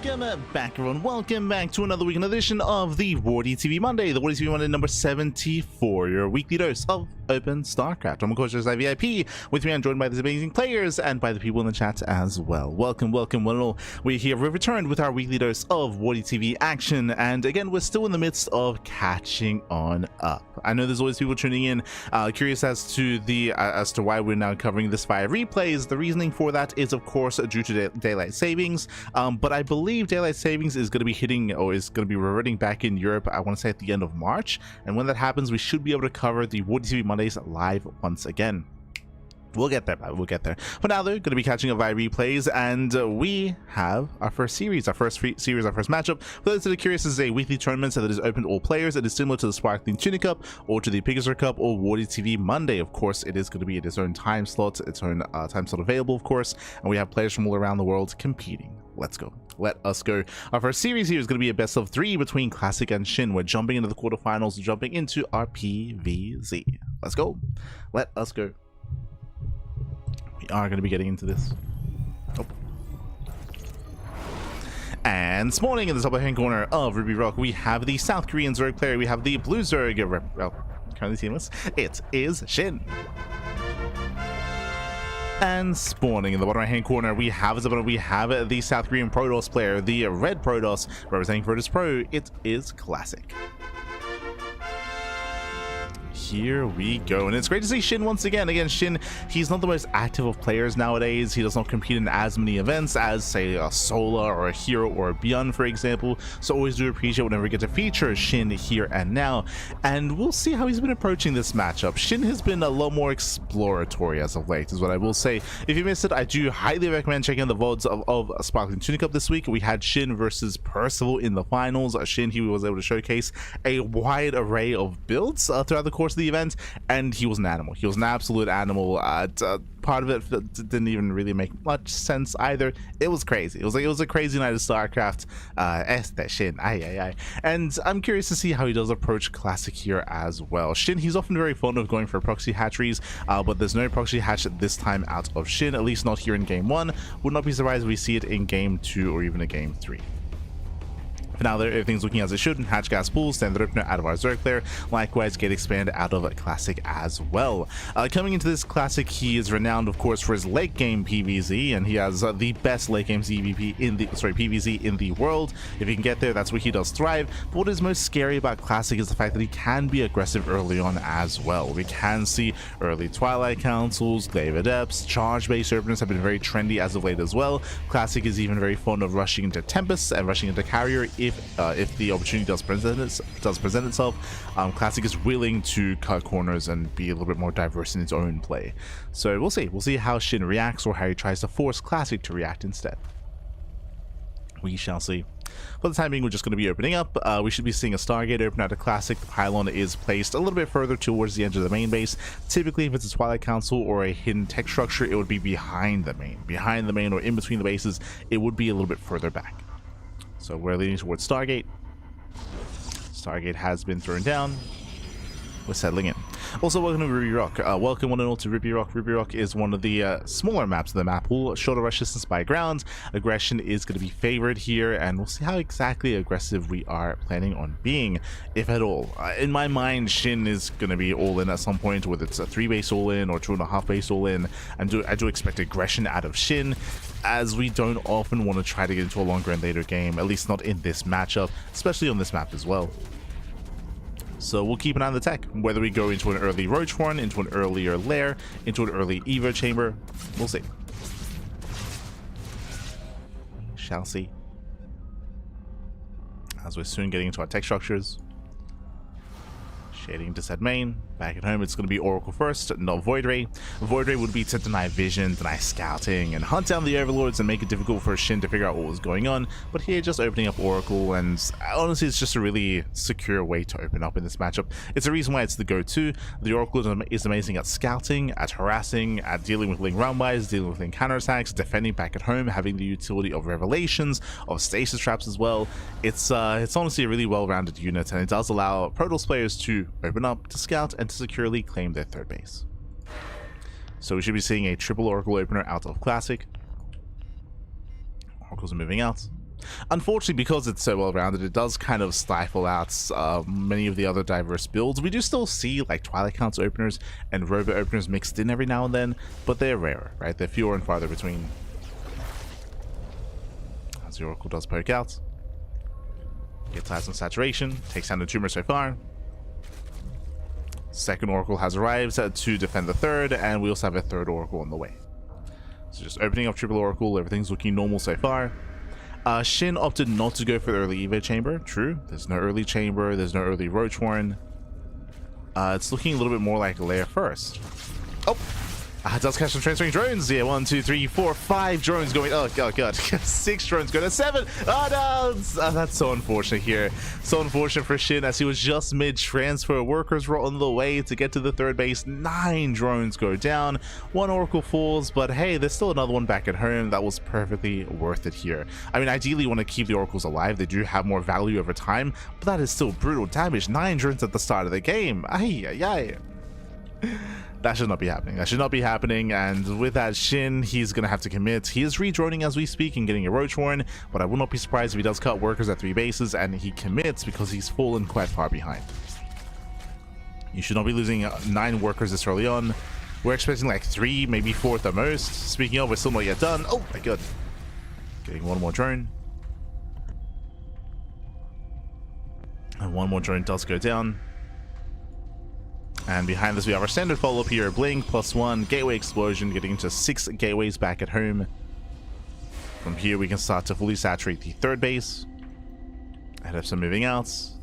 Welcome back, everyone. Welcome back to another weekend edition of the WardiTV Monday, the WardiTV Monday number 74, your weekly dose of open StarCraft. I'm of course just VIP. With me, I'm joined by these amazing players and by the people in the chat as well. Welcome, welcome, one and all. We've returned with our weekly dose of WardiTV action, and again, we're still in the midst of catching on up. I know there's always people tuning in, curious as to why we're now covering this via replays. The reasoning for that is, of course, due to daylight savings, but I believe daylight savings is going to be hitting, or is going to be reverting back in Europe, I want to say at the end of March, and when that happens, we should be able to cover the WardiTV Mondays live once again. We'll get there, we'll get there. But now they're going to be catching up via replays, and we have our first series, our first matchup. For those that are curious, this is a weekly tournament that is open to all players. It is similar to the Sparkling Tunic Cup, or to the Pegasus Cup, or WardiTV Monday. Of course, it is going to be at its own time slot, its own time slot available, of course, and we have players from all around the world competing. Let's go. Let us go. Our first series here is going to be a best of 3 between Classic and SHIN. We're jumping into the quarterfinals, jumping into our PVZ. Let's go. Let us go. Are going to be getting into this. Oh. And spawning in the top right hand corner of Ruby Rock, we have the South Korean Zerg player. We have the blue Zerg, well, currently teamless. It is SHIN. And spawning in the bottom right hand corner, we have the South Korean Protoss player, the red Protoss, representing Protoss Pro. It is Classic. Here we go, and it's great to see SHIN once again. SHIN, he's not the most active of players nowadays. He does not compete in as many events as, say, a Solar or a Hero or a ByuN, for example. So always do appreciate whenever we get to feature SHIN here and now. And we'll see how he's been approaching this matchup. SHIN has been a lot more exploratory as of late, is what I will say. If you missed it, I do highly recommend checking out the VODs of Sparkling Tunic Cup this week. We had SHIN versus Percival in the finals. SHIN, he was able to showcase a wide array of builds throughout the course of the event, and he was an animal. He was an absolute animal. Part of it didn't even really make much sense either. It was crazy. It was a crazy night of StarCraft. That SHIN, and I'm curious to see how he does approach Classic here as well. SHIN, he's often very fond of going for proxy hatcheries, but there's no proxy hatch this time out of SHIN, at least not here in game 1. Would not be surprised if we see it in game 2 or even a game 3. For now, everything's looking as it should. Hatch gas pool, standard opener out of our Zerg player. Likewise, gate expand out of Classic as well. Coming into this Classic, he is renowned, of course, for his late game PVZ, and he has the best late game PVZ in the world. If he can get there, that's where he does thrive. But what is most scary about Classic is the fact that he can be aggressive early on as well. We can see early Twilight Councils, Glaive Adepts, charge-based openers have been very trendy as of late as well. Classic is even very fond of rushing into Tempest and rushing into Carrier if the opportunity does present itself. Classic is willing to cut corners and be a little bit more diverse in its own play. So we'll see how SHIN reacts, or how he tries to force Classic to react instead. We shall see. For the time being, we're just going to be opening up. We should be seeing a Stargate open out of Classic. The pylon is placed a little bit further towards the edge of the main base. Typically, if it's a Twilight Council or a hidden tech structure, it would be behind the main or in between the bases. It would be a little bit further back. So we're leading towards Stargate. Stargate has been thrown down. We're settling in. Also, welcome to Ruby Rock. Welcome one and all to Ruby Rock. Ruby Rock is one of the smaller maps of the map pool. Shorter rush distance by ground. Aggression is going to be favored here, and we'll see how exactly aggressive we are planning on being, if at all. In my mind, SHIN is going to be all in at some point, whether it's a 3 base all in or 2.5 base all in. And I do expect aggression out of SHIN, as we don't often want to try to get into a longer and later game, at least not in this matchup, especially on this map as well. So we'll keep an eye on the tech, whether we go into an early Roach Horn, into an earlier Lair, into an early Evo Chamber. We'll see. Shall see. As we're soon getting into our tech structures. Shading to said main. Back at home, it's going to be Oracle first, not Void Ray. Void Ray would be to deny vision, deny scouting, and hunt down the Overlords and make it difficult for SHIN to figure out what was going on. But here, just opening up Oracle, and honestly, it's just a really secure way to open up in this matchup. It's a reason why it's the go-to. The Oracle is amazing at scouting, at harassing, at dealing with link roundwise, dealing with link counterattacks, defending back at home, having the utility of revelations, of stasis traps as well. It's honestly a really well-rounded unit, and it does allow Protoss players to open up, to scout, and to securely claim their third base. So we should be seeing a triple Oracle opener out of Classic. Oracles are moving out. Unfortunately, because it's so well-rounded, it does kind of stifle out many of the other diverse builds. We do still see like Twilight Council openers and Robo openers mixed in every now and then, but they're rarer, right? They're fewer and farther between. As the Oracle does poke out. Gets has some saturation, takes down the tumor so far. Second Oracle has arrived to defend the third, and we also have a third Oracle on the way. So just opening up triple Oracle, everything's looking normal so far. SHIN opted not to go for the early Evo chamber. True, there's no early chamber, there's no early Roach Warren. It's looking a little bit more like layer first. Oh! It does catch some transferring drones. Yeah, 1, 2, 3, 4, 5 drones going. Oh god. 6 drones going to 7. Oh no! That's so unfortunate here. So unfortunate for SHIN as he was just mid-transfer. Workers were on the way to get to the third base. 9 drones go down. 1 Oracle falls, but hey, there's still another one back at home. That was perfectly worth it here. I mean, ideally you want to keep the Oracles alive. They do have more value over time, but that is still brutal damage. 9 drones at the start of the game. Ay. That should not be happening. That should not be happening. And with that, SHIN, he's going to have to commit. He is redroning as we speak and getting a Roach Warren, but I will not be surprised if he does cut workers at 3 bases and he commits because he's fallen quite far behind. You should not be losing 9 workers this early on. We're expecting like 3, maybe 4 at the most. Speaking of, we're still not yet done. Oh my god. Getting 1 more drone. And 1 more drone does go down. And behind this we have our standard follow-up here, Blink, +1, Gateway Explosion, getting into 6 gateways back at home. From here we can start to fully saturate the third base. Ahead of some moving outs.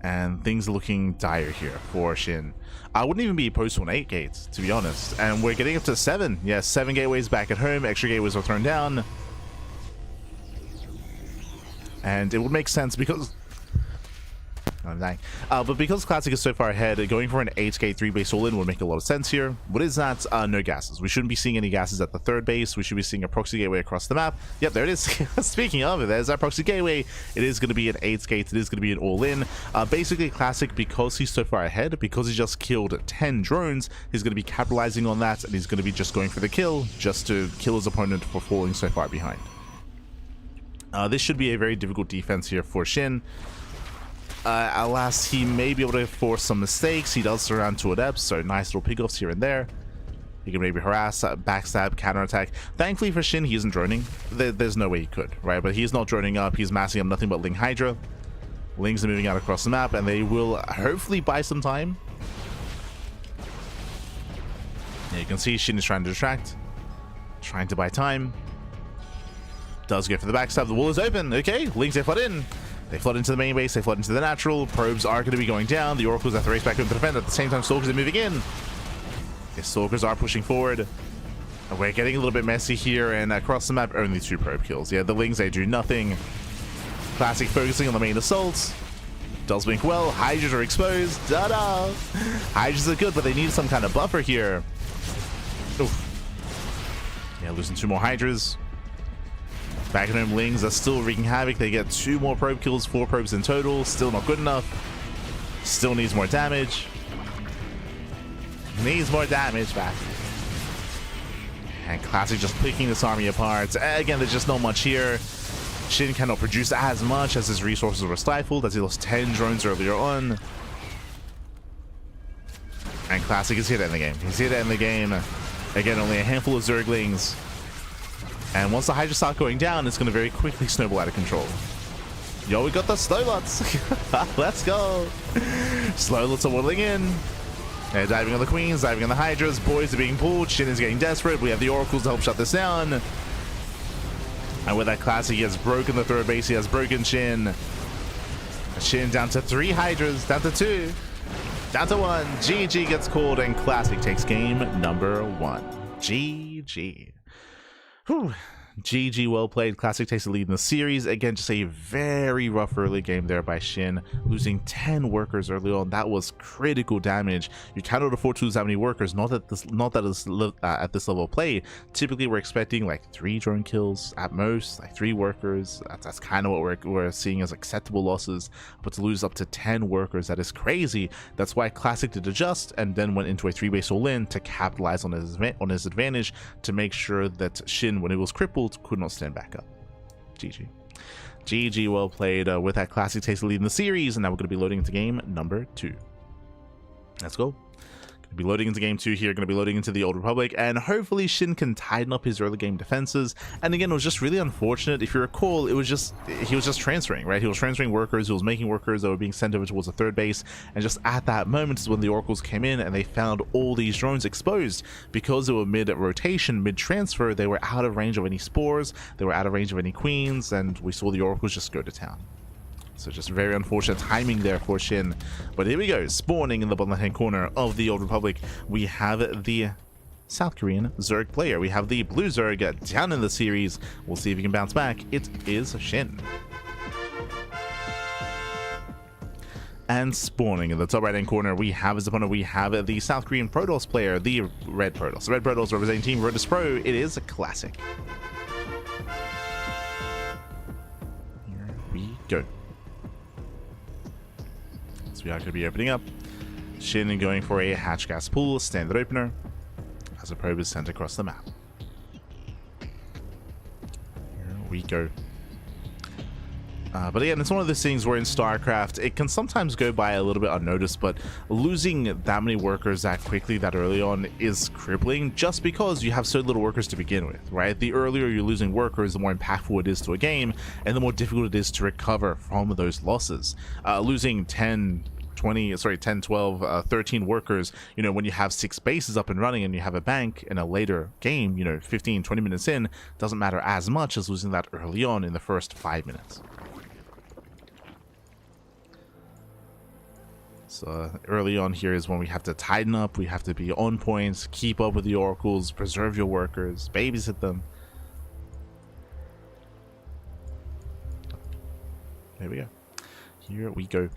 And things are looking dire here for SHIN. I wouldn't even be opposed to an 8 gate, to be honest. And we're getting up to 7. Yes, 7 gateways back at home, extra gateways are thrown down. And it would make sense because... I'm dying. But because Classic is so far ahead, going for an 8-gate 3-base all-in would make a lot of sense here. What is that? No gases. We shouldn't be seeing any gases at the third base. We should be seeing a proxy gateway across the map. Yep, there it is. Speaking of it, there's our proxy gateway. It is going to be an 8-gate. It is going to be an all-in. Basically, Classic, because he's so far ahead, because he just killed 10 drones, he's going to be capitalizing on that, and he's going to be just going for the kill, just to kill his opponent for falling so far behind. This should be a very difficult defense here for SHIN. Alas, he may be able to force some mistakes. He does surround 2 adepts, so nice little pickoffs here and there. He can maybe harass, backstab, counterattack. Thankfully for SHIN, he isn't droning. There's no way he could, right? But he's not droning up. He's massing up nothing but Ling Hydra. Lings are moving out across the map, and they will hopefully buy some time. Yeah, you can see SHIN is trying to distract, trying to buy time. Does go for the backstab. The wall is open. Okay, Lings they flood in. They flood into the main base, they flood into the natural. Probes are going to be going down. The Oracles have to race back into the defend. At the same time, Stalkers are moving in. The Stalkers are pushing forward. And we're getting a little bit messy here, and across the map, only 2 probe kills. Yeah, the Lings, they do nothing. Classic focusing on the main assaults. Does blink well. Hydras are exposed. Da-da! Hydras are good, but they need some kind of buffer here. Oof. Yeah, losing 2 more Hydras. Back at home, Lings are still wreaking havoc. They get 2 more probe kills, 4 probes in total. Still not good enough. Still needs more damage. Needs more damage back. And Classic just picking this army apart. Again, there's just not much here. SHIN cannot produce as much as his resources were stifled, as he lost 10 drones earlier on. And Classic is here to end the game. He's here to end the game. Again, only a handful of Zerglings. And once the Hydra start going down, it's going to very quickly snowball out of control. Yo, we got the Slowlots. Let's go. Slowlots are waddling in. They're diving on the Queens, diving on the Hydras. Boys are being pulled. SHIN is getting desperate. We have the Oracles to help shut this down. And with that Classic, he has broken the third base. He has broken SHIN. SHIN down to 3 Hydras, down to 2, down to 1. GG gets called, and Classic takes game number 1. GG. Whew. GG, well played. Classic takes the lead in the series. Again, just a very rough early game there by SHIN, losing 10 workers early on. That was critical damage. You cannot afford to lose that many workers. Not at this level of play. Typically, we're expecting like 3 drone kills at most, like 3 workers. That's kind of what we're seeing as acceptable losses. But to lose up to 10 workers, that is crazy. That's why Classic did adjust and then went into a 3-base all-in to capitalize on his advantage, to make sure that SHIN, when it was crippled, could not stand back up. GG. GG, well played. With that classic taste lead in the series, and now we're going to be loading into game number 2. Let's go. Going to be loading into game 2 here, going to be loading into the Old Republic, and hopefully Shin can tighten up his early game defenses. And again, it was just really unfortunate. If you recall, he was just transferring, right? He was transferring workers, he was making workers that were being sent over towards the third base, and just at that moment is when the Oracles came in and they found all these drones exposed. Because they were mid-rotation, mid-transfer, they were out of range of any spores, they were out of range of any queens, and we saw the Oracles just go to town. So just very unfortunate timing there for Shin. But here we go, spawning in the bottom left-hand corner of the Old Republic. We have the South Korean Zerg player. We have the blue Zerg down in the series. We'll see if he can bounce back. It is Shin. And spawning in the top right-hand corner, we have as opponent, we have the South Korean Protoss player, the Red Protoss. The Red Protoss representing Team Virtus Pro. It is a classic. Here we go. So we are going to be opening up. Shin going for a hatch gas pool, standard opener, as a probe is sent across the map. Here we go. But again, it's one of those things where in StarCraft, it can sometimes go by a little bit unnoticed, but losing that many workers that quickly, that early on, is crippling just because you have so little workers to begin with, right? The earlier you're losing workers, the more impactful it is to a game, and the more difficult it is to recover from those losses. Losing 10, 12, 13 workers, you know, when you have 6 bases up and running and you have a bank in a later game, you know, 15, 20 minutes in, doesn't matter as much as losing that early on in the first 5 minutes. So early on here is when we have to tighten up, we have to be on point, keep up with the Oracles, preserve your workers, babysit them. There we go. Here we go.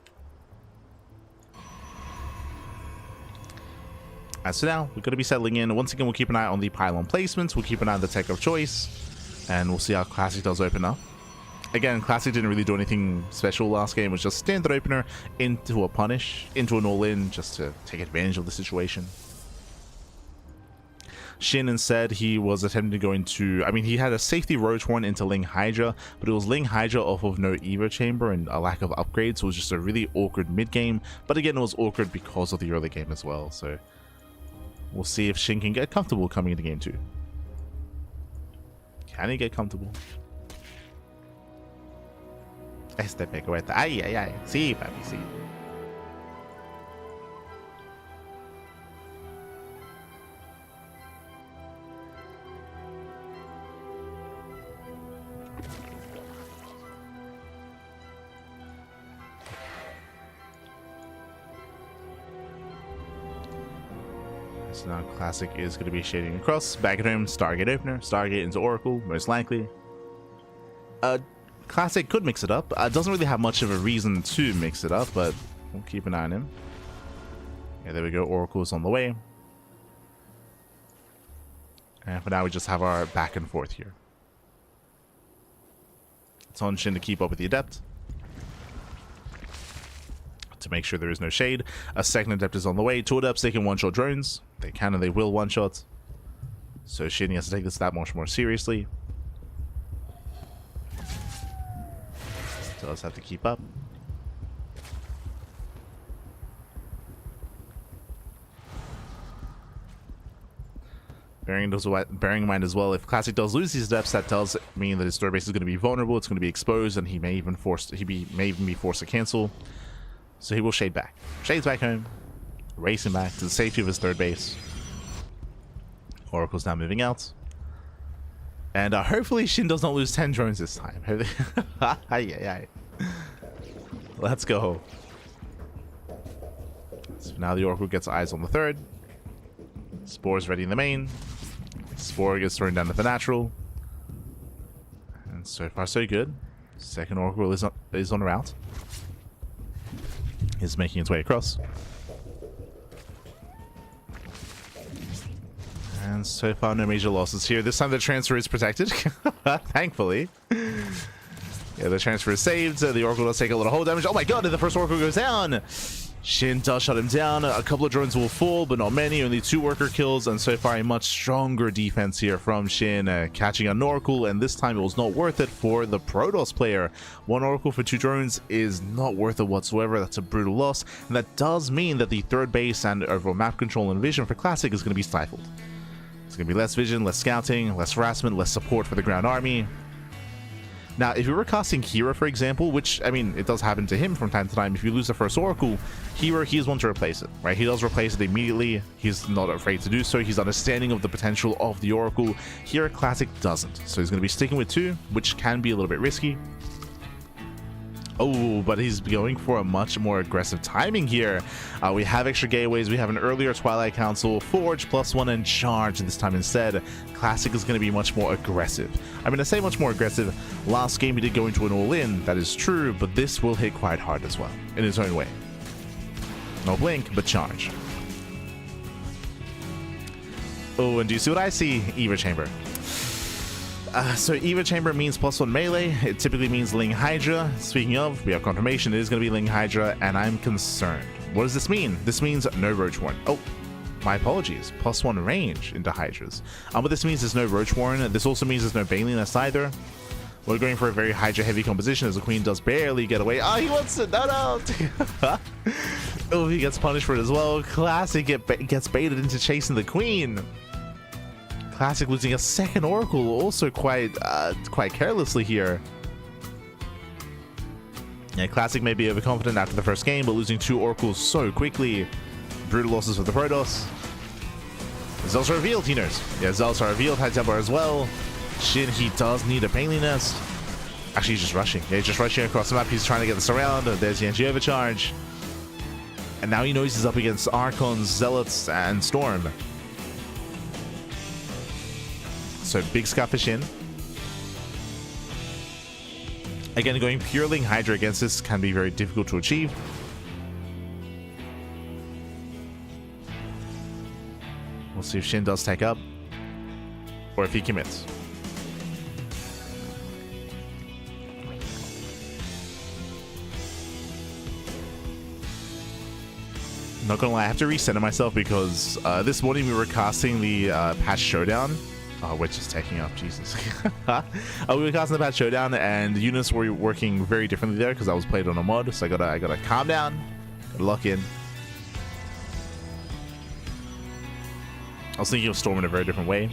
So now we're going to be settling in. Once again, we'll keep an eye on the pylon placements, we'll keep an eye on the tech of choice, and we'll see how Classic does open up. Again, Classic didn't really do anything special last game. It was just standard opener into a punish, into an all-in, just to take advantage of the situation. Shin instead, he was attempting to go into, I mean, he had a safety roach one into Ling Hydra, but it was Ling Hydra off of no Evo chamber and a lack of upgrades, so it was just a really awkward mid-game. But again, it was awkward because of the early game as well, so we'll see if Shin can get comfortable coming into game 2. Can he get comfortable? Este pecueta. Ay, ay, ay. Sí, papi, sí. So now Classic is going to be shading across. Back at home, Stargate opener. Stargate into Oracle, most likely. Classic could mix it up. Doesn't really have much of a reason to mix it up, but we'll keep an eye on him. Yeah, there we go. Oracle's on the way. And for now, we just have our back and forth here. It's on Shin to keep up with the Adept, to make sure there is no shade. A second Adept is on the way. 2 Adepts, they can one-shot drones. They can and they will one-shot. So Shin has to take this that much more seriously. Does have to keep up. Bearing in mind as well, if Classic does lose these Adepts, that does mean that his third base is going to be vulnerable. It's going to be exposed, and he may even be forced to cancel. So he will shade back. Shades back home, racing back to the safety of his third base. Oracle's now moving out. And hopefully Shin does not lose 10 drones this time. Let's go. So now the Oracle gets eyes on the third. Spore's ready in the main. Spore gets thrown down to the natural. And so far so good. Second Oracle is on route. Is making its way across. And so far, no major losses here. This time the transfer is protected, thankfully. Yeah, the transfer is saved. The Oracle does take a little hull damage. Oh my god, the first Oracle goes down. Shin does shut him down. A couple of drones will fall, but not many. Only 2 worker kills, and so far a much stronger defense here from Shin, catching an Oracle, and this time it was not worth it for the Protoss player. 1 Oracle for 2 drones is not worth it whatsoever. That's a brutal loss, and that does mean that the third base and overall map control and vision for Classic is going to be stifled. It's going to be less vision, less scouting, less harassment, less support for the ground army. Now, if you were casting Hero, for example, which, I mean, it does happen to him from time to time, if you lose the first Oracle, Hero, he's one to replace it, right? He does replace it immediately. He's not afraid to do so. He's understanding of the potential of the Oracle. Hero Classic doesn't. So he's going to be sticking with 2, which can be a little bit risky. Oh, but he's going for a much more aggressive timing here. We have extra gateways. We have an earlier Twilight Council, Forge, +1, and Charge this time instead. Classic is going to be much more aggressive. I mean, I say much more aggressive. Last game he did go into an all-in. That is true, but this will hit quite hard as well, in its own way. No blink, but charge. Oh, and do you see what I see? Eva Chamber. So Eva Chamber means +1 melee. It typically means Ling Hydra. Speaking of, we have confirmation it is going to be Ling Hydra, and I'm concerned. What does this mean? This means no Roach Warren. Oh, my apologies. +1 range into Hydras. But this means there's no Roach Warren. This also means there's no Baneliness either. We're going for a very Hydra heavy composition as the Queen does barely get away. Oh, he wants it. No. Oh, he gets punished for it as well. Classic gets baited into chasing the Queen. Classic losing a second Oracle, also quite carelessly here. Yeah, Classic may be overconfident after the first game, but losing 2 Oracles so quickly. Brutal losses for the Protoss. Zealots are revealed, he knows. Yeah, Zealots are revealed, High Templar as well. Shin, he does need a Baneling Nest. Actually, he's just rushing. Yeah, he's just rushing across the map. He's trying to get this around. There's the NG overcharge. And now he knows he's up against Archons, Zealots, and Storm. So big scuff for Shin. Again, going pure Ling Hydra against this can be very difficult to achieve. We'll see if Shin does take up, or if he commits. Not gonna lie, I have to recenter myself because this morning we were casting the patch showdown. Oh, which is taking up, Jesus. We were casting the patch showdown, and units were working very differently there because I was played on a mod. So I gotta calm down, gotta lock in. I was thinking of Storm in a very different way.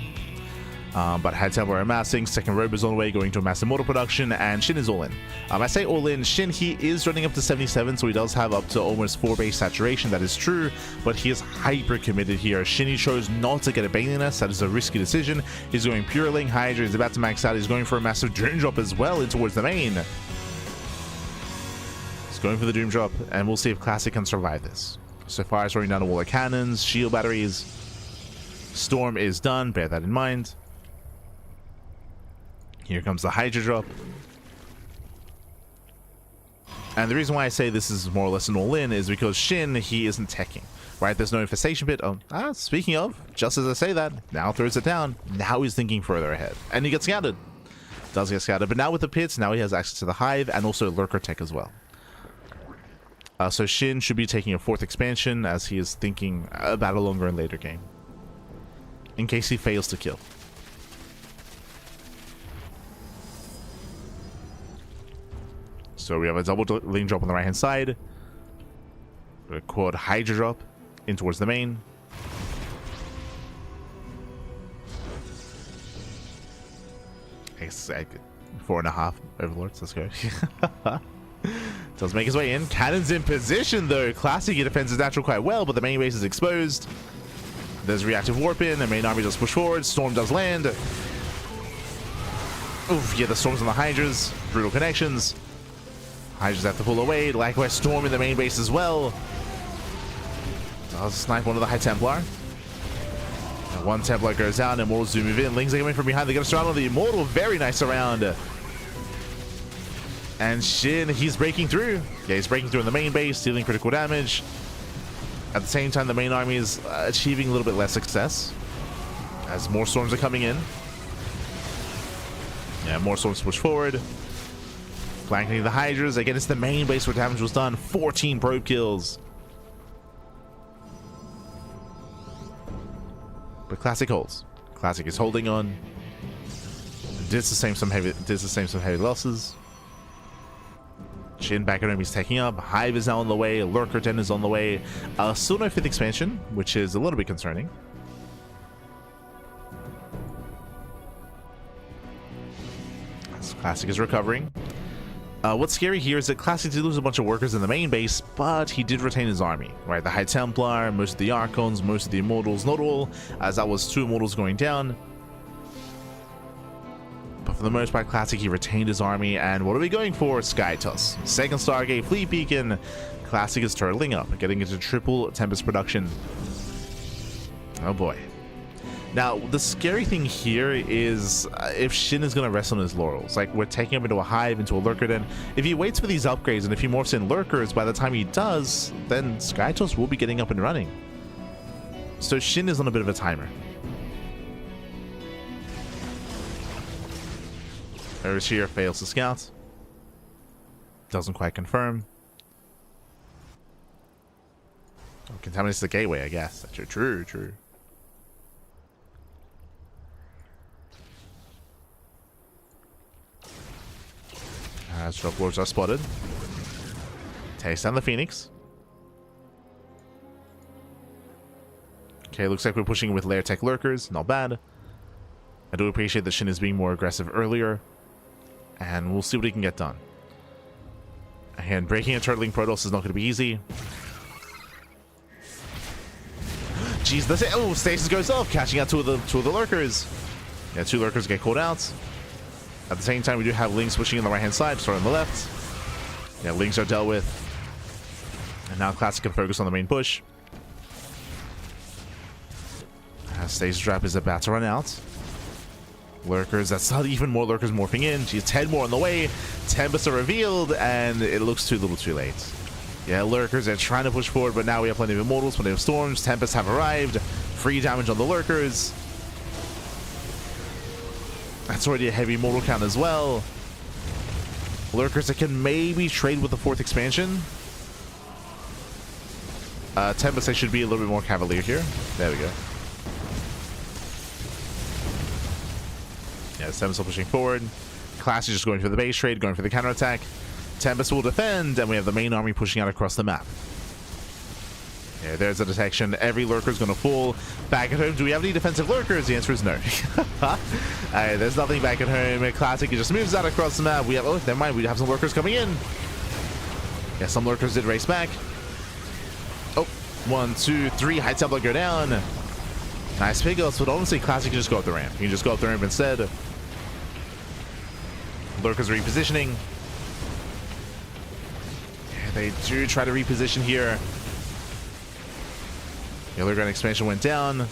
But High Templar amassing, second robe is on the way, going to a massive mortal production, and Shin is all in. I say all in. Shin, he is running up to 77, so he does have up to almost 4 base saturation. That is true, but he is hyper committed here. Shin, he chose not to get a Baneling Nest. That is a risky decision. He's going pure Ling Hydra. He's about to max out. He's going for a massive Doom Drop as well in towards the main. He's going for the Doom Drop, and we'll see if Classic can survive this. So far, he's throwing down a wall of cannons, shield batteries. Storm is done. Bear that in mind. Here comes the Hydra drop. And the reason why I say this is more or less an all-in is because Shin, he isn't teching, right? There's no infestation pit. Oh, speaking of, just as I say that, now throws it down. Now he's thinking further ahead. And he gets scouted. Does get scouted. But now with the pits, now he has access to the Hive and also Lurker Tech as well. So Shin should be taking a 4th expansion as he is thinking about a longer and later game, in case he fails to kill. So we have a double Ling drop on the right hand side, a quad Hydra drop in towards the main. It's like 4.5 Overlords. Let's go. Does make his way in. Cannons in position though. Classic, he defends his natural quite well, but the main base is exposed. There's reactive warp in. The main army does push forward. Storm does land. Oof, yeah, the Storms on the Hydras. Brutal connections. Hydras have to pull away. Likewise, Storm in the main base as well. Does snipe one of the High Templar. And 1 Templar goes down, and Immortals do move in. Lings are coming from behind. They get a surround on the Immortal. Very nice around. And Shin, he's breaking through. Yeah, he's breaking through in the main base, dealing critical damage. At the same time, the main army is achieving a little bit less success as more Storms are coming in. Yeah, more Storms push forward. Flanking the Hydras. Again, it's the main base where damage was done. 14 probe kills. But Classic holds. Classic is holding on. Did sustain some heavy losses. Shin back at home, he's taking up. Hive is now on the way. Lurker Den is on the way. Still no 5th expansion, which is a little bit concerning. Classic is recovering. What's scary here is that Classic did lose a bunch of workers in the main base, but he did retain his army, right? The High Templar, most of the Archons, most of the Immortals, not all, as that was 2 Immortals going down. But for the most part, Classic, he retained his army, and what are we going for? Sky Toss. 2nd Stargate, Fleet Beacon. Classic is turtling up, getting into triple Tempest production. Oh boy. Now, the scary thing here is if Shin is going to rest on his laurels. Like, we're taking him into a Hive, into a Lurker Den. If he waits for these upgrades and if he morphs in Lurkers, by the time he does, then Skytoss will be getting up and running. So Shin is on a bit of a timer. Overseer fails to scout. Doesn't quite confirm. Oh, contaminates the gateway, I guess. That's true. As drop lords are spotted. Takes down the Phoenix. Okay, looks like we're pushing with layer tech lurkers. Not bad. I do appreciate that Shin is being more aggressive earlier. And we'll see what he can get done. And breaking a turtling Protoss is not going to be easy. Jeez, that's it. Oh, Stasis goes off, catching out two of the lurkers. Yeah, 2 lurkers get called out. At the same time, we do have Lings pushing on the right-hand side, starting on the left. Yeah, Lings are dealt with. And now Classic can focus on the main push. Stasis Trap is about to run out. Lurkers, that's not even more lurkers morphing in. Geez, 10 more on the way. Tempests are revealed, and it looks too little too late. Yeah, Lurkers are trying to push forward, but now we have plenty of Immortals, plenty of Storms. Tempests have arrived. Free damage on the Lurkers. That's already a heavy mortal count as well. Lurkers that can maybe trade with the 4th expansion. Tempest, they should be a little bit more cavalier here. There we go. Yeah, Tempest pushing forward. Class is just going for the base trade, going for the counterattack. Tempest will defend, and we have the main army pushing out across the map. Yeah, there's a detection. Every lurker is going to fall. Back at home, do we have any defensive lurkers? The answer is no. There's nothing back at home. Classic, it just moves out across the map. We have, oh, never mind, we have some lurkers coming in. Yeah, some lurkers did race back. Oh, 1, 2, 3. High Templar go down. Nice pickups, but honestly, Classic can just go up the ramp. You can just go up the ramp instead. Lurkers repositioning. Yeah, they do try to reposition here. The Lurker expansion went down.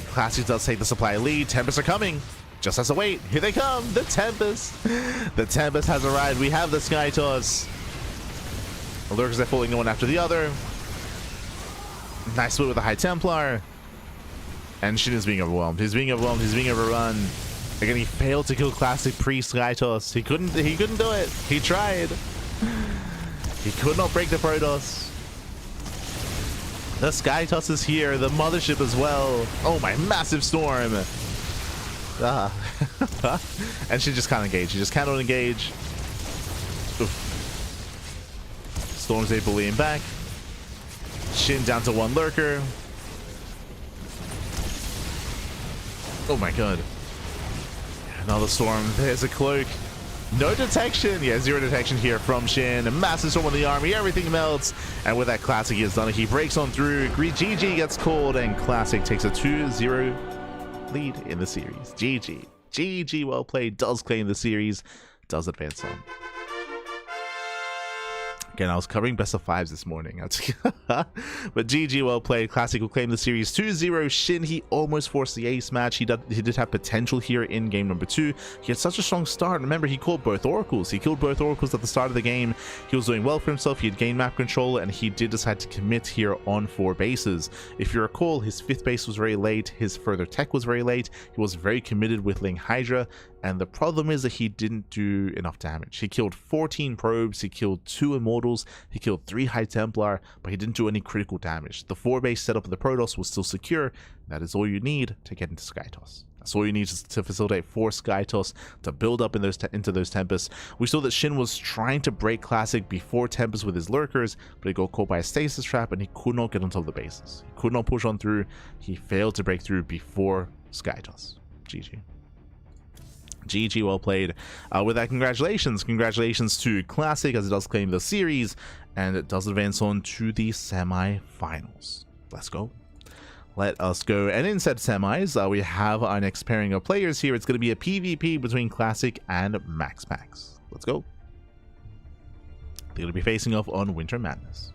Classic does take the supply lead. Tempests are coming. Just has to wait. Here they come. The Tempest. The Tempest has arrived. We have the Sky Toss. The Lurkers are falling one after the other. Nice split with the High Templar. And Shin is being overwhelmed. He's being overwhelmed. He's being overrun. Again, he failed to kill Classic pre-Sky Toss. He couldn't do it. He tried. He could not break the Protoss. The Sky Toss is here. The Mothership as well. Oh my, massive storm. And she just can't engage. She just cannot engage. Oof. Storm's able to bullying back. Shin down to 1 lurker. Oh my god. Another storm. There's a cloak. No detection. Yeah, 0 detection here from Shin. A massive storm on the army. Everything melts. And with that, Classic, he has done it. He breaks on through. GG gets called, and Classic takes a 2-0 lead in the series. GG. GG, well played. Does claim the series. Does advance on. Again, I was covering best of 5s this morning. But GG, well played. Classic will claim the series 2-0. Shin, he almost forced the ace match. He did have potential here in game number 2. He had such a strong start. Remember, he killed both Oracles. He killed both Oracles at the start of the game. He was doing well for himself. He had gained map control, and he did decide to commit here on 4 bases. If you recall, his 5th base was very late. His further tech was very late. He was very committed with laying Hydra, And the problem is that he didn't do enough damage. He killed 14 probes, he killed 2 immortals, he killed 3 High Templar, but he didn't do any critical damage. The 4-base setup of the Protoss was still secure. That is all you need to get into Skytoss. That's all you need to facilitate 4 Skytoss to build up in into those Tempests. We saw that SHIN was trying to break Classic before Tempest with his Lurkers, but he got caught by a stasis trap and he could not get on top of the bases. He could not push on through. He failed to break through before Skytoss. GG. GG, well played. With that, congratulations to Classic, as it does claim the series, and it does advance on to the semi-finals. Let's go. Let us go. And in said semis, we have our next pairing of players here. It's going to be a PvP between Classic and MaxPax. Let's go. They're going to be facing off on Winter Madness.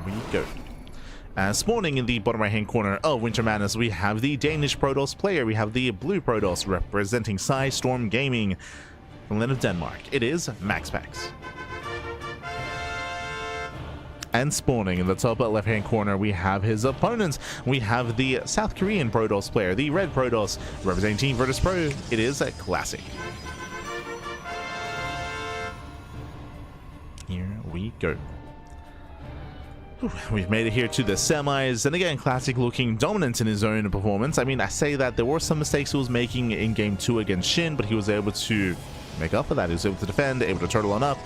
We go. Spawning in the bottom right hand corner of Winter Madness, we have the Danish Protoss player. We have the blue Protoss representing Storm Gaming from the land of Denmark. It is MaxPax. And spawning in the top left hand corner, we have his opponents. We have the South Korean Protoss player, the red Protoss representing Team Virtus Pro. It is a Classic. Here we go. We've made it here to the semis, and again, Classic looking dominant in his own performance. I mean, I say that there were some mistakes he was making in Game 2 against SHIN, but he was able to make up for that. He was able to defend, able to turtle on up,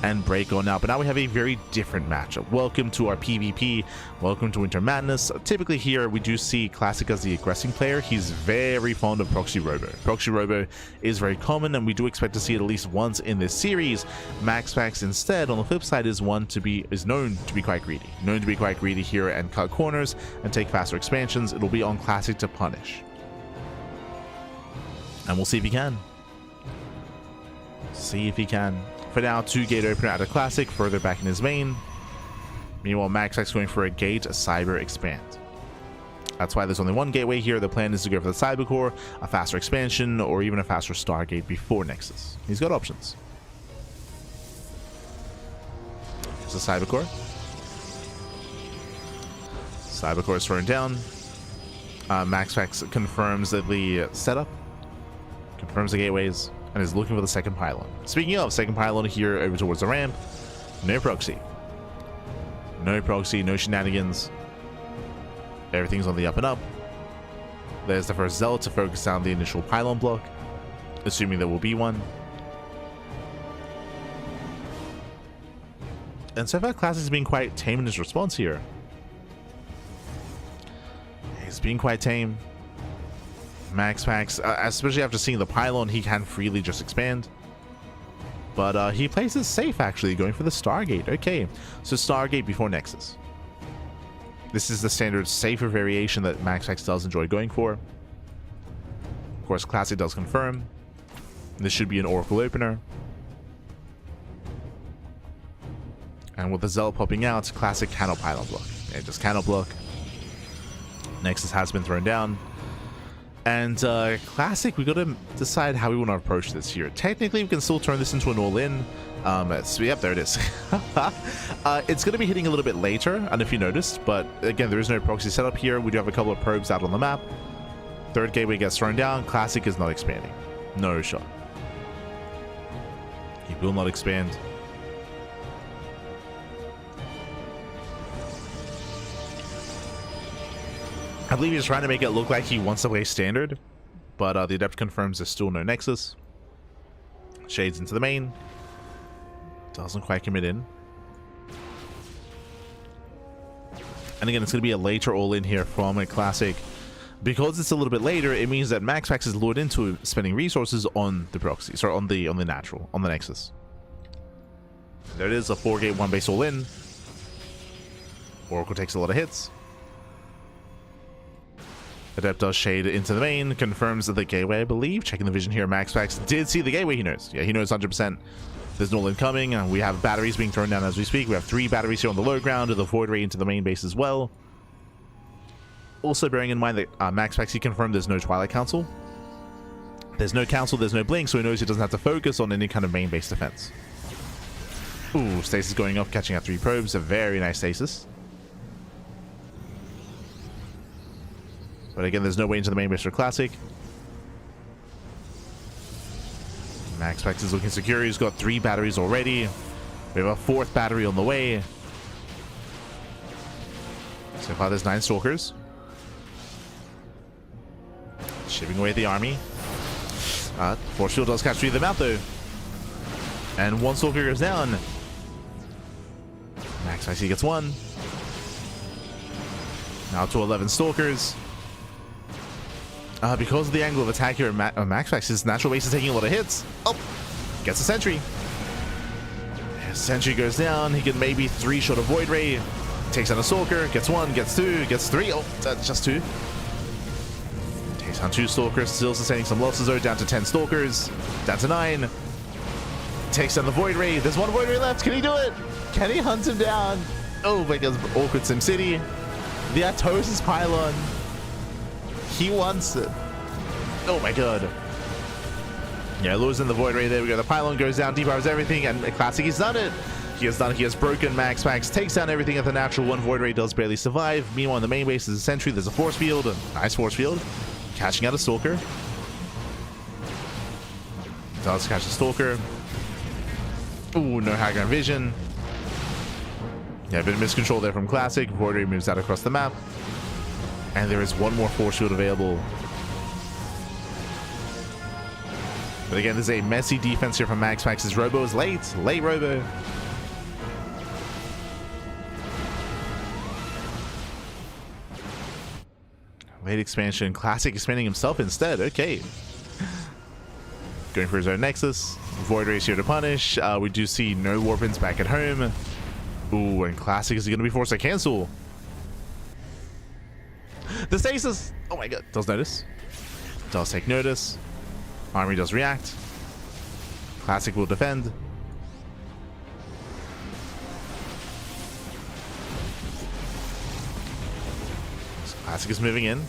and break on out. But now we have a very different matchup. Welcome to our PvP. Welcome to Winter Madness. Typically here, we do see Classic as the aggressing player. He's very fond of Proxy Robo. Proxy Robo is very common, and we do expect to see it at least once in this series. MaxPax instead, on the flip side, is known to be quite greedy. Known to be quite greedy here and cut corners and take faster expansions. It'll be on Classic to punish. And we'll see if he can. See if he can. For now, 2 gate opener at a Classic, further back in his main. Meanwhile, MaxPax going for a gate, a cyber expand. That's why there's only 1 gateway here. The plan is to go for the cyber core, a faster expansion, or even a faster Stargate before Nexus. He's got options. Here's the cyber core. Cyber core is thrown down. MaxPax confirms that the setup, confirms the gateways, and is looking for the second pylon. Speaking of second pylon, here over towards the ramp, no proxy. No proxy, no shenanigans. Everything's on the up and up. There's the first Zealot to focus on the initial pylon block, assuming there will be one. And so far, Classic's been quite tame in his response here. He's been quite tame. MaxPax, especially after seeing the pylon, he can freely just expand. But he plays it safe, actually, going for the Stargate. Okay, so Stargate before Nexus. This is the standard safer variation that MaxPax does enjoy going for. Of course, Classic does confirm. This should be an Oracle opener. And with the Zealot popping out, Classic cannot pylon block. It just cannot block. Nexus has been thrown down. And Classic, we got to decide how we want to approach this here. Technically, we can still turn this into an all-in. So yep, there it is. It's going to be hitting a little bit later, I don't know if you noticed, but again, there is no proxy setup here. We do have a couple of probes out on the map. Third gateway gets thrown down. Classic is not expanding. No shot. He will not expand. I believe he's trying to make it look like he wants to play standard, but the Adept confirms there's still no Nexus. Shades into the main. Doesn't quite commit in. And again, it's going to be a later all-in here from a Classic. Because it's a little bit later, it means that MaxPax is lured into spending resources on the proxy, sorry, on the natural, on the Nexus. There it is, a 4-gate 1-base all-in. Oracle takes a lot of hits. Adept does shade into the main, confirms that the gateway, I believe. Checking the vision here, MaxPax did see the gateway, he knows. Yeah, he knows 100%. There's no all-in coming. We have batteries being thrown down as we speak. We have 3 batteries here on the low ground, the Void Ray into the main base as well. Also bearing in mind that MaxPax, he confirmed there's no Twilight Council. There's no Council, there's no Blink, so he knows he doesn't have to focus on any kind of main base defense. Ooh, stasis going off, catching out 3 probes. A very nice stasis. But again, there's no way into the main base for Classic. MaxPax is looking secure. He's got 3 batteries already. We have a 4th battery on the way. So far, there's 9 Stalkers. Chipping away at the army. Force Field does catch 3 of them out, though. And 1 Stalker goes down. MaxPax, he gets 1. Now to 11 Stalkers. Because of the angle of attack here, MaxPax, his natural base is taking a lot of hits. Oh, gets a sentry. Sentry goes down. He can maybe 3 short of Void Ray. Takes down a Stalker. Gets 1, gets 2, gets 3. Oh, that's just 2. Takes down 2 Stalkers. Still sustaining some losses though. Down to 10 Stalkers. Down to 9. Takes down the Void Ray. There's 1 Void Ray left. Can he do it? Can he hunt him down? Oh my god, awkward SimCity. The Atosis pylon. He wants it. Oh my god. Yeah, losing the Void Ray there. We go. The pylon goes down, depowers everything, and Classic, he's done it. He has done it. He has broken MaxPax, takes down everything at the natural. 1 Void Ray does barely survive. Meanwhile, on the main base is a sentry. There's a force field. Nice force field. Catching out a Stalker. Does catch a Stalker. Ooh, no high ground vision. Yeah, a bit of miscontrol there from Classic. Void Ray moves out across the map. And there is 1 more force field available. But again, this is a messy defense here from MaxPax. His Robo is late. Late Robo. Late expansion. Classic expanding himself instead. Okay. Going for his own Nexus. Void Race here to punish. We do see no Warpins back at home. Ooh, and Classic is going to be forced to cancel. The stasis. Oh my god. Does notice. Does take notice. Army does react. Classic will defend. So Classic is moving in.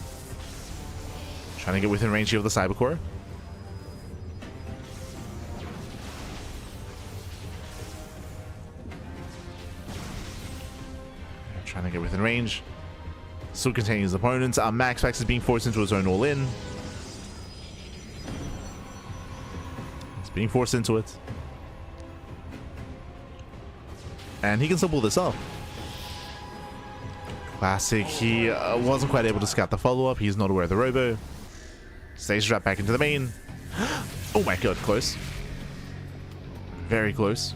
Trying to get within range here of the Cybercore. Trying to get within range. Still containing his opponents. MaxPax is being forced into his own all-in. Being forced into it. And he can still pull this off. Classic, he wasn't quite able to scout the follow-up. He's not aware of the Robo. Stays trapped back into the main. Oh my god, close. Very close.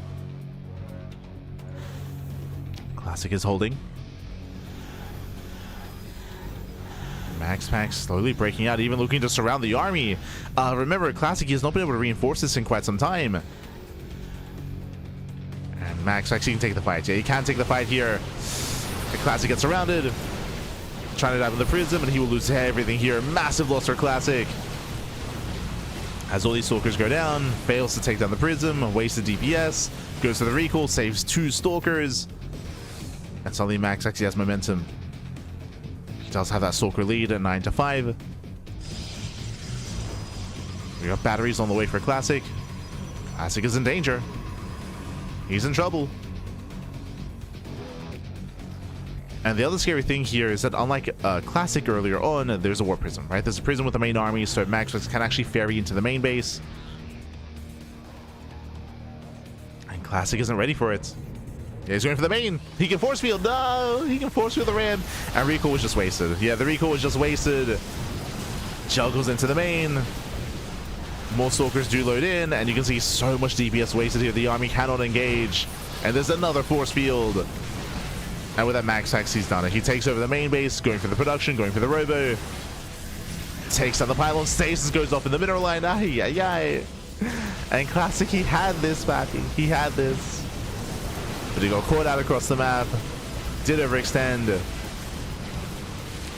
Classic is holding. MaxPax slowly breaking out, even looking to surround the army. Remember, Classic has not been able to reinforce this in quite some time. And MaxPax, he can take the fight. Yeah, he can take the fight here. The Classic gets surrounded. Trying to dive in the Prism, and he will lose everything here. Massive loss for Classic. As all these Stalkers go down, fails to take down the Prism, wasted DPS, goes to the recall, saves 2 Stalkers. And suddenly MaxPax, he has momentum. Does have that Stalker lead at 9-5. We got batteries on the way for Classic. Classic is in danger. He's in trouble. And the other scary thing here is that unlike Classic earlier on, there's a Warp Prism, right? There's a Prism with the main army, so MaxPax can actually ferry into the main base. And Classic isn't ready for it. Yeah, he's going for the main. He can force field. No, he can force field the Ram. And recall was just wasted. Yeah, the recall was just wasted. Juggles into the main. More Stalkers do load in, and you can see so much DPS wasted here. The army cannot engage. And there's another force field. And with that MaxPax, he's done it. He takes over the main base, going for the production, going for the Robo. Takes down the pylon. Stasis goes off in the middle line. Ay, ay, ay. And Classic, he had this, Pappy. He had this. But he got caught out across the map, did overextend,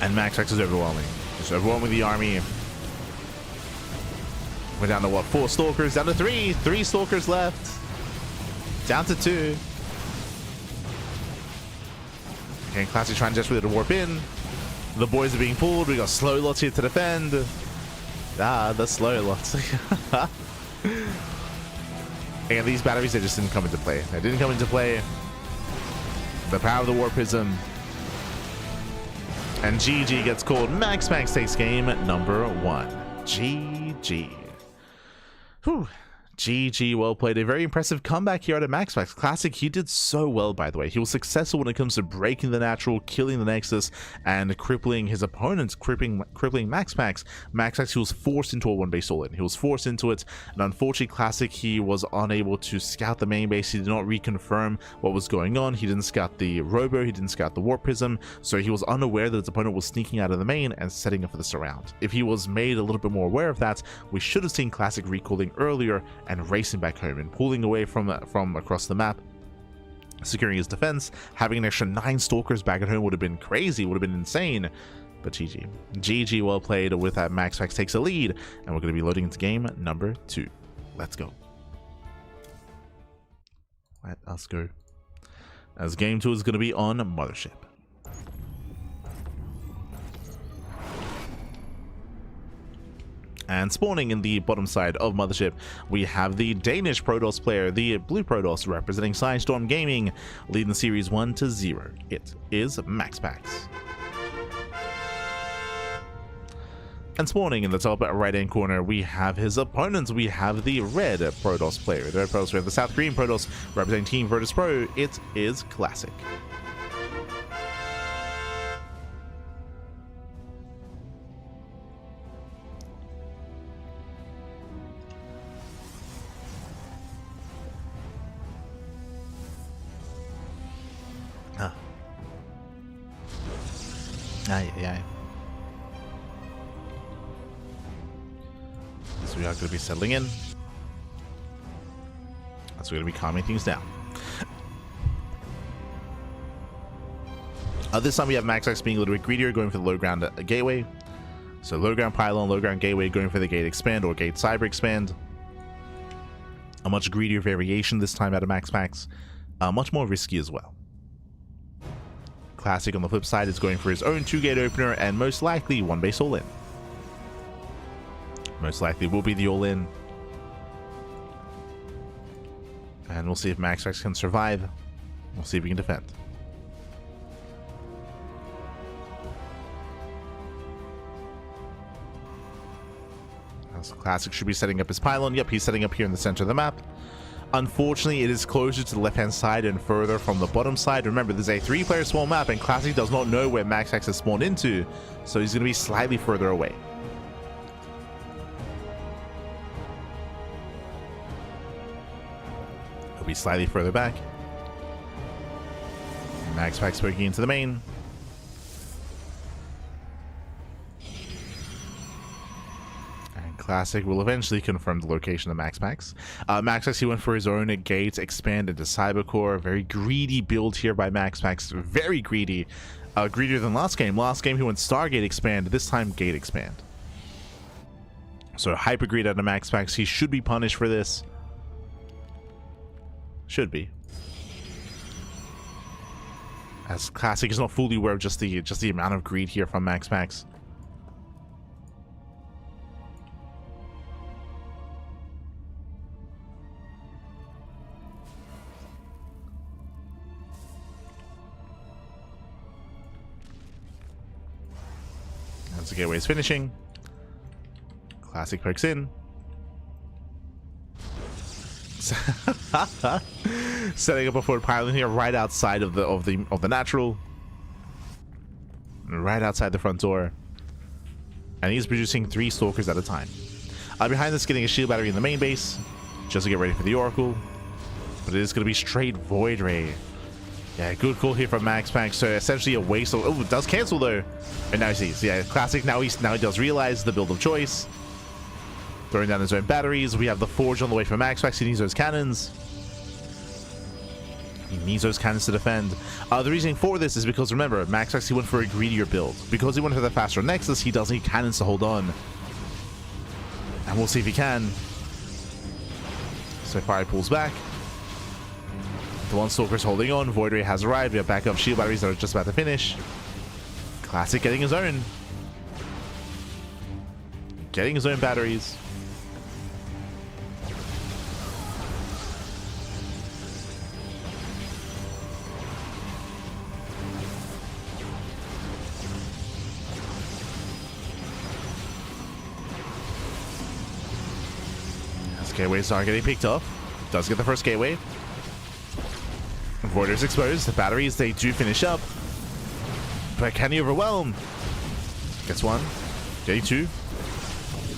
and MaxPax is overwhelming. Just overwhelming the army. We're down to what, 4 Stalkers? Down to 3. 3 Stalkers left. Down to 2. Okay, Classic trying desperately to warp in. The boys are being pulled. We got slow lots here to defend. The slow lots. And these batteries, they just didn't come into play. They didn't come into play. The power of the Warp Prism. And GG gets called. MaxPax takes game number 1. GG. Whew. GG, well played. A very impressive comeback here out of MaxPax. Classic, he did so well, by the way. He was successful when it comes to breaking the natural, killing the Nexus, and crippling his opponents, crippling MaxPax. MaxPax, he was forced into a one-base all-in. He was forced into it, and unfortunately, Classic, he was unable to scout the main base. He did not reconfirm what was going on. He didn't scout the Robo, he didn't scout the Warp Prism, so he was unaware that his opponent was sneaking out of the main and setting up for the surround. If he was made a little bit more aware of that, we should have seen Classic recalling earlier and racing back home and pulling away from across the map, securing his defense. Having an extra 9 stalkers back at home would have been crazy, would have been insane. But GG, well played. With that, MaxPax takes a lead, and we're going to be loading into game number 2. Let's go. Let us go. As game 2 is going to be on Mothership. And spawning in the bottom side of Mothership, we have the Danish Protoss player, the Blue Protoss, representing Sidestorm Gaming, leading the series 1-0. It is MaxPax. And spawning in the top right-hand corner, we have his opponents. We have the Red Protoss player, the Red Protoss player, the South Korean Protoss, representing Team Virtus Pro. It is Classic. Yeah. So we are going to be settling in. So we're going to be calming things down. This time we have MaxPax being a little bit greedier, going for the low ground gateway. So low ground pylon, low ground gateway, going for the gate expand or gate cyber expand. A much greedier variation this time out of MaxPax. Much more risky as well. Classic on the flip side is going for his own 2-gate opener and most likely 1-base all-in. Most likely will be the all-in. And we'll see if MaxPax can survive. We'll see if we can defend. As Classic should be setting up his pylon. Yep, he's setting up here in the center of the map. Unfortunately, it is closer to the left-hand side and further from the bottom side. Remember, there's a 3-player spawn map, and Classic does not know where MaxPax has spawned into, so he's going to be slightly further away. He'll be slightly further back. MaxPax poking into the main. Classic will eventually confirm the location of MaxPax. MaxPax, he went for his own gate expand into Cybercore. Very greedy build here by MaxPax. Very greedy. Greedier than last game. Last game he went Stargate expand. This time gate expand. So hyper greed out of MaxPax. He should be punished for this. Should be. As Classic is not fully aware of just the amount of greed here from MaxPax. As the gateway is finishing, Classic pokes in. Setting up a forward pylon here right outside of the natural. Right outside the front door. And he's producing 3 stalkers at a time. Behind this, getting a shield battery in the main base, just to get ready for the Oracle. But it is going to be straight Void Ray. Yeah, good call here from MaxPax. So essentially a waste of... Oh, it does cancel though. And now he sees. Yeah, Classic. Now he does realize the build of choice. Throwing down his own batteries. We have the Forge on the way for MaxPax. He needs those cannons. He needs those cannons to defend. The reasoning for this is because, remember, MaxPax, he went for a greedier build. Because he went for the faster Nexus, he does need cannons to hold on. And we'll see if he can. So far he pulls back. The 1 Stalker's holding on. Void Ray has arrived. We have backup shield batteries that are just about to finish. Classic getting his own. Getting his own batteries. gateways are getting picked up. Does get the first gateway. Voider's exposed. The batteries, they do finish up. But can he overwhelm? Gets one. Getting two.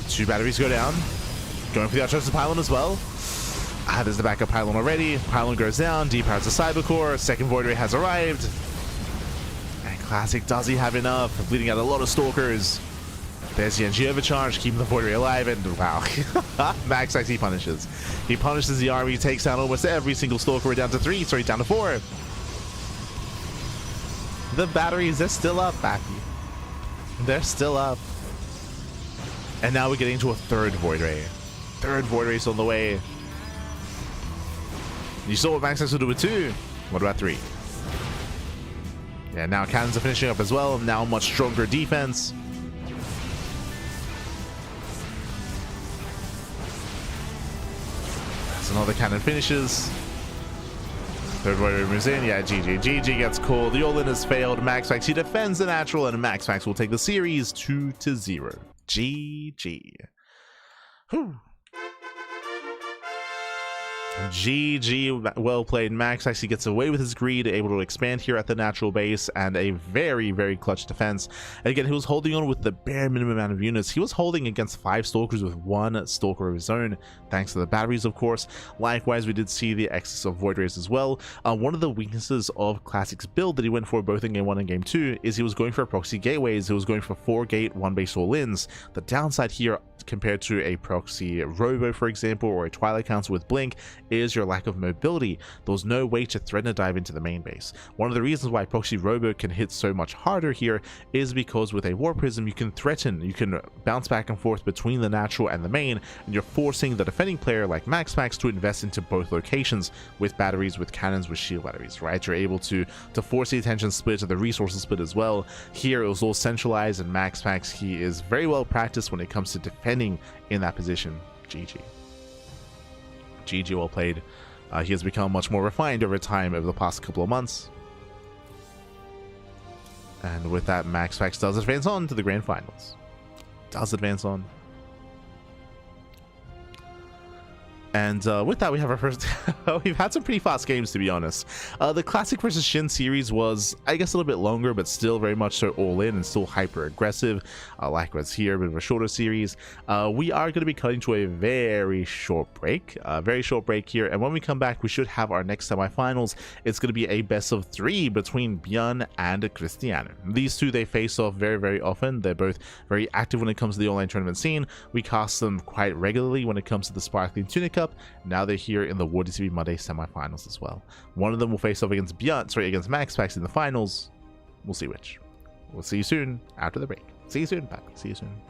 Two batteries go down. Going for the outcharged pylon as well. There's the backup pylon already. Pylon goes down. Depowers the cyber core. Second void ray has arrived. And Classic, does he have enough? Bleeding out a lot of stalkers. There's the NG overcharge, keeping the void ray alive, and wow. MaxPax, he punishes. He punishes the army, takes down almost every single stalker. We're down to 3, sorry, down to 4. The batteries, they're still up, Backy. They're still up. And now we're getting to a third void ray. Third void race on the way. You saw what MaxPax will do with 2. What about 3? Yeah, now cannons are finishing up as well. Now much stronger defense. That's another cannon finishes. Third void ray moves in. Yeah, GG. GG gets called. The all-in has failed. MaxPax, he defends the natural, and MaxPax will take the series 2-0. GG. Whew. GG, well played. Max actually gets away with his greed, able to expand here at the natural base, and a very, very clutch defense. And again, he was holding on with the bare minimum amount of units. He was holding against 5 stalkers with 1 stalker of his own, thanks to the batteries, of course. Likewise, we did see the excess of void rays as well. One of the weaknesses of Classic's build that he went for both in game 1 and game 2 is he was going for proxy gateways. He was going for 4 gate, 1 base all-ins. The downside here, compared to a proxy robo, for example, or a Twilight Council with blink, is your lack of mobility. There was no way to threaten a dive into the main base. One of the reasons why proxy robo can hit so much harder here is because with a war prism you can threaten, you can bounce back and forth between the natural and the main, and you're forcing the defending player like MaxPax to invest into both locations with batteries, with cannons, with shield batteries, right? You're able to force the attention split or the resources split as well. Here it was all centralized, and MaxPax, he is very well practiced when it comes to defending in that position. GG. GG, well played. He has become much more refined over time over the past couple of months. And with that, MaxPax does advance on to the grand finals. Does advance on. And with that, we have our first... We've had some pretty fast games, to be honest. The Classic versus SHIN series was, I guess, a little bit longer, but still very much so all-in and still hyper-aggressive. Likewise here, a bit of a shorter series. We are going to be cutting to a very short break. Very short break here. And when we come back, we should have our next semifinals. It's going to be a best-of-3 between ByuN and Krystianer. These two, they face off very, very often. They're both very active when it comes to the online tournament scene. We cast them quite regularly when it comes to the Sparkling Tunic Cup. Now they're here in the WardiTV Monday semifinals as well. One of them will face off against against MaxPax in the finals. We'll see which. We'll see you soon after the break. See you soon, Pat. See you soon.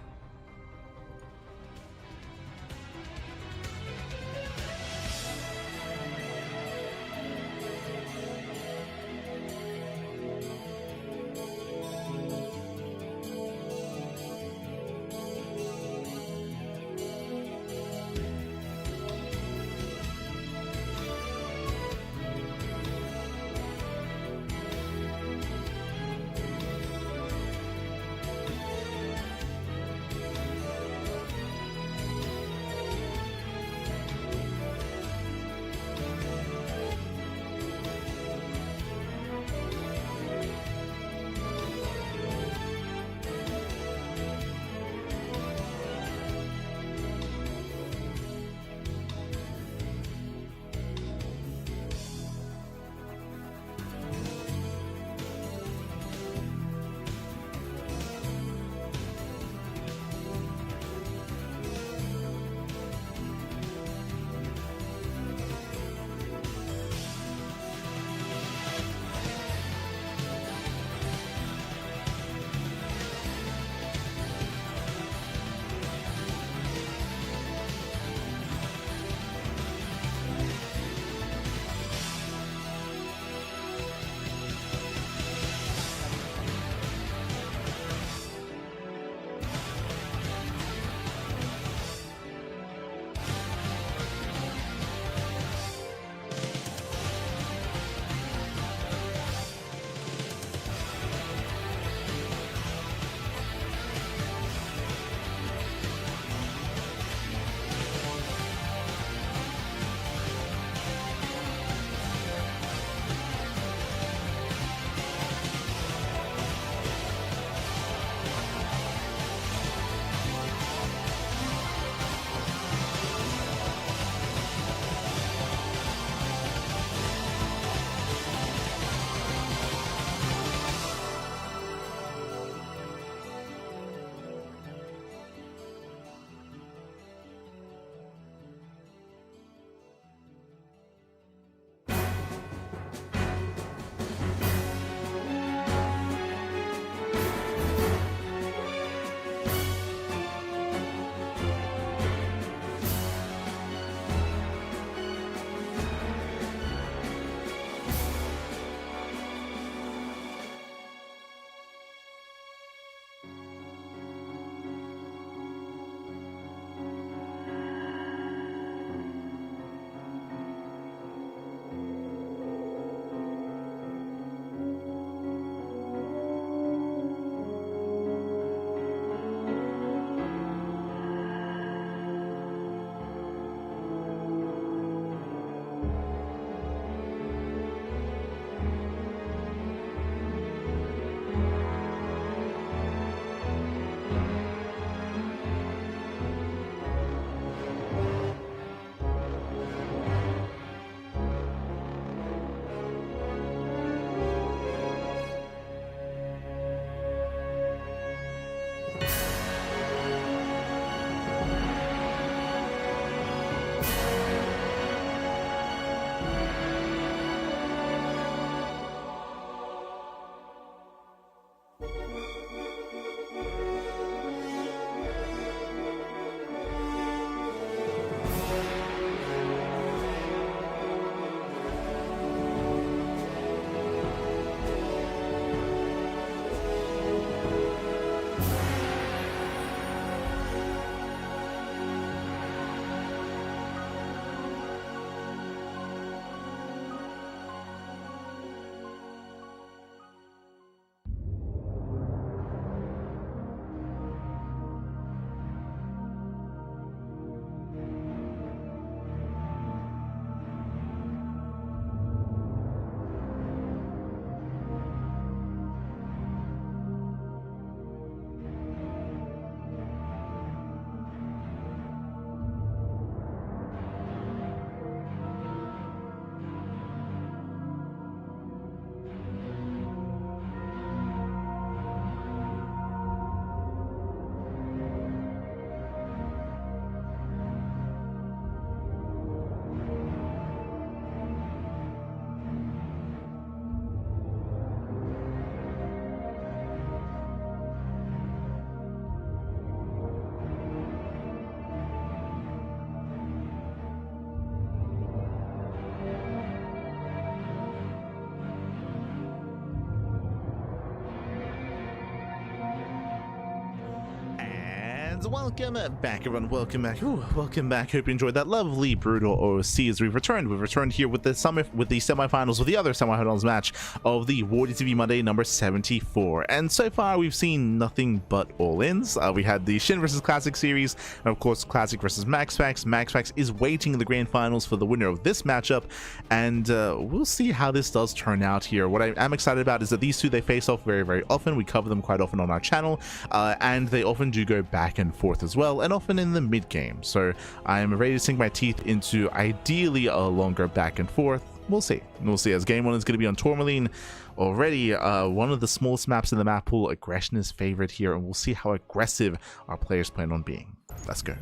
And welcome back, everyone. Welcome back. Ooh, welcome back. Hope you enjoyed that lovely brutal OC as we've returned. We've returned here with the semifinals, with the other semifinals match of the WardiTV Monday number 74. And so far, we've seen nothing but all-ins. We had the SHIN versus Classic series, and of course, Classic versus MaxPax. MaxPax is waiting in the grand finals for the winner of this matchup, and we'll see how this does turn out here. What I am excited about is that these two, they face off very, very often. We cover them quite often on our channel, and they often do go back and forth as well, and often in the mid game. So I am ready to sink my teeth into ideally a longer back and forth. We'll see. We'll see, as game one is going to be on Tourmaline already. One of the smallest maps in the map pool. Aggression is favored here, and we'll see how aggressive our players plan on being. Let's go.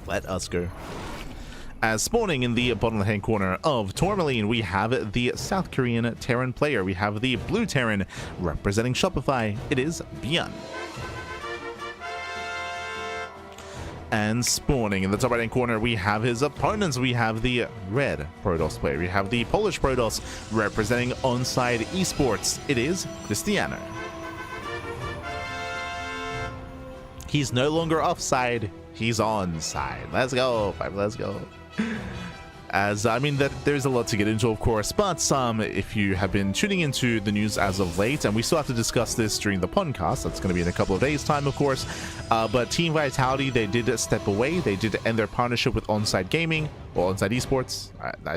Let us go. As spawning in the bottom left-hand corner of Tourmaline, we have the South Korean Terran player. We have the blue Terran representing Shopify. It is ByuN. And spawning in the top right-hand corner, we have his opponents. We have the red Protoss player. We have the Polish Protoss representing Onside Esports. It is Krystianer. He's no longer offside. He's onside. Let's go, let's go. As I mean, that there's a lot to get into, of course, but if you have been tuning into the news as of late, and we still have to discuss this during the podcast, that's going to be in a couple of days' time, of course, but Team Vitality, they did step away. They did end their partnership with Onside Gaming, or Onside Esports.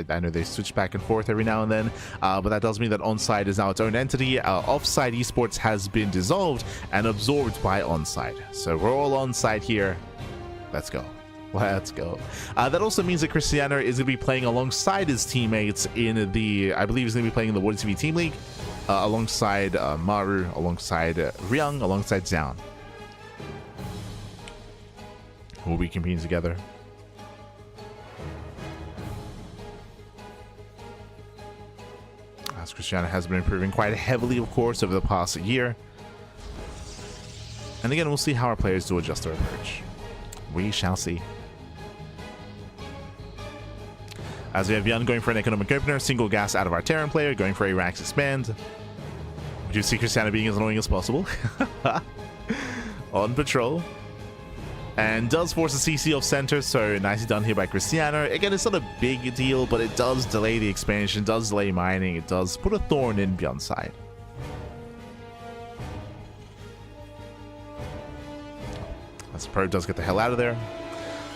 I know they switch back and forth every now and then, but that does mean that Onside is now its own entity. Offside Esports has been dissolved and absorbed by Onside. So we're all Onside here. Let's go. Let's go. That also means that Krystianer is going to be playing alongside his teammates in the, I believe he's going to be playing in the WardiTV Team League, alongside Maru, alongside Ryung, alongside Zhao. We'll be competing together. As Krystianer has been improving quite heavily, of course, over the past year. And again, we'll see how our players do adjust their approach. We shall see. As we have ByuN going for an economic opener, single gas out of our Terran player, going for a Rax expand. We do see Krystianer being as annoying as possible. On patrol. And does force a CC off center, so nicely done here by Krystianer. Again, it's not a big deal, but it does delay the expansion, does delay mining, it does put a thorn in ByuN's side. As Pro does get the hell out of there.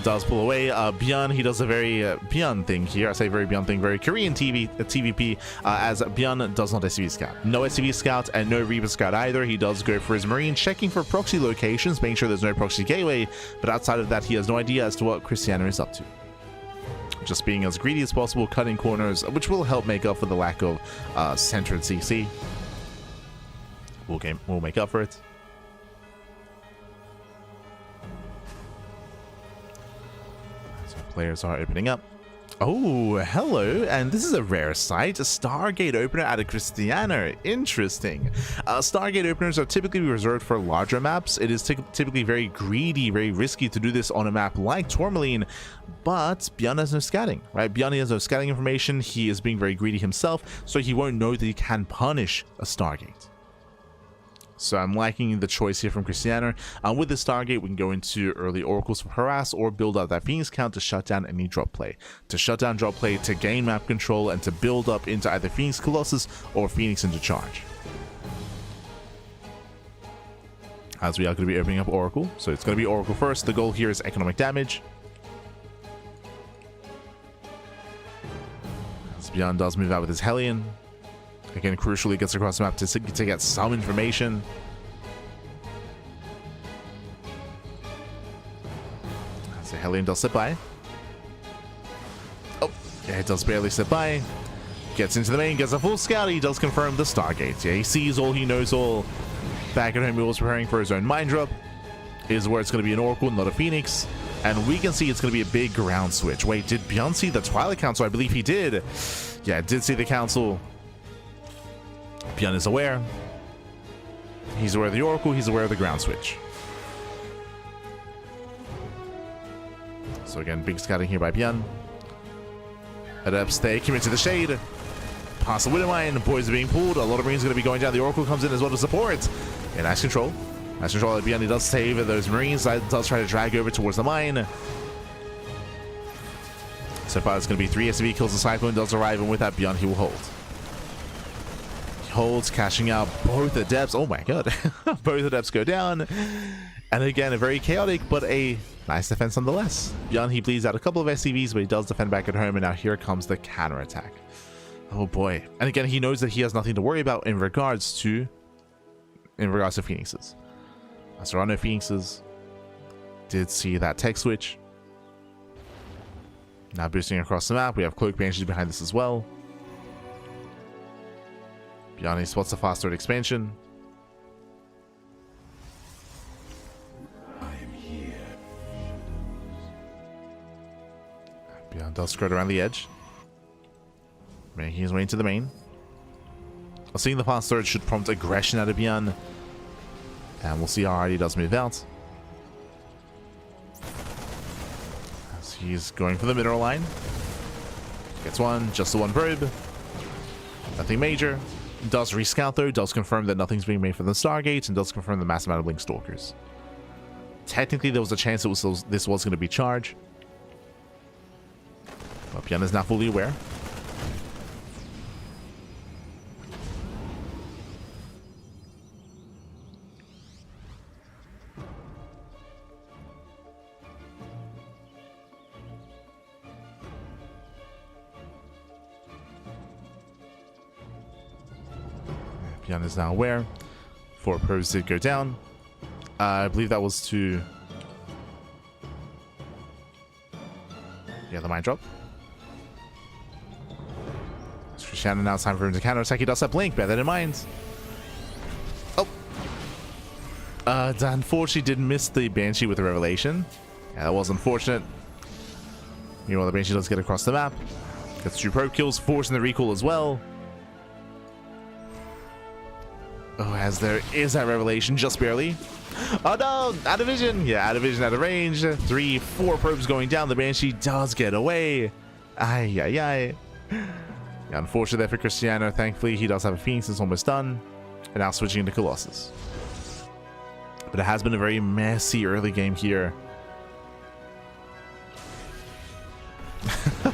Does pull away. ByuN, he does a very ByuN thing here. I say very ByuN thing, very Korean TVP, as ByuN does not SCV scout. No SCV scout and no Reaper scout either. He does go for his Marine, checking for proxy locations, making sure there's no proxy gateway, but outside of that, he has no idea as to what Krystianer is up to. Just being as greedy as possible, cutting corners, which will help make up for the lack of centered CC. We'll make up for it. Players are opening up. Oh, hello, and this is a rare sight, a Stargate opener out of Krystianer. Interesting. Stargate openers are typically reserved for larger maps. It is typically very greedy, very risky to do this on a map like Tourmaline, but ByuN has no scouting, right? ByuN has no scouting information. He is being very greedy himself, so he won't know that he can punish a Stargate. So I'm liking the choice here from Krystianer. With this Stargate, we can go into early Oracles for Harass or build out that Phoenix count to shut down any drop play. To shut down drop play, to gain map control, and to build up into either Phoenix Colossus or Phoenix into Charge. As we are going to be opening up Oracle. So it's going to be Oracle first. The goal here is economic damage. As ByuN does move out with his Hellion. Again, crucially, gets across the map to get some information. So Hellion does slip by. Oh, yeah, it does barely slip by. Gets into the main, gets a full scout. He does confirm the Stargate. Yeah, he sees all, he knows all. Back at home, he was preparing for his own mine drop. Is where it's going to be an Oracle, not a Phoenix. And we can see it's going to be a big ground switch. Wait, did ByuN see the Twilight Council? I believe he did. Yeah, did see the Council. ByuN is aware. He's aware of the Oracle. He's aware of the ground switch. So again, big scouting here by ByuN. Adepts, they commit to the shade. Pass the Widow Mine. Boys are being pulled. A lot of Marines are going to be going down. The Oracle comes in as well to support. Yeah, nice control. Nice control at ByuN. He does save those Marines. Does try to drag over towards the mine. So far, it's going to be 3 SCV kills. The Cyclone does arrive, and with that, ByuN, he will hold. He holds, cashing out both the depths. Oh my god. Both the depths go down. And again, a very chaotic, but a nice defense nonetheless. ByuN, he bleeds out a couple of SCVs, but he does defend back at home, and now here comes the counterattack. Oh boy. And again, he knows that he has nothing to worry about in regards to Phoenixes. As there are no Phoenixes. Did see that tech switch. Now boosting across the map. We have Cloak Banshees behind this as well. ByuN spots the fast start expansion. I am here. ByuN does skirt around the edge. Making his way into the main. Seeing the fast start should prompt aggression out of ByuN. And we'll see how hard he does move out. As he's going for the mineral line. Gets one, just the one probe. Nothing major. Does rescout though, does confirm that nothing's being made for the Stargates, and does confirm the mass amount of Link Stalkers. Technically, there was a chance this was going to be charge. But ByuN is now fully aware. ByuN is now aware. 4 probes did go down. I believe that was to... yeah, the mine drop. It's Krystianer now. It's time for him to counterattack. He does have Blink. Bear that in mind. Oh. Unfortunately did miss the Banshee with the Revelation. Yeah, that was unfortunate. Meanwhile, the Banshee does get across the map. Gets 2 probe kills, forcing the recall as well. Oh, as there is that Revelation, just barely. Oh no, out of vision. Yeah, out of vision, out of range. 3, 4 probes going down. The Banshee does get away. Ay, ay, ay. Yeah, unfortunate there for Krystianer. Thankfully, he does have a Phoenix. It's almost done. And now switching into Colossus. But it has been a very messy early game here.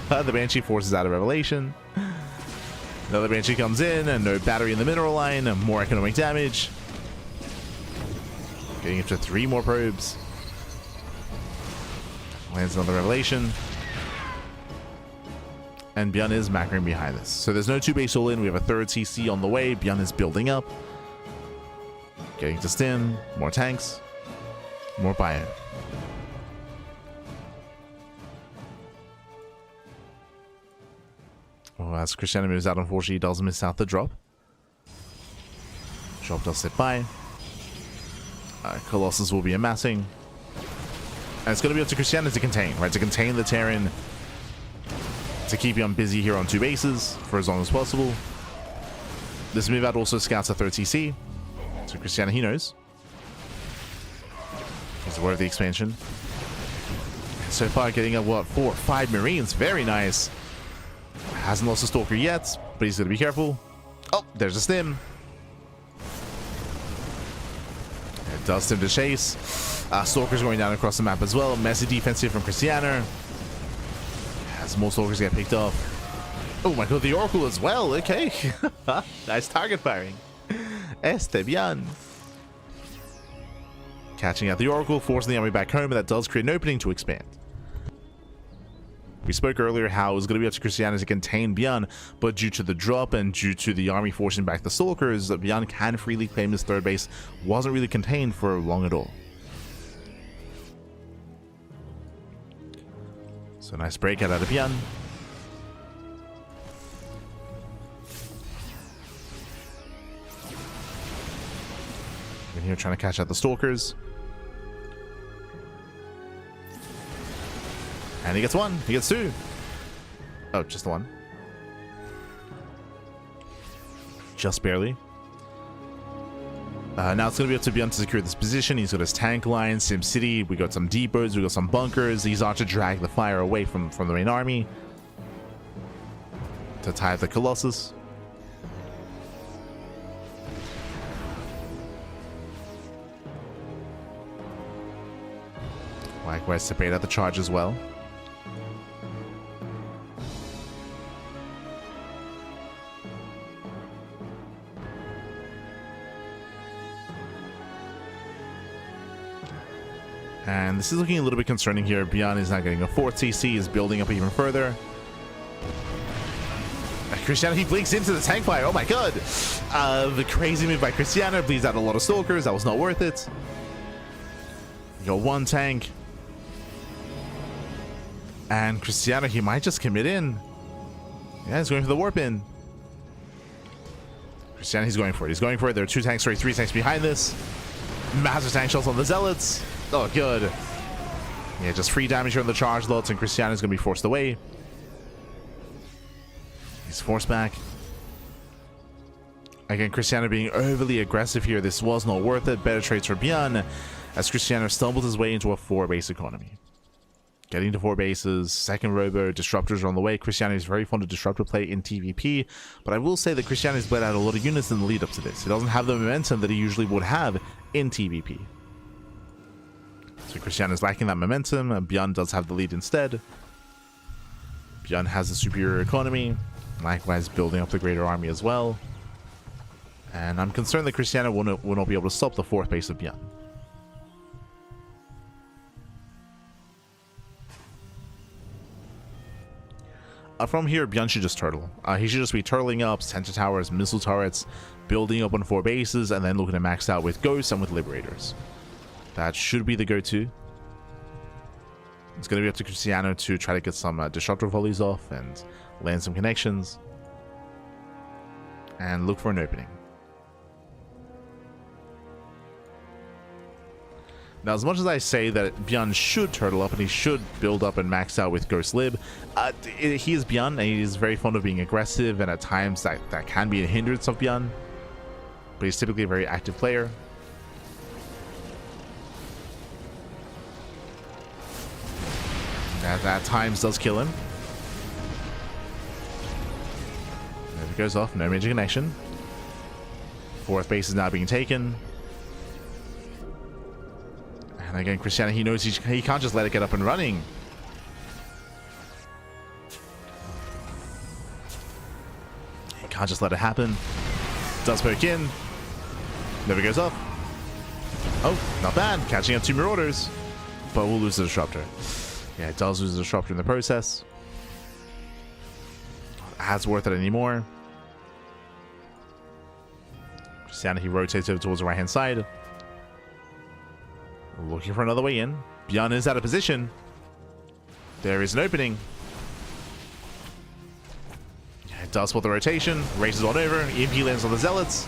The Banshee forces out a Revelation. Another Banshee comes in, and no battery in the mineral line, and more economic damage. Getting up to 3 more probes. Lands another Revelation. And ByuN is macroing behind this. So there's no 2 base all in. We have a 3rd CC on the way. ByuN is building up. Getting to stim. More tanks. More ByuN. Oh, as Krystianer moves out, unfortunately, he does miss out the drop. Drop does sit by. Colossus will be amassing. And it's going to be up to Krystianer to contain, right? To contain the Terran. To keep ByuN busy here on 2 bases for as long as possible. This move out also scouts a 3rd TC. So Krystianer, he knows. He's aware of the expansion. So far, getting up, what, 4 or 5 Marines. Very nice. Hasn't lost a Stalker yet, but he's going to be careful. Oh, there's a stim. It does stim to chase. Stalkers going down across the map as well. Messy defense here from Krystianer. As more Stalkers get picked up. Oh my god, the Oracle as well. Okay. Nice target firing. ByuN. Catching out the Oracle, forcing the army back home, and that does create an opening to expand. We spoke earlier how it was going to be up to Krystianer to contain ByuN, but due to the drop and due to the army forcing back the Stalkers, ByuN can freely claim his 3rd base. Wasn't really contained for long at all. So nice breakout out of ByuN. In here trying to catch out the Stalkers. And he gets 1. He gets 2. Oh, just the 1. Just barely. Now it's going to be up to ByuN to secure this position. He's got his tank line, Sim City. We got some depots. We got some bunkers. These are to drag the fire away from the main army. To tie up the Colossus. Likewise, separate out the charge as well. And this is looking a little bit concerning here. ByuN is not getting a 4th CC, is building up even further. Krystianer, he blinks into the tank fire. Oh my god. The crazy move by Krystianer bleeds out a lot of stalkers. That was not worth it. You got 1 tank. And Krystianer, he might just commit in. Yeah, he's going for the warp in. Krystianer, he's going for it. He's going for it. There are 2 tanks, sorry, 3 tanks behind this. Massive tank shells on the zealots. Oh, good. Yeah, just free damage here on the charge lots, and Krystianer is going to be forced away. He's forced back. Again, Krystianer being overly aggressive here. This was not worth it. Better trades for ByuN, as Krystianer stumbles his way into a 4-base economy. Getting to 4 bases, second robo, disruptors are on the way. Krystianer is very fond of disruptor play in TVP, but I will say that Krystianer has bled out a lot of units in the lead up to this. He doesn't have the momentum that he usually would have in TVP. So Krystianer is lacking that momentum, and ByuN does have the lead instead. ByuN has a superior economy, likewise building up the greater army as well. And I'm concerned that Krystianer will not be able to stop the 4th base of ByuN. From here, ByuN should just turtle. He should just be turtling up center towers, missile turrets, building up on 4 bases, and then looking to max out with ghosts and with liberators. That should be the go-to. It's going to be up to Krystianer to try to get some disruptor volleys off and land some connections. And look for an opening. Now, as much as I say that ByuN should turtle up and he should build up and max out with Ghost Lib, he is ByuN and he is very fond of being aggressive, and at times that can be a hindrance of ByuN. But he's typically a very active player. That at times does kill him. There it goes off, no major connection. 4th base is now being taken. And again, Krystianer, he knows he can't just let it get up and running. He can't just let it happen. Does poke in. Never goes up. Oh, not bad. Catching up 2 Marauders. But we'll lose the Disruptor. Yeah, it does lose the Disruptor in the process. Not as worth it anymore. Krystianer, he rotates over towards the right-hand side. Looking for another way in. ByuN is out of position. There is an opening. It does spot the rotation. Races on over. EMP lands on the Zealots.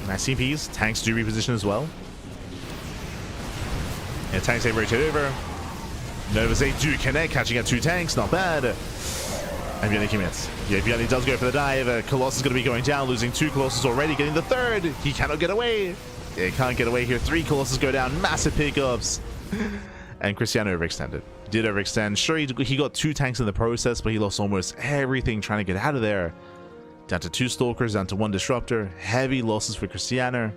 Nice CPs. Tanks do reposition as well. And tanks they rotate over. Novas they do connect, catching out 2 tanks. Not bad. And ByuN commits. Yeah, ByuN does go for the dive. Colossus is going to be going down, losing 2 Colossus already, getting the 3rd. He cannot get away. Yeah, he can't get away here. 3 Colossus go down. Massive pickups. And Krystianer overextended. Did overextend. Sure, he got 2 tanks in the process, but he lost almost everything trying to get out of there. Down to 2 Stalkers, down to 1 Disruptor. Heavy losses for Krystianer.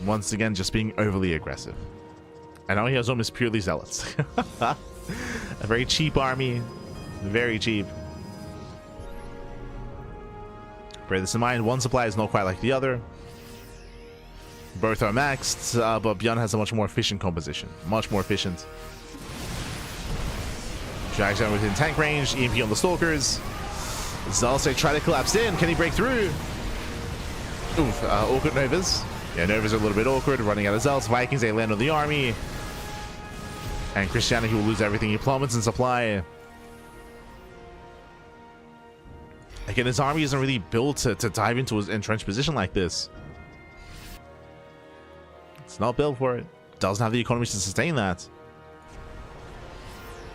Once again, just being overly aggressive. And now he has almost purely Zealots. A very cheap army. Very cheap. Bear this in mind, one supply is not quite like the other. Both are maxed, but ByuN has a much more efficient composition. Much more efficient. Drags down within tank range, EMP on the Stalkers. Zalsay try to collapse in. Can he break through? Oof, awkward Novas. Yeah, Novas are a little bit awkward, running out of Zealots. Vikings, they land on the army. And Krystianer, he will lose everything. He plummets in supply. Again, his army isn't really built to dive into his entrenched position like this. It's not built for it. Doesn't have the economies to sustain that.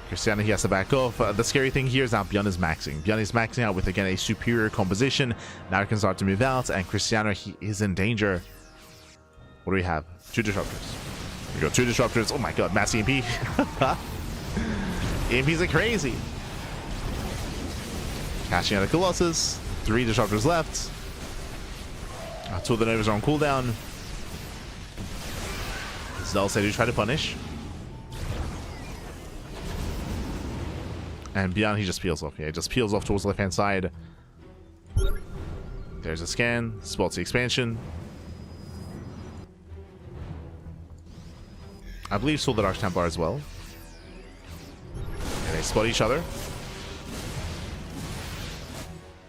Krystianer, he has to back off. The scary thing here is now ByuN is maxing. ByuN is maxing out with, again, a superior composition. Now he can start to move out, and Krystianer, he is in danger. What do we have? 2 Disruptors. We got 2 Disruptors. Oh my god, mass EMP. EMPs are crazy. Catching out a Colossus. 3 Disruptors left. 2 of the Novas are on cooldown. Zealous, they do try to punish. And ByuN, he just peels off. Yeah, he just peels off towards the left-hand side. There's a scan. Spots the expansion. I believe saw the Dark Templar as well. And they spot each other.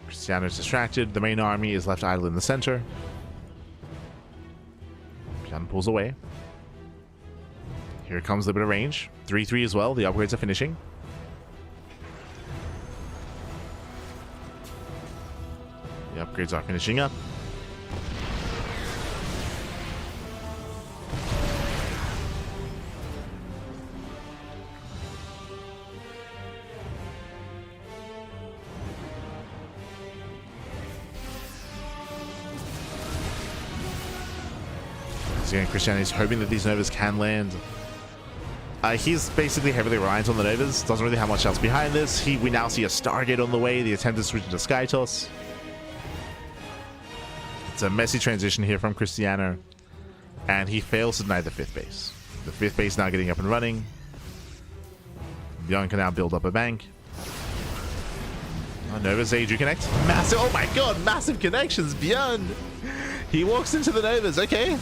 Krystianer's distracted. The main army is left idle in the center. ByuN pulls away. Here comes a bit of range. 3-3 as well. The upgrades are finishing. The upgrades are finishing up. So again, Krystianer is hoping that these Novas can land. He's basically heavily reliant on the Novas. Doesn't really have much else behind this. We now see a Stargate on the way. The attempt is switching to Sky Toss. It's a messy transition here from Krystianer. And he fails to deny the 5th base. The 5th base now getting up and running. ByuN can now build up a bank. Oh, Novas, they do connect. Massive, oh my god, massive connections. ByuN. He walks into the Novas. Okay.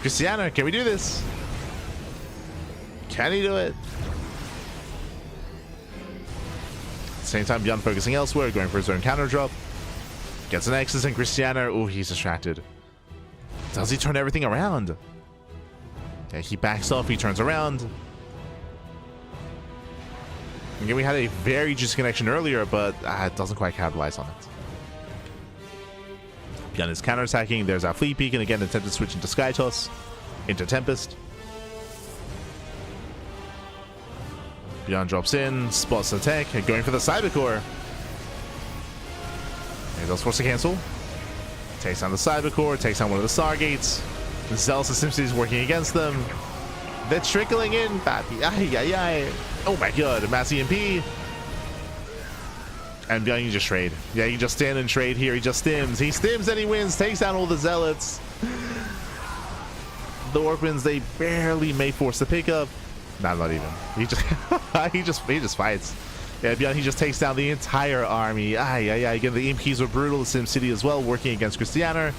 Krystianer, can we do this? Can he do it? At the same time, ByuN focusing elsewhere, going for his own counter drop. Gets an Nexus and Krystianer. Oh, he's distracted. Does he turn everything around? Yeah, he backs off, he turns around. Again, we had a very juicy connection earlier, but it doesn't quite capitalize on it. ByuN is counterattacking. There's our Fleet Peak, and again, attempt to switch into Sky Toss, into Tempest. ByuN drops in, spots the tech, going for the Cybercore. He does force to cancel. Takes down the Cybercore, takes down one of the Stargates. Zealous essentially is working against them. They're trickling in, papi. Ay, ay, ay. Oh my god, mass EMP. And ByuN, you just trade. Yeah, you just stand and trade here. He just stims. He stims and he wins. Takes down all the Zealots. The Orphans, they barely may force the pickup. Nah, not even. He just he just fights. Yeah, ByuN, he just takes down the entire army. Ay, ay, ay. Again, the EMPs were brutal. The SimCity as well, working against Krystianer.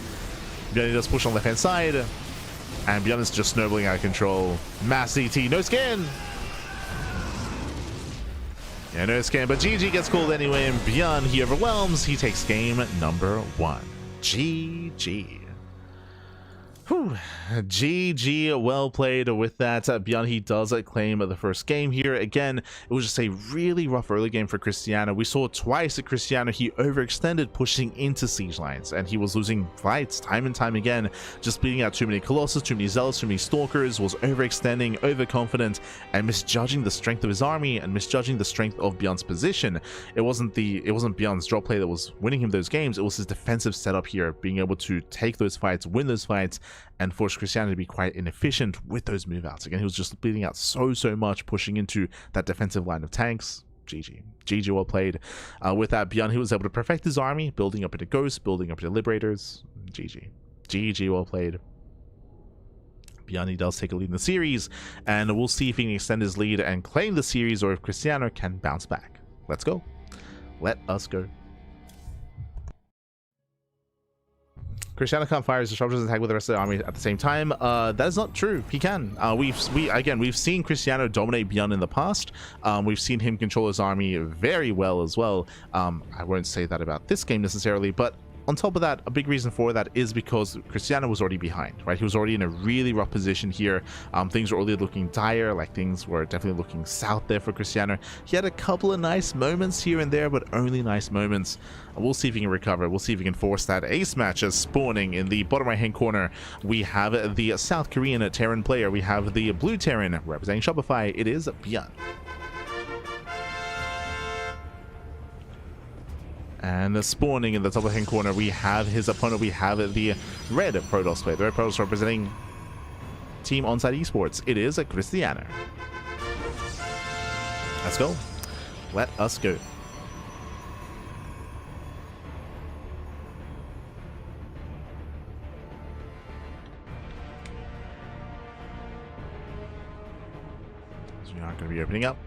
ByuN, he does push on the left-hand side. And ByuN is just snowballing out of control. Mass CT, no scan. Yeah, no scan, but GG gets called anyway. And ByuN, he overwhelms. He takes game number 1. GG. Whew. GG, well played with that. ByuN, he does claim the first game here. Again, it was just a really rough early game for Krystianer. We saw twice that Krystianer, he overextended pushing into siege lines, and he was losing fights time and time again, just beating out too many Colossus, too many Zealots, too many Stalkers, was overextending, overconfident, and misjudging the strength of his army and misjudging the strength of ByuN's position. It wasn't ByuN's drop play that was winning him those games. It was his defensive setup here, being able to take those fights, win those fights, and force Krystianer to be quite inefficient with those move outs. Again, he was just bleeding out so much, pushing into that defensive line of tanks. GG well played. With that, ByuN, he was able to perfect his army, building up into Ghosts, building up into Liberators. GG well played. ByuN, he does take a lead in the series, and we'll see if he can extend his lead and claim the series, or if Krystianer can bounce back. Let's go. Let us go. Krystianer can't fire his disruptors and attack with the rest of the army at the same time. That is not true. He can. We've seen Krystianer dominate ByuN in the past. We've seen him control his army very well as well. I won't say that about this game necessarily, but on top of that, a big reason for that is because Krystianer was already behind, right? He was already in a really rough position here. Things were already looking dire, like things were definitely looking south there for Krystianer. He had a couple of nice moments here and there, but only nice moments. We'll see if he can recover. We'll see if he can force that ace match as spawning in the bottom right hand corner. We have the South Korean Terran player. We have the blue Terran representing Shopify. It is ByuN. And spawning in the top left-hand corner, we have his opponent. We have the red Protoss player. The red Protoss representing Team Onside Esports. It is a Krystianer. Let's go. Let us go. You're not going to be opening up.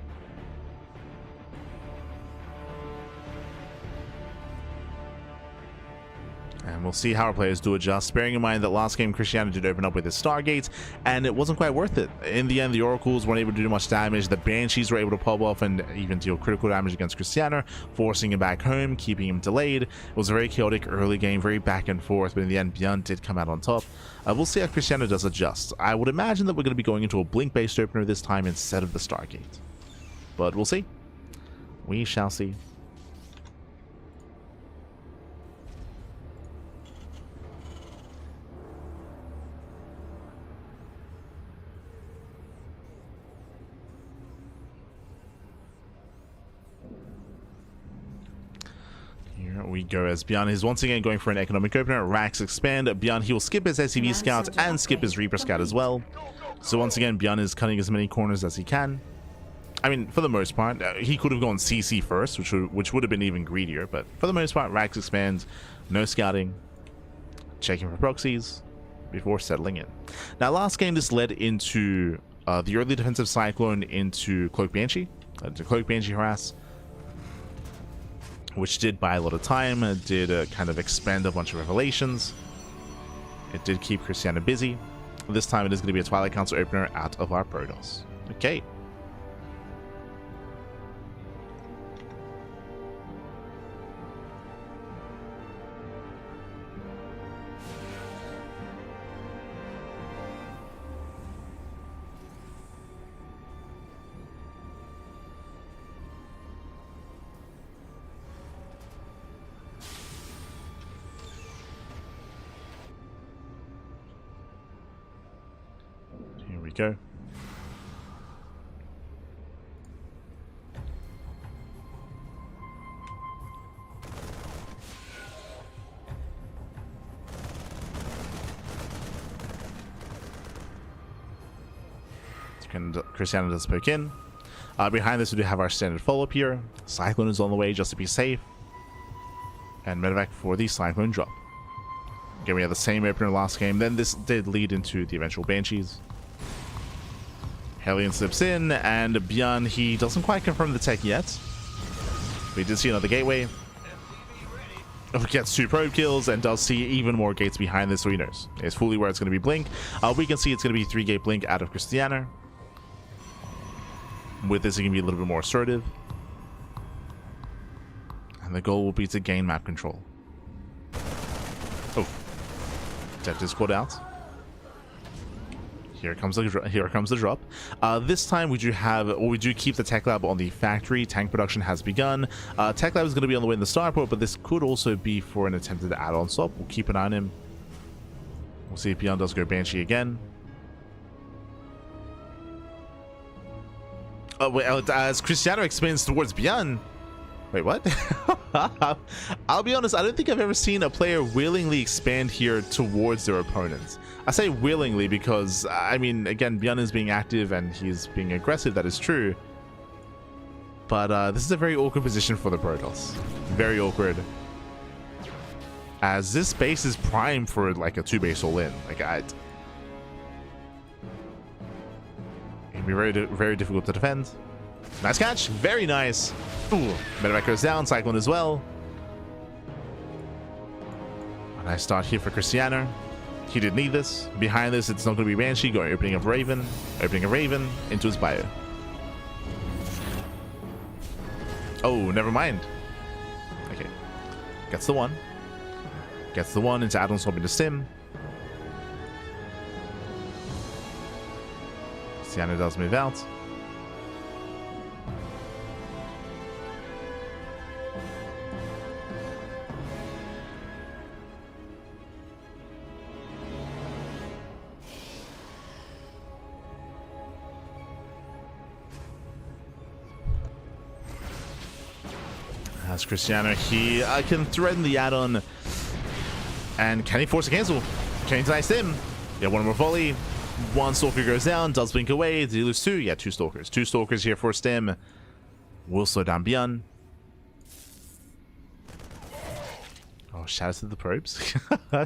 And we'll see how our players do adjust, bearing in mind that last game Krystianer did open up with his Stargate, and it wasn't quite worth it. In the end, the Oracles weren't able to do much damage. The Banshees were able to pop off and even deal critical damage against Krystianer, forcing him back home, keeping him delayed. It was a very chaotic early game, very back and forth, but in the end, ByuN did come out on top. We'll see how Krystianer does adjust. I would imagine that we're going to be going into a Blink-based opener this time instead of the Stargate. But we'll see. We shall see. We go as ByuN is once again going for an economic opener. Rax expand. ByuN, he will skip his SCV scout and skip his Reaper scout as well. So once again, ByuN is cutting as many corners as he can. I mean, for the most part, he could have gone CC first, which would have been even greedier. But for the most part, Rax expands, no scouting, checking for proxies before settling in. Now, last game, this led into the early defensive Cyclone into Cloak Banshee, to Cloak Banshee harass, which did buy a lot of time. It did kind of expand a bunch of revelations. It did keep Krystianer busy. This time it is going to be a Twilight Council opener out of our Protoss. Okay. Go. Krystianer does poke in. Behind this, we do have our standard follow-up here. Cyclone is on the way just to be safe. And medevac for the Cyclone drop. Again, we had the same opener last game. Then this did lead into the eventual Banshees. Hellion slips in, and ByuN, he doesn't quite confirm the tech yet. We did see another gateway. Gets 2 probe kills and does see even more gates behind this, so he knows. It's fully where it's going to be Blink. We can see it's going to be 3-gate Blink out of Krystianer. With this, he can be a little bit more assertive. And the goal will be to gain map control. Oh. Dev is called out. Here comes the drop. This time we do keep the tech lab on the factory. Tank production has begun. Tech lab is going to be on the way in the starport, but this could also be for an attempted add-on stop. We'll keep an eye on him. We'll see if ByuN does go Banshee again. Oh wait, as Krystianer expands towards ByuN. Wait, what? I'll be honest, I don't think I've ever seen a player willingly expand here towards their opponents. I say willingly because, I mean, again, ByuN is being active and he's being aggressive, that is true. But this is a very awkward position for the Protoss. Very awkward. As this base is prime for like a 2-base all-in. Like, it'd be very difficult to defend. Nice catch. Very nice. Ooh, medevac goes down. Cyclone as well. A nice start here for Krystianer. He did need this. Behind this, it's not going to be Banshee. Going opening a Raven into his bio. Oh, never mind. Okay. Gets the one. Gets the one into add-on swap into Sim. Krystianer does move out. As Krystianer, he can threaten the add-on. And can he force a cancel? Can he deny Sim? Yeah, one more volley. One Stalker goes down, does blink away. Did he lose 2? Yeah, 2 Stalkers. 2 Stalkers here for Stim. Will slow down ByuN. Oh, shout out to the probes.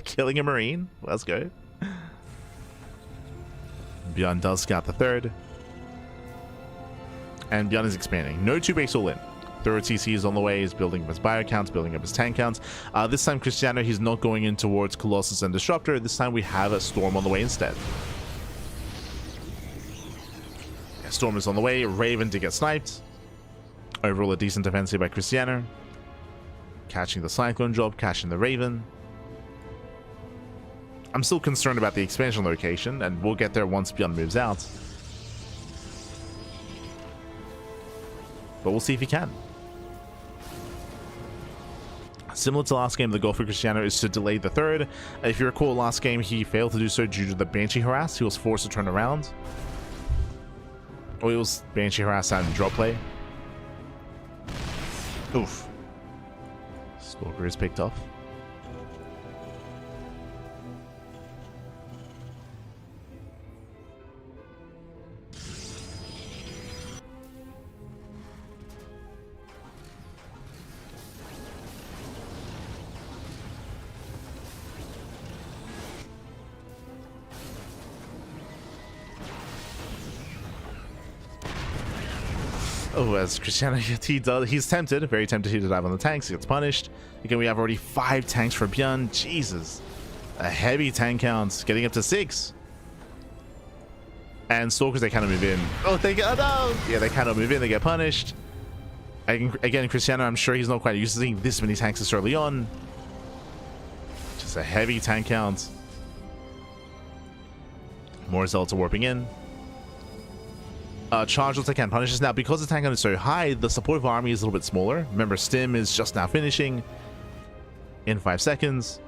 Killing a Marine. Let's go. ByuN does scout the 3rd. And ByuN is expanding. No 2 base all in. Thorough TC is on the way. He's building up his bio counts, building up his tank counts. This time Krystianer, he's not going in towards Colossus and Disruptor. This time we have a Storm on the way instead. Yeah, Storm is on the way. Raven to get sniped. Overall a decent defense here by Krystianer. Catching the Cyclone job, catching the Raven. I'm still concerned about the expansion location, and we'll get there once ByuN moves out. But we'll see if he can. Similar to last game, the goal for Krystianer is to delay the third. If you recall, last game he failed to do so due to the Banshee harass. He was forced to turn around. Or it was Banshee harass and drop play. Oof. Stalker is picked off. Oh, as Krystianer, he's tempted, very tempted here to dive on the tanks. He gets punished. Again, we have already 5 tanks for ByuN. Jesus. A heavy tank count, getting up to 6. And Stalkers, they cannot move in. Oh, they get, oh no! Yeah, they cannot move in, they get punished. Again, Krystianer, I'm sure he's not quite used to seeing this many tanks this early on. Just a heavy tank count. More Zealots are warping in. Charge will take and punishes. Now, because the tank count is so high, the supportive army is a little bit smaller. Remember, Stim is just now finishing in 5 seconds.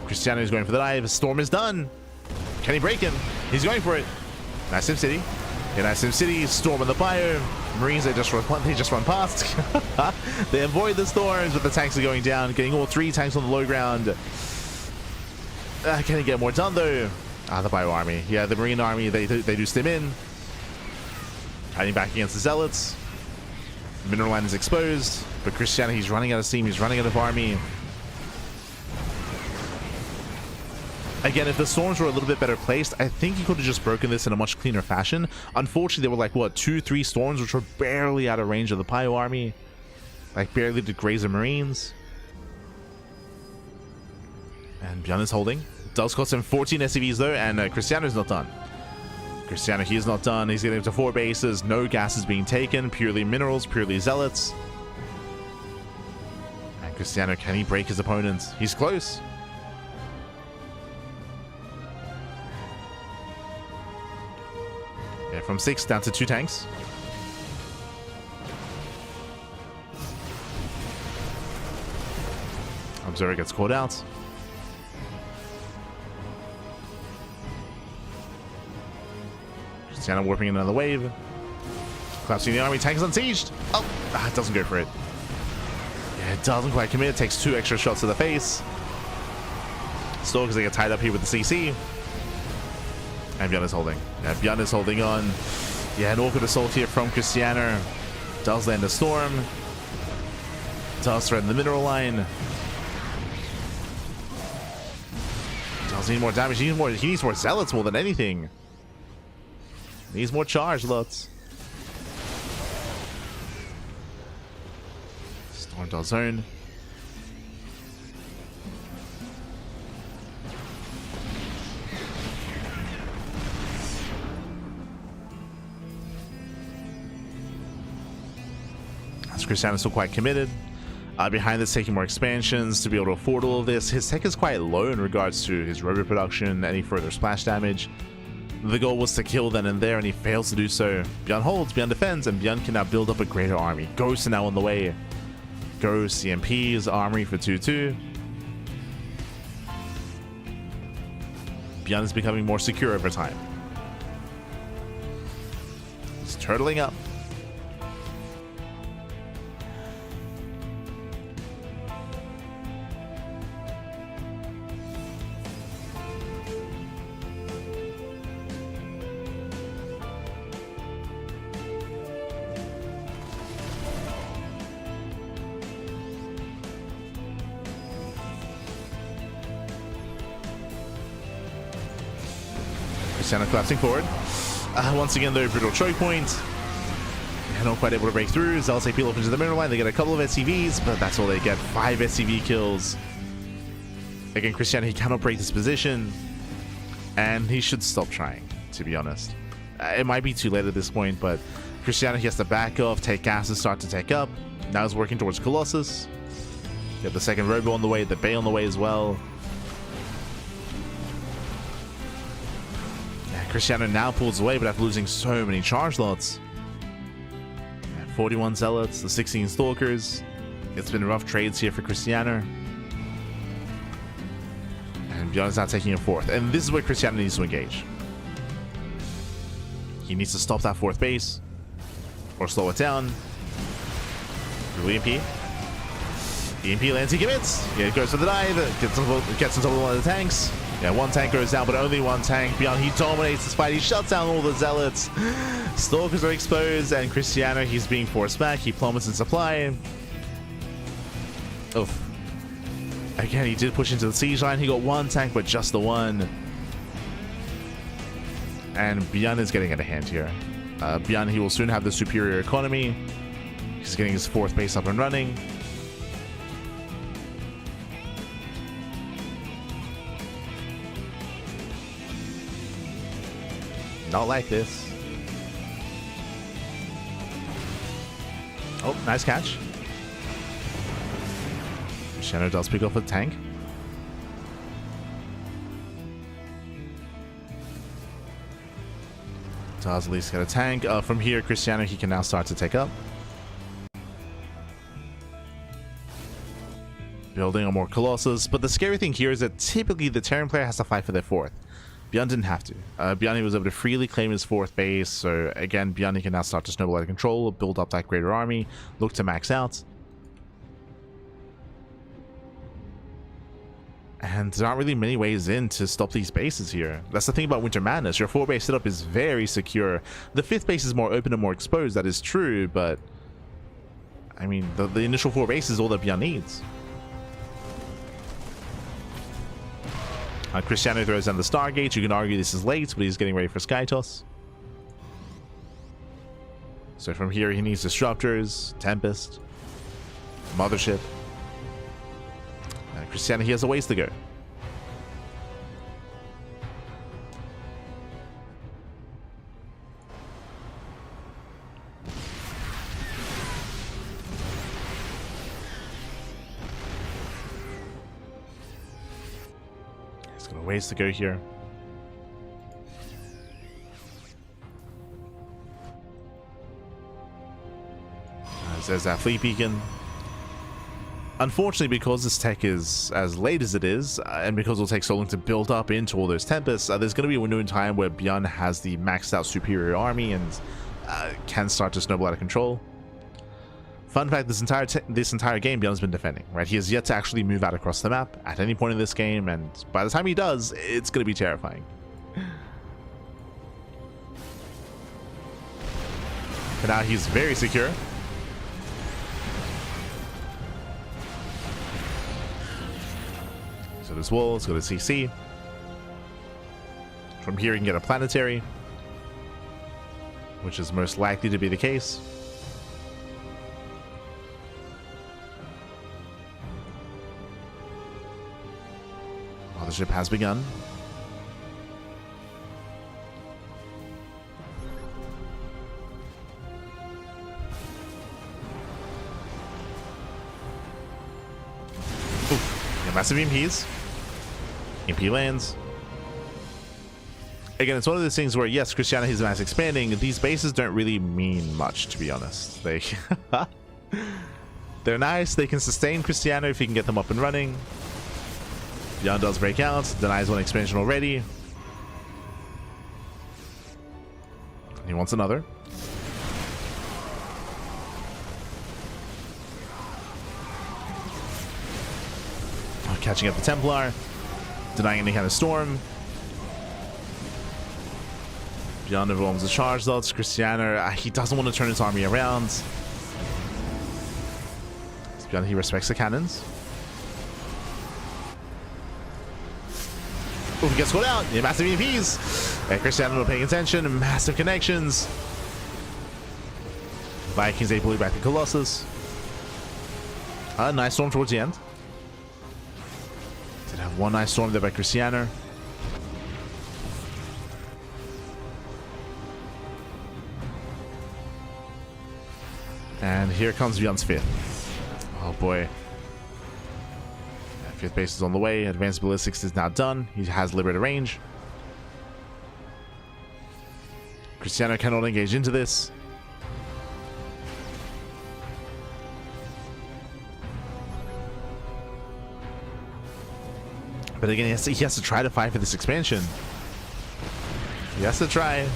Krystianer is going for the dive. Storm is done. Can he break him? He's going for it. Nice Sim City. Yeah, nice Sim City. Storm in the fire. Marines, they just run past. They avoid the storms, but the tanks are going down. Getting all 3 tanks on the low ground. Can he get more done though? The bio army. Yeah, the Marine army, they do Stim in. Hiding back against the Zealots. Mineral Line is exposed, but Krystianer, he's running out of steam, he's running out of army. Again, if the storms were a little bit better placed, I think he could have just broken this in a much cleaner fashion. Unfortunately, there were like, what, 2-3 storms which were barely out of range of the Pio army. Like, barely did graze the Marines. And ByuN is holding. Does cost him 14 SCVs though, and Krystianer's not done. Krystianer, he is not done. He's getting up to 4 bases. No gas is being taken. Purely minerals, purely Zealots. And Krystianer, can he break his opponent? He's close. Yeah, from 6 down to 2 tanks. Observer gets caught out. Krystianer warping in another wave. Collapsing the army. Tank is unsieged. Oh, it doesn't go for it. Yeah, it doesn't quite commit. It takes 2 extra shots to the face. Stalkers, they get tied up here with the CC. And ByuN is holding. Yeah, ByuN is holding on. Yeah, an awkward assault here from Krystianer. Does land a storm. Does threaten the mineral line. Does need more damage. He needs more Zealots more than anything. Needs more charge, lots. Storm does zone. As Krystianer is still quite committed. Behind this, taking more expansions to be able to afford all of this. His tech is quite low in regards to his robo production, any further splash damage. The goal was to kill then and there, and he fails to do so. ByuN holds, ByuN defends, and ByuN can now build up a greater army. Ghosts are now on the way. Ghosts, CMPs, armory for 2-2. ByuN is becoming more secure over time. He's turtling up. Krystianer collapsing forward. Once again, though, brutal choke point. not quite able to break through. Zealots peel up into the middle line. They get a couple of SCVs, but that's all they get. 5 SCV kills. Again, Krystianer, he cannot break this position, and he should stop trying, to be honest. It might be too late at this point, but Krystianer, he has to back off, take gas and start to take up. Now he's working towards Colossus. Get the second Robo on the way, the Bay on the way as well. Krystianer now pulls away, but after losing so many charge lots. 41 Zealots, the 16 Stalkers. It's been rough trades here for Krystianer. And ByuN is now taking a 4th. And this is where Krystianer needs to engage. He needs to stop that 4th base. Or slow it down. Through EMP. EMP lands, he commits. Yeah, it goes for the dive. Gets into one of the tanks. Yeah, 1 tank goes down, but only 1 tank. ByuN, he dominates this fight. He shuts down all the Zealots. Stalkers are exposed, and Krystianer, he's being forced back. He plummets in supply. Oof. Again, he did push into the siege line. He got 1 tank, but just the 1. And ByuN is getting out of hand here. ByuN, he will soon have the superior economy. He's getting his 4th base up and running. Not like this. Oh, nice catch. Krystianer does pick up a tank. Does at least get a tank. From here, Krystianer, he can now start to take up. Building on more Colossus. But the scary thing here is that typically the Terran player has to fight for their 4th. ByuN didn't have to. ByuN was able to freely claim his 4th base, so again, ByuN can now start to snowball out of control, build up that greater army, look to max out. And there aren't really many ways in to stop these bases here. That's the thing about Winter Madness. Your 4-base setup is very secure. The 5th base is more open and more exposed, that is true, but I mean, the initial 4 base is all that ByuN needs. Krystianer throws down the Stargate. You can argue this is late, but he's getting ready for Sky Toss. So from here, he needs Disruptors, Tempest, Mothership. Krystianer, he has a ways to go. He's got a ways to go here. There's that fleet beacon. Unfortunately, because this tech is as late as it is, and because it'll take so long to build up into all those Tempests, there's going to be a window in time where ByuN has the maxed out superior army and can start to snowball out of control. Fun fact, this entire game, ByuN's been defending, right? He has yet to actually move out across the map at any point in this game, and by the time he does, it's going to be terrifying. But now he's very secure. So this wall, let's go to CC. From here, you can get a planetary, which is most likely to be the case. Mothership has begun. Massive EMPs. EMP lands. Again, it's one of those things where, yes, Krystianer is mass expanding. These bases don't really mean much, to be honest. They're nice. They can sustain Krystianer if he can get them up and running. ByuN does break out. Denies one expansion already. He wants another. Catching up the Templar, denying any kind of storm. ByuN overwhelms the charge lots. Krystianer, he doesn't want to turn his army around. ByuN, he respects the cannons. Oh, he gets caught out. Yeah, massive EMPs. And Krystianer not paying attention. Massive connections. Vikings able to back the Colossus. Nice storm towards the end. Did have one nice storm there by Krystianer. And here comes ByuN's fifth. Oh boy. Fifth base is on the way. Advanced ballistics is now done. He has liberated range. Krystianer cannot engage into this. But again, he has to try to fight for this expansion. He has to try.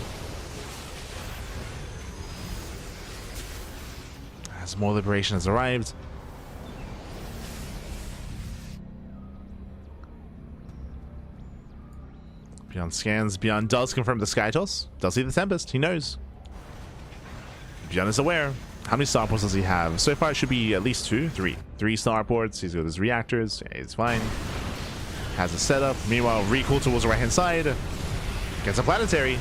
As more liberation has arrived. ByuN scans. ByuN does confirm the Sky Toss. Does see the Tempest. He knows. ByuN is aware. How many starports does he have? So far it should be at least three starports. He's got his reactors. It's fine. Has a setup. Meanwhile, recoil towards the right hand side. Gets a planetary.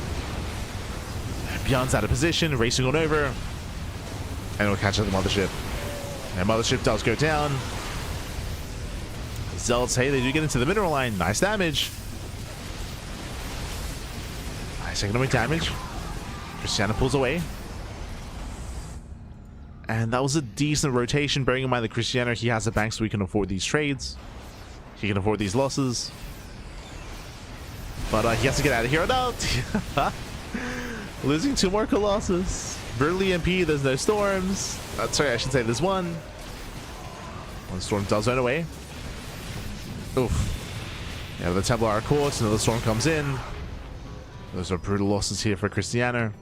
ByuN's out of position, racing on over. And it'll catch up the mothership. And mothership does go down. Zealots, hey, they do get into the mineral line. Nice damage. Nice economic damage. Krystianer pulls away. And that was a decent rotation, bearing in mind that Krystianer, he has a bank so he can afford these trades. He can afford these losses. But he has to get out of here. No! Losing 2 more Colossus. Brutal EMP, there's no storms. Sorry, I should say there's one. One storm does run away. Oof. Yeah, the Templar are caught. Another storm comes in. Those are brutal losses here for Krystianer.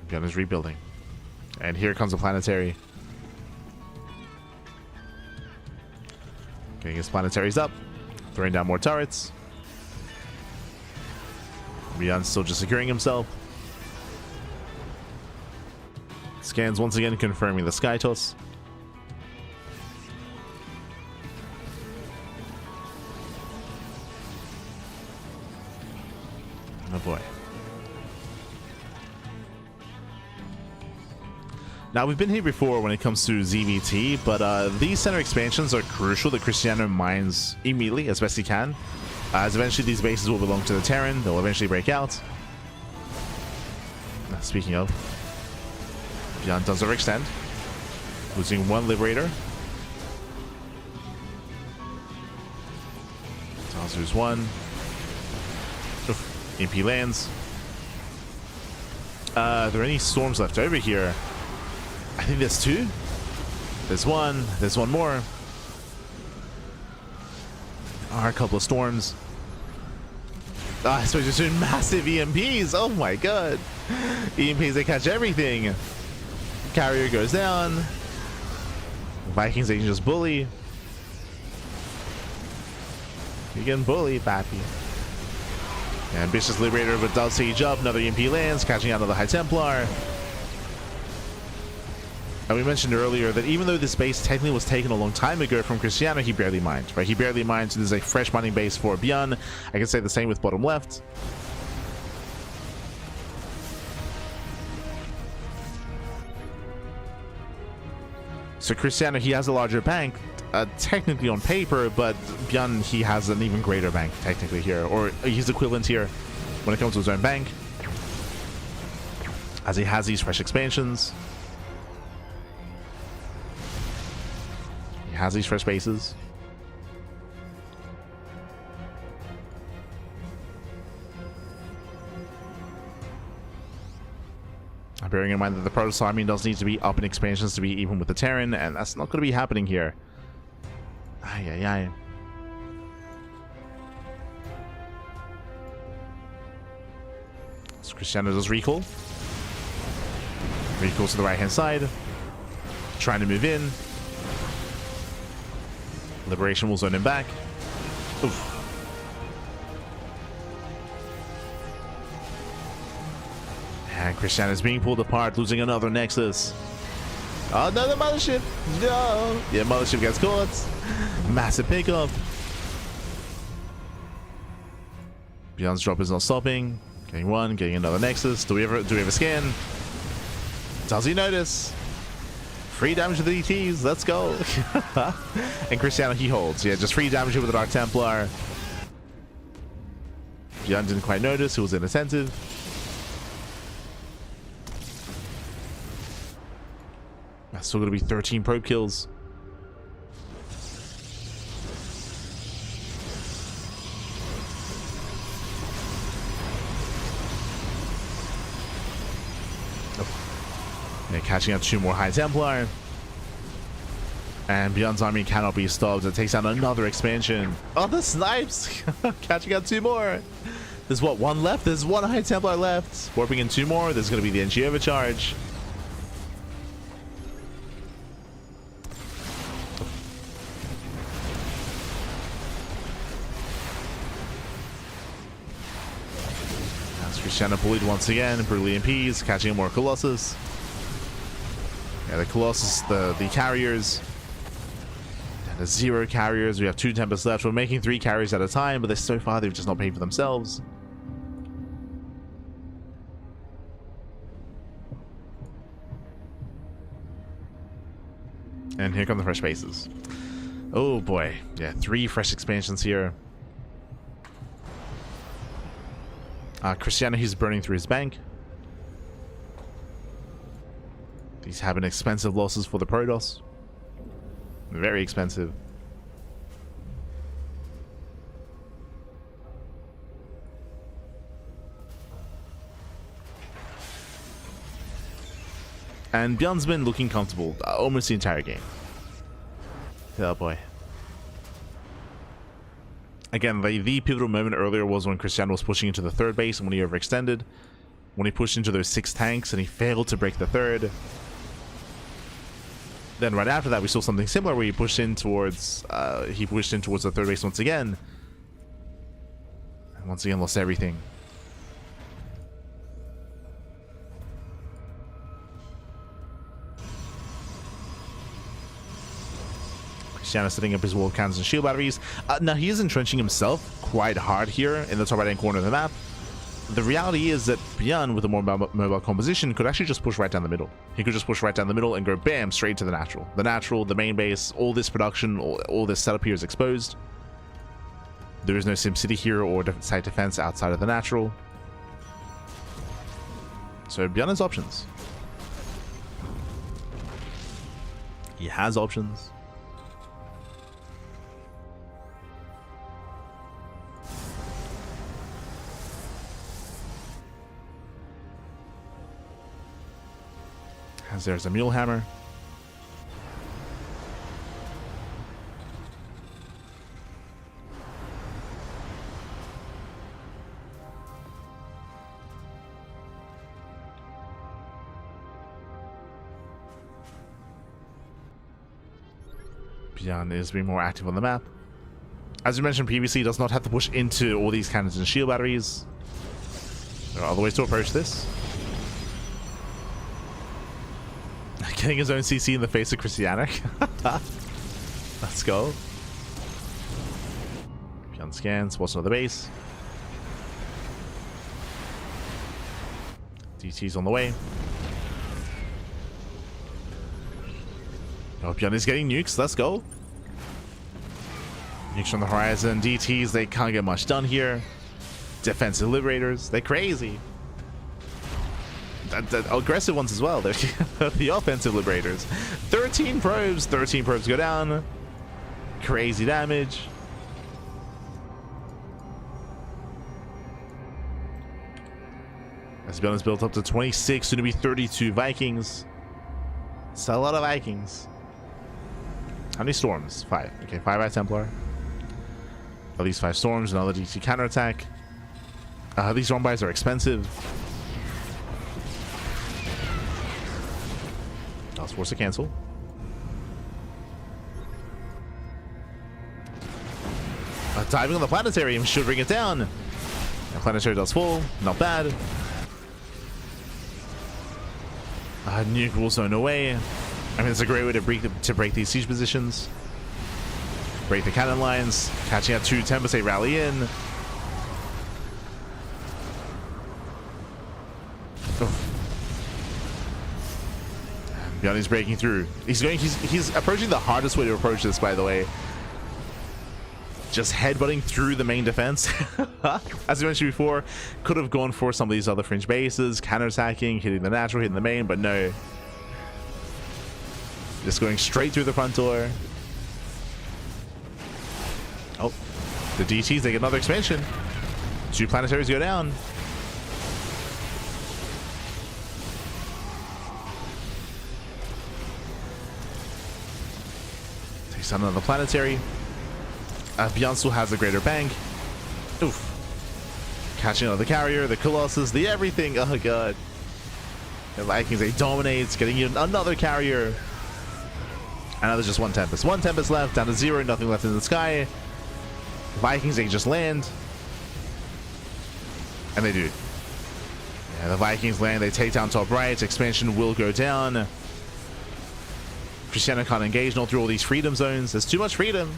ByuN is rebuilding. And here comes a planetary. Getting his planetaries up. Throwing down more turrets. ByuN still just securing himself. Scans once again confirming the Sky Toss. Oh boy. Now, we've been here before when it comes to ZVT, but these center expansions are crucial that Krystianer mines immediately as best he can. As eventually these bases will belong to the Terran. They'll eventually break out. Speaking of, ByuN does overextend. Losing 1 Liberator. Does lose 1. Oof. EMP lands. Are there any storms left over here? I think there's 2. There's 1. There's 1 more. A couple of storms. I suppose you're doing massive EMPs. Oh my god. EMPs, they catch everything. Carrier goes down. Vikings, they can just bully. You can bully, Pappy. Ambitious Liberator, but does siege up. Another EMP lands, catching out another High Templar. And we mentioned earlier that even though this base technically was taken a long time ago from Krystianer, he barely mined, right? He barely mined, so there's a fresh mining base for ByuN. I can say the same with bottom left. So Krystianer, he has a larger bank, technically on paper, but ByuN, he has an even greater bank, technically here, or he's equivalent here when it comes to his own bank, as he has these fresh expansions. Has these fresh bases. Bearing in mind that the Protoss army does need to be up in expansions to be even with the Terran, and that's not going to be happening here. Ay, ay, ay. So Krystianer does recall. Recalls to the right hand side. Trying to move in. Liberation will zone him back. Oof. And Krystianer is being pulled apart, losing another Nexus. Another mothership! No! Yeah, mothership gets caught. Massive pickup. ByuN's drop is not stopping. Getting one, getting another Nexus. Do we have a scan? Does he notice? Free damage to the DTs. Let's go. And Krystianer, he holds. Yeah, just free damage with the Dark Templar. ByuN didn't quite notice. He was inattentive. That's still going to be 13 probe kills. Yeah, catching up 2 more High Templar. And ByuN's army cannot be stopped. It takes out another expansion. Oh, the snipes! Catching up 2 more. There's what, 1 left? There's 1 High Templar left. Warping in 2 more. There's going to be the NG overcharge. As Krystianer bullied once again. Brutally impedes, catching more Colossus. Yeah, the Colossus, the carriers. And the 0 carriers. We have 2 Tempests left. We're making 3 carriers at a time, but so far they've just not paid for themselves. And here come the fresh bases. Oh boy. Yeah, 3 fresh expansions here. Krystianer, he's burning through his bank. These have been expensive losses for the Protoss. Very expensive. And ByuN's been looking comfortable almost the entire game. Oh boy. Again, the pivotal moment earlier was when Krystianer was pushing into the 3rd base and when he overextended. When he pushed into those 6 tanks and he failed to break the 3rd. Then right after that we saw something similar where he pushed in towards the 3rd base once again. And once again lost everything. Krystianer setting up his wall cannons and shield batteries. Now he is entrenching himself quite hard here in the top right hand corner of the map. The reality is that ByuN, with a more mobile composition, could actually just push right down the middle. He could just push right down the middle and go bam, straight to the natural. The natural, the main base, all this production, all this setup here is exposed. There is no SimCity here or site defense outside of the natural. So ByuN has options. He has options. As there's a mule hammer. ByuN is being more active on the map. As we mentioned previously, he does not have to push into all these cannons and shield batteries. There are other ways to approach this. Getting his own CC in the face of Krystianer. Let's go. ByuN scans, what's another base? DT's on the way. Oh, ByuN is getting nukes, let's go. Nukes from the horizon, DTs, they can't get much done here. Defensive liberators, they're crazy. The aggressive ones as well. They're the offensive liberators. 13 probes go down. Crazy damage. As ByuN is built up to 26, soon to be 32 Vikings. It's a lot of Vikings. How many storms? 5. Okay, 5 by Templar. At least 5 storms, another DT counterattack. These storm buys are expensive. I was forced to cancel. Diving on the planetarium should bring it down. And planetary does full, not bad. Nuke will zone away. I mean, it's a great way to break these siege positions. Break the cannon lines. Catching out 2 Tempests, they rally in. ByuN is breaking through. He's approaching the hardest way to approach this, by the way. Just headbutting through the main defense. As I mentioned before, could have gone for some of these other fringe bases, counterattacking, hitting the natural, hitting the main, but no. Just going straight through the front door. Oh, the DTs, they get another expansion. 2 planetaries go down. Takes down another planetary. ByuN still has a greater bank. Oof. Catching another carrier, the Colossus, the everything. Oh god. The Vikings, they dominate, getting you another carrier. And now there's just one Tempest. One Tempest left, down to 0, nothing left in the sky. Vikings, they just land. And they do. Yeah, the Vikings land, they take down top right, expansion will go down. Krystianer can't engage, not through all these freedom zones. There's too much freedom.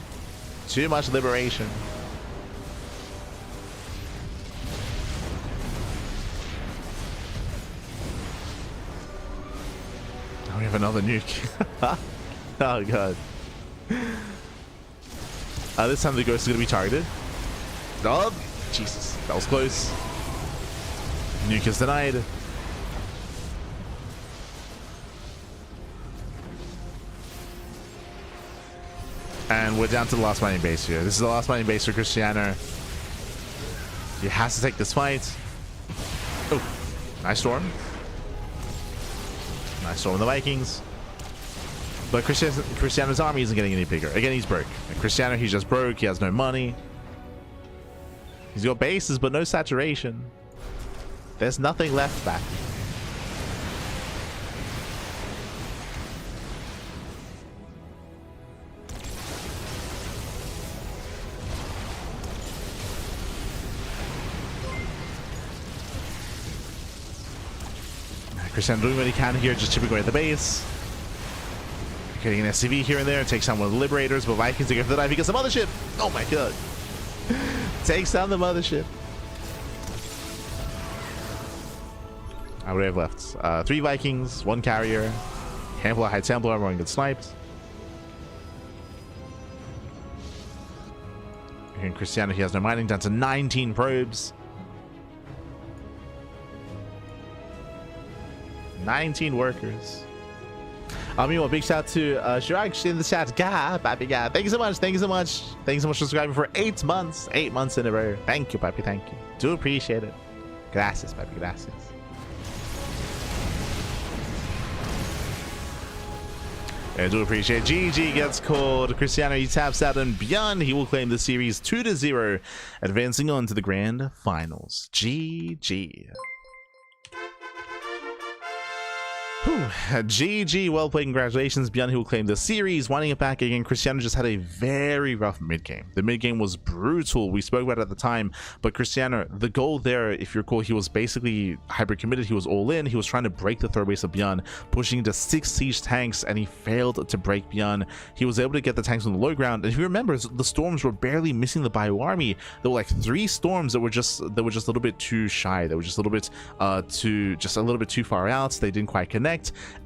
Too much liberation. Now we have another nuke. Oh god. This time the ghost is going to be targeted. Oh, Jesus. That was close. Nuke is denied. And we're down to the last mining base here. This is the last mining base for Krystianer. He has to take this fight. Oh, nice storm. Nice storm on the Vikings. But Krystianer's army isn't getting any bigger. Again, he's broke. And Krystianer, he's just broke. He has no money. He's got bases, but no saturation. There's nothing left back. Krystianer doing what he can here, just chipping away at the base. Getting an SCV here and there, takes down one of the Liberators, but Vikings to go for the dive. He gets the mothership. Oh my god. Takes down the mothership. What do we have left? 3 Vikings, 1 carrier, handful of High Templar, everyone gets sniped. And Krystianer, he has no mining, down to 19 probes. 19 workers. Meanwhile, big shout out to Shirag in the chat. Papi, thank you so much. Thank you so much. Thank you so much for subscribing for 8 months. 8 months in a row. Thank you, Papi. Thank you. Do appreciate it. Gracias, Papi. Gracias. I do appreciate it. GG gets called. Krystianer, he taps out, and ByuN, he will claim the series 2-0, advancing on to the grand finals. GG. Whew. GG, well played, congratulations. ByuN, who will claim the series, winding it back again. Krystianer just had a very rough mid game. The mid game was brutal. We spoke about it at the time, but Krystianer, the goal there, if you recall, he was basically hyper committed. He was all in. He was trying to break the third base of ByuN, pushing into 6 siege tanks, and he failed to break ByuN. He was able to get the tanks on the low ground, and if you remember, the storms were barely missing the ByuN army. There were like 3 storms that were just a little bit too shy. They were just a little bit too far out. They didn't quite connect.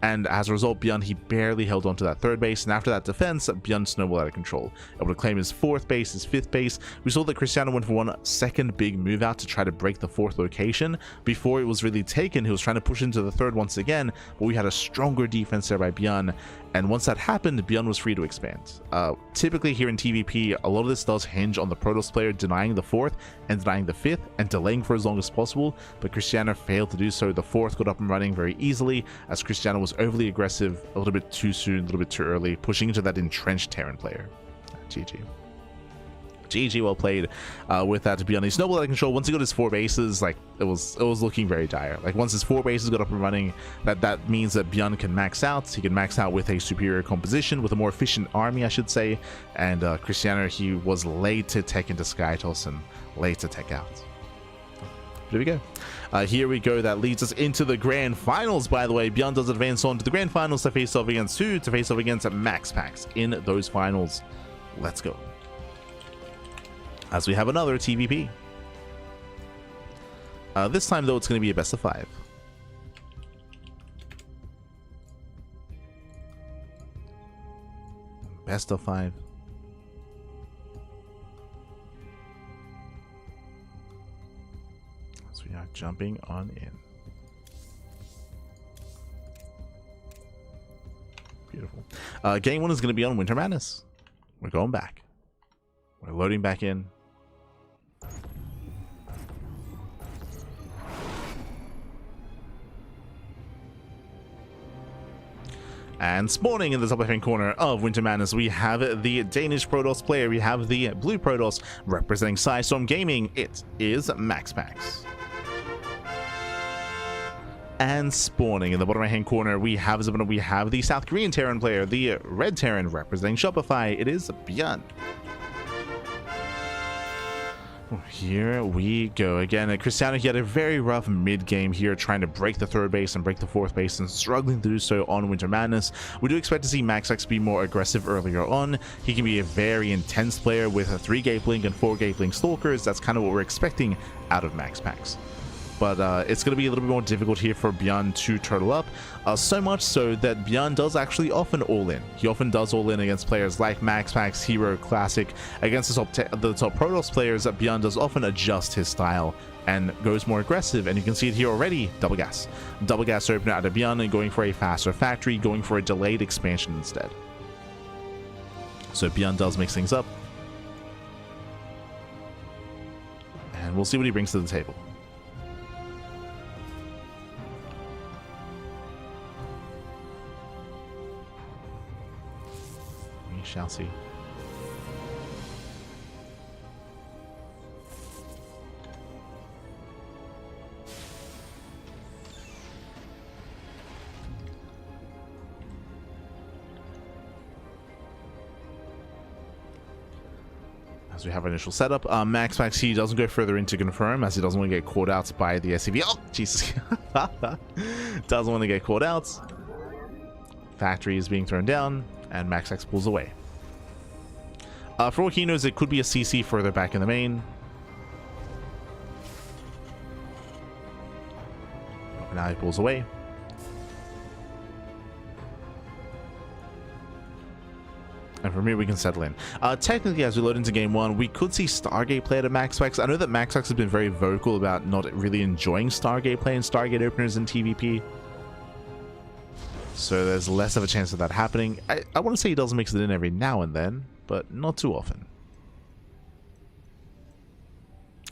And as a result, ByuN, he barely held on to that third base, and after that defense, ByuN snowballed out of control, able to claim his 4th base, his 5th base. We saw that Krystianer went for one second big move out to try to break the 4th location before it was really taken. He was trying to push into the 3rd once again, but we had a stronger defense there by ByuN, and once that happened, ByuN was free to expand. Typically here in TVP, a lot of this does hinge on the Protoss player denying the 4th and denying the 5th and delaying for as long as possible, but Krystianer failed to do so. The 4th got up and running very easily, as Krystianer was overly aggressive, a little bit too soon, a little bit too early, pushing into that entrenched Terran player. GG. GG, well played with that. To ByuN, he snowballed out of control. Once he got his 4 bases, like it was looking very dire. Like once his 4 bases got up and running, that means that ByuN can max out. He can max out with a superior composition, with a more efficient army, I should say. And Krystianer, he was late to tech into Skytoss and late to tech out. There we go. Here we go. That leads us into the grand finals, by the way. ByuN does advance on to the grand finals to face off against who? To face off against MaxPax in those finals. Let's go. As we have another TVP. This time, though, it's going to be a best of 5. Best of 5. So we are jumping on in. Beautiful. Game 1 is going to be on Winter Madness. We're going back. We're loading back in. And spawning in the top left-hand corner of Winter Madness, we have the Danish Protoss player. We have the blue Protoss representing Psystorm Gaming. It is MaxPax. And spawning in the bottom right-hand corner, we have the South Korean Terran player, the red Terran representing Shopify. It is ByuN. Here we go again. Krystianer, he had a very rough mid-game here, trying to break the third base and break the fourth base, and struggling to do so on Winter Madness. We do expect to see MaxPax be more aggressive earlier on. He can be a very intense player with a 3-gate blink and 4-gate blink stalkers. That's kind of what we're expecting out of MaxPax. But it's going to be a little bit more difficult here for ByuN to turtle up, so much so that ByuN does actually often all in. He often does all in against players like MaxPax, Hero, Classic. Against the top Protoss players, ByuN does often adjust his style and goes more aggressive, and you can see it here already. Double gas opener out of ByuN and going for a faster factory, going for a delayed expansion instead. So ByuN does mix things up, and we'll see what he brings to the table. Shall see. As we have our initial setup, MaxPax, he doesn't go further in to confirm, as he doesn't want to get caught out by the SCV. Oh, Jesus. Doesn't want to get caught out. Factory is being thrown down, and MaxPax pulls away. For all he knows, it could be a CC further back in the main. Now he pulls away. And from here we can settle in. Technically, as we load into game 1, we could see Stargate play to MaxPax. I know that MaxPax has been very vocal about not really enjoying Stargate play and Stargate openers in TVP. So there's less of a chance of that happening. I want to say he does mix it in every now and then, but not too often.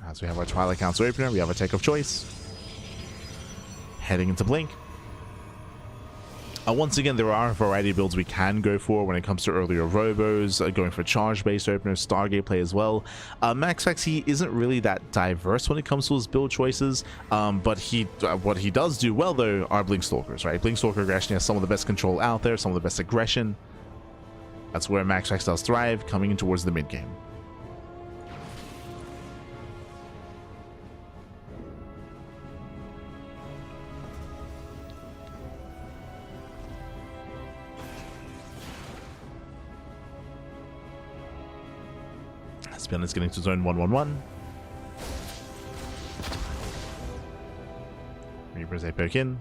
As we have our Twilight Council opener, we have a tech of choice. Heading into Blink. Once again, there are a variety of builds we can go for when it comes to earlier robos, going for charge-based openers, Stargate play as well. MaxPax, he isn't really that diverse when it comes to his build choices, but what he does do well, though, are Blink Stalkers, right? Blink Stalker aggression has some of the best control out there, some of the best aggression. That's where MaxPax does thrive, coming in towards the mid-game. ByuN is getting to zone 111. Reapers they poke in.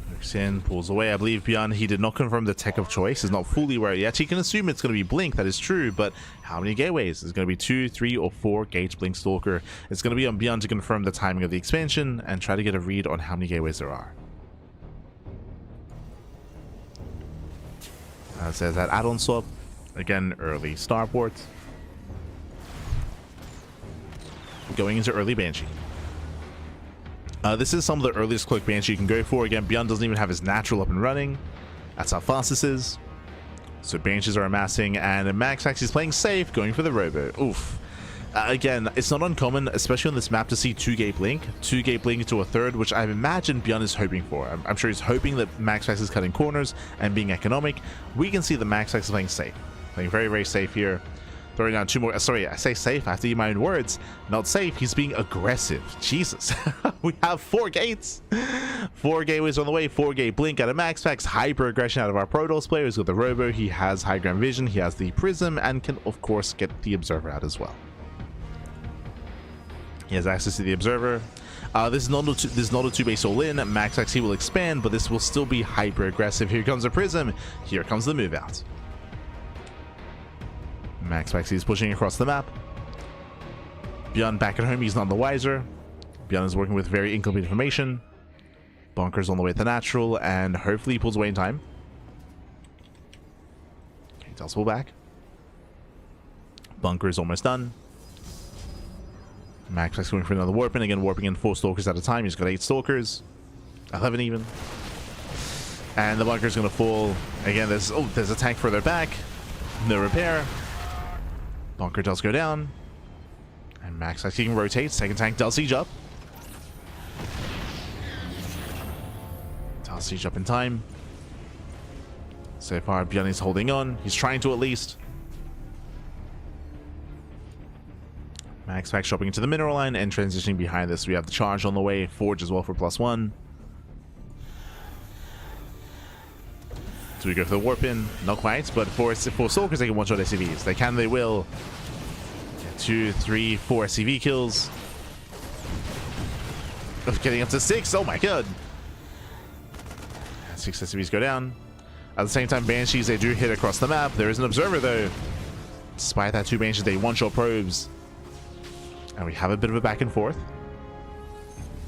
Pokes in, pulls away. I believe ByuN, he did not confirm the tech of choice. He's not fully aware yet. He can assume it's going to be Blink, that is true, but how many gateways? Is it going to be 2, 3, or 4 gate Blink Stalker? It's going to be on ByuN to confirm the timing of the expansion and try to get a read on how many gateways there are. It says that add-on swap. Again, early starport. Going into early Banshee. This is some of the earliest Cloak Banshee you can go for. Again, ByuN doesn't even have his natural up and running. That's how fast this is. So Banshees are amassing, and MaxPax is playing safe, going for the Robo. Oof. Again, it's not uncommon, especially on this map, to see 2-gate blink. 2-gate blink to a third, which I imagine ByuN is hoping for. I'm sure he's hoping that MaxPax is cutting corners and being economic. We can see that MaxPax is playing safe. Playing very, very safe here. Throwing down 2 more. Sorry, I say safe. I have to use my own words. Not safe. He's being aggressive. Jesus. We have 4 gates. 4 gateways on the way. 4 gate blink out of MaxPax. Hyper aggression out of our Protoss player. He's got the Robo. He has high ground vision. He has the Prism and can of course get the Observer out as well. He has access to the Observer. This is not a 2 base all in. MaxPax he will expand, but this will still be hyper aggressive. Here comes the Prism. Here comes the move out. MaxPax is pushing across the map. ByuN back at home. He's none the wiser. ByuN is working with very incomplete information. Bunker's on the way to natural, and hopefully he pulls away in time. Okay, he does pull back. Bunker is almost done. MaxPax going for another warp in. Again, warping in 4 Stalkers at a time. He's got 8 Stalkers. 11 even. And the bunker's going to fall. Again, there's a tank further back. No repair. Bunker does go down. And MaxPax can rotate. Second tank does siege up. Does siege up in time. So far, ByuN is holding on. He's trying to at least. MaxPax dropping into the mineral line and transitioning behind this. We have the charge on the way. Forge as well for +1. So we go for the warp in. Not quite, but for Stalkers, they can one-shot SCVs. They can, they will. 2, 3, 4 SCV kills. Getting up to 6. Oh my god. 6 SCVs go down. At the same time, Banshees, they do hit across the map. There is an Observer though. Despite that, 2 Banshees, they one-shot probes. And we have a bit of a back and forth.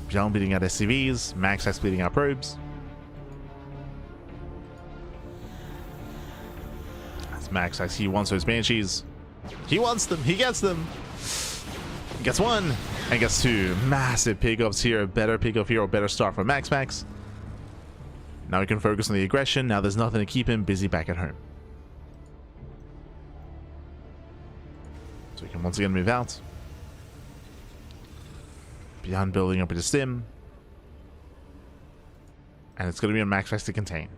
ByuN beating out SCVs. MaxPax beating out probes. That's MaxPax. He wants those Banshees. He wants them. He gets them. Gets 1 and gets 2. Massive pickups here. Better pickup here or better start for MaxPax. Now we can focus on the aggression. Now there's nothing to keep him busy back at home. So we can once again move out. ByuN building up with a stim. And it's going to be on MaxPax to contain.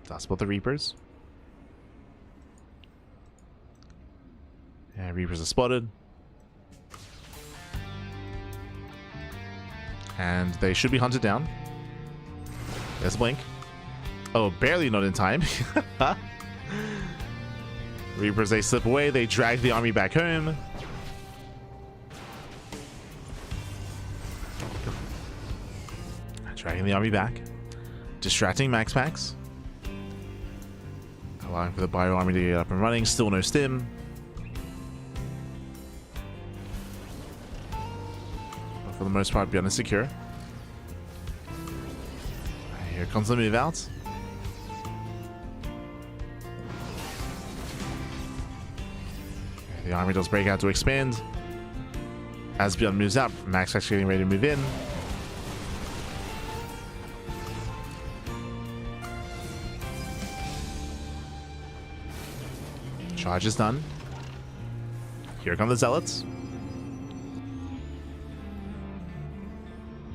That's about the Reapers. Yeah, Reapers are spotted. And they should be hunted down. There's a blink. Oh, barely not in time. Reapers, they slip away. They drag the army back home. Dragging the army back. Distracting MaxPax. Allowing for the bio army to get up and running. Still no stim. But for the most part, ByuN is secure. Here comes the move out. The army does break out to expand. As ByuN moves out, MaxPax getting ready to move in. Charge is done. Here come the Zealots.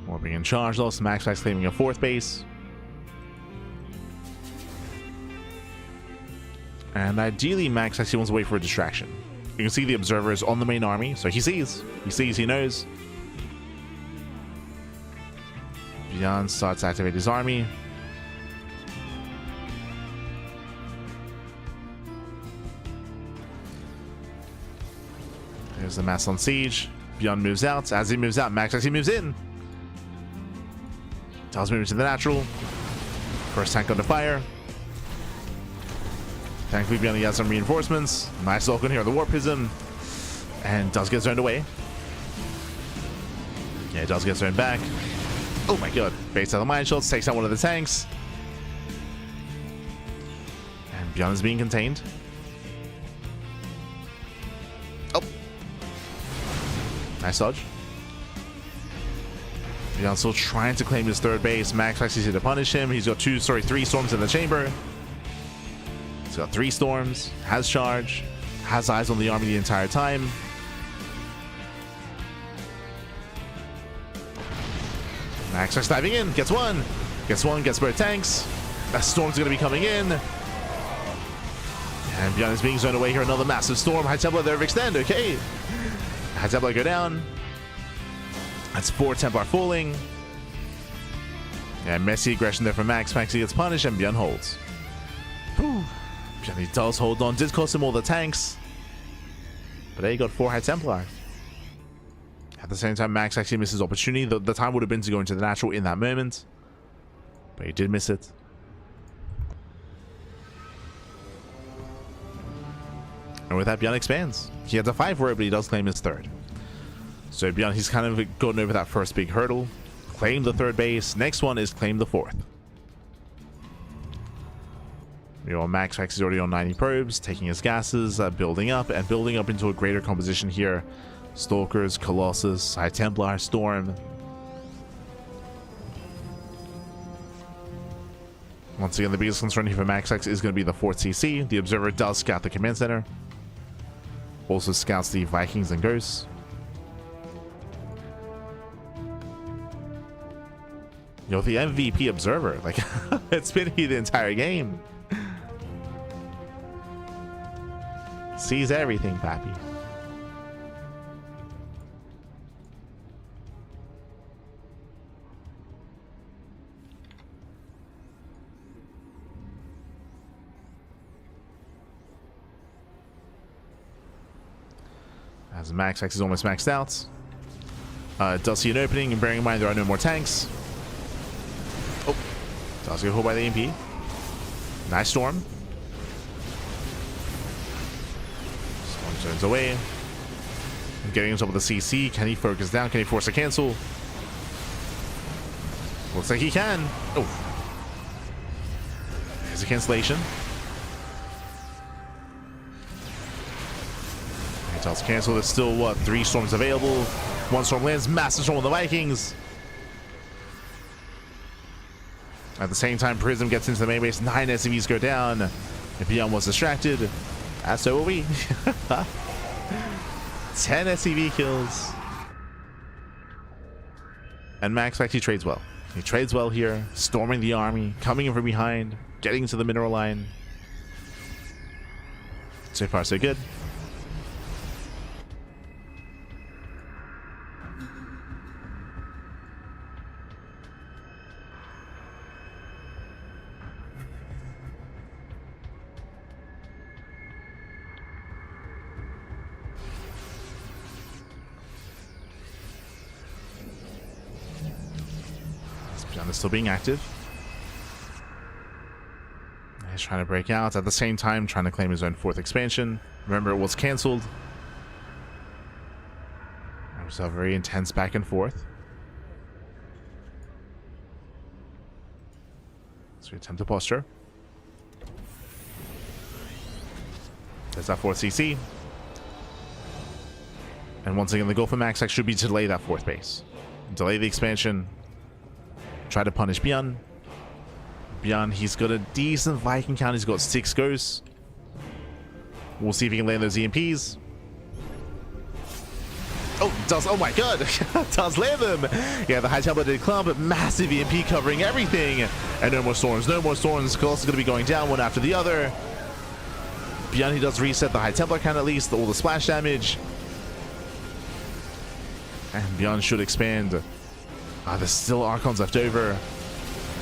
Warping in charge, though. MaxPax claiming a 4th base. And ideally, MaxPax wants to wait for a distraction. You can see the Observers on the main army, so he sees. He sees, he knows. ByuN starts to activate his army. There's the mass on siege. ByuN moves out. As he moves out, MaxPax he moves in. Tells move to the natural. First tank under fire. Thankfully, ByuN has some reinforcements. Nice Vulcan here on the Warp Prism. And does get zoned away. Yeah, it does get zoned back. Oh my god. Baits out the mine shots. Takes out one of the tanks. And ByuN is being contained. Nice dodge. ByuN still trying to claim his 3rd base. MaxPax is here to punish him. He's got 3 storms in the chamber. He's got 3 storms. Has charge. Has eyes on the army the entire time. MaxPax diving in. Gets 1. Gets 1. Gets both tanks. That storm's going to be coming in. And ByuN is being zoned away here. Another massive storm. High Templar there of extend. Okay. High Templar go down. That's 4 Templar falling. Yeah, messy aggression there from MaxPax. He gets punished and ByuN holds. Whew. ByuN, he does hold on. Did cost him all the tanks. But there he got 4 High Templar. At the same time, Max actually misses opportunity. The time would have been to go into the natural in that moment. But he did miss it. And with that, ByuN expands. He had to fight for it, but he does claim his 3rd. So ByuN, he's kind of gotten over that first big hurdle. Claim the 3rd base. Next one is claim the 4th. You know, MaxPax is already on 90 probes, taking his gases, building up into a greater composition here. Stalkers, Colossus, High Templar, Storm. Once again, the biggest concern here for MaxPax is going to be the 4th CC. The Observer does scout the command center. Also scouts the Vikings and Ghosts. Yo, the MVP Observer, like, it's been here the entire game. Sees everything, Pappy. As MaxPax is almost maxed out. Does see an opening, and bearing in mind there are no more tanks. Oh, does get hit by the EMP. Nice Storm. Storm turns away. Getting on top of the CC. Can he focus down? Can he force a cancel? Looks like he can. Oh. There's a cancellation. He tells cancel. There's still, what, 3 storms available. 1 storm lands. Massive storm on the Vikings. At the same time, Prism gets into the main base. 9 SCVs go down. If ByuN was distracted, so will we. 10 SCV kills. And Max actually trades well. He trades well here, storming the army, coming in from behind, getting to the mineral line. So far, so good. ByuN is still being active. He's trying to break out at the same time, trying to claim his own 4th expansion. Remember, it was cancelled. It was a very intense back and forth. So we attempt to posture. There's that 4th CC. And once again, the goal for MaxPax should be to delay that 4th base. Delay the expansion. Try to punish ByuN. ByuN, he's got a decent Viking count. He's got 6 ghosts. We'll see if he can land those EMPs. Oh, does. Oh my god. Does land them. Yeah, the High Templar did clump, but massive EMP covering everything. And no more storms. No more storms. Colossus is going to be going down one after the other. ByuN, he does reset the High Templar count at least. All the splash damage. And ByuN should expand. There's still Archons left over.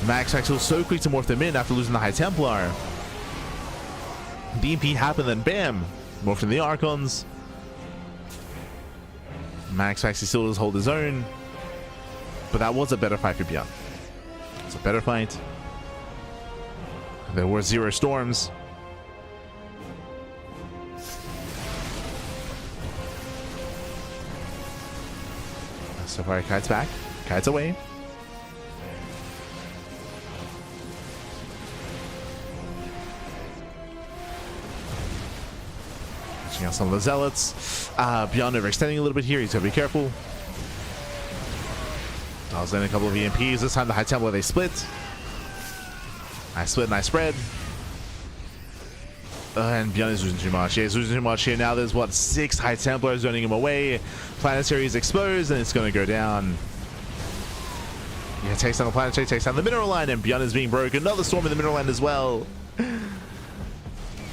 MaxPax was so quick to morph them in after losing the High Templar. DP happened, then bam! Morphed in the Archons. MaxPax still does hold his own. But that was a better fight for ByuN. It's a better fight. There were 0 storms. Safari Kite's back. Kite's away. Catching out some of the zealots. ByuN overextending a little bit here. He's got to be careful. Does in a couple of EMPs. This time the High Templar, they split. Nice split, nice spread. And ByuN is losing too much. Yeah, he's losing too much here. Now there's, what, 6 High Templars zoning him away. Planetary is exposed, and it's going to go down. Yeah, takes down the planetary, takes down the mineral line, and ByuN is being broken. Another storm in the mineral line as well.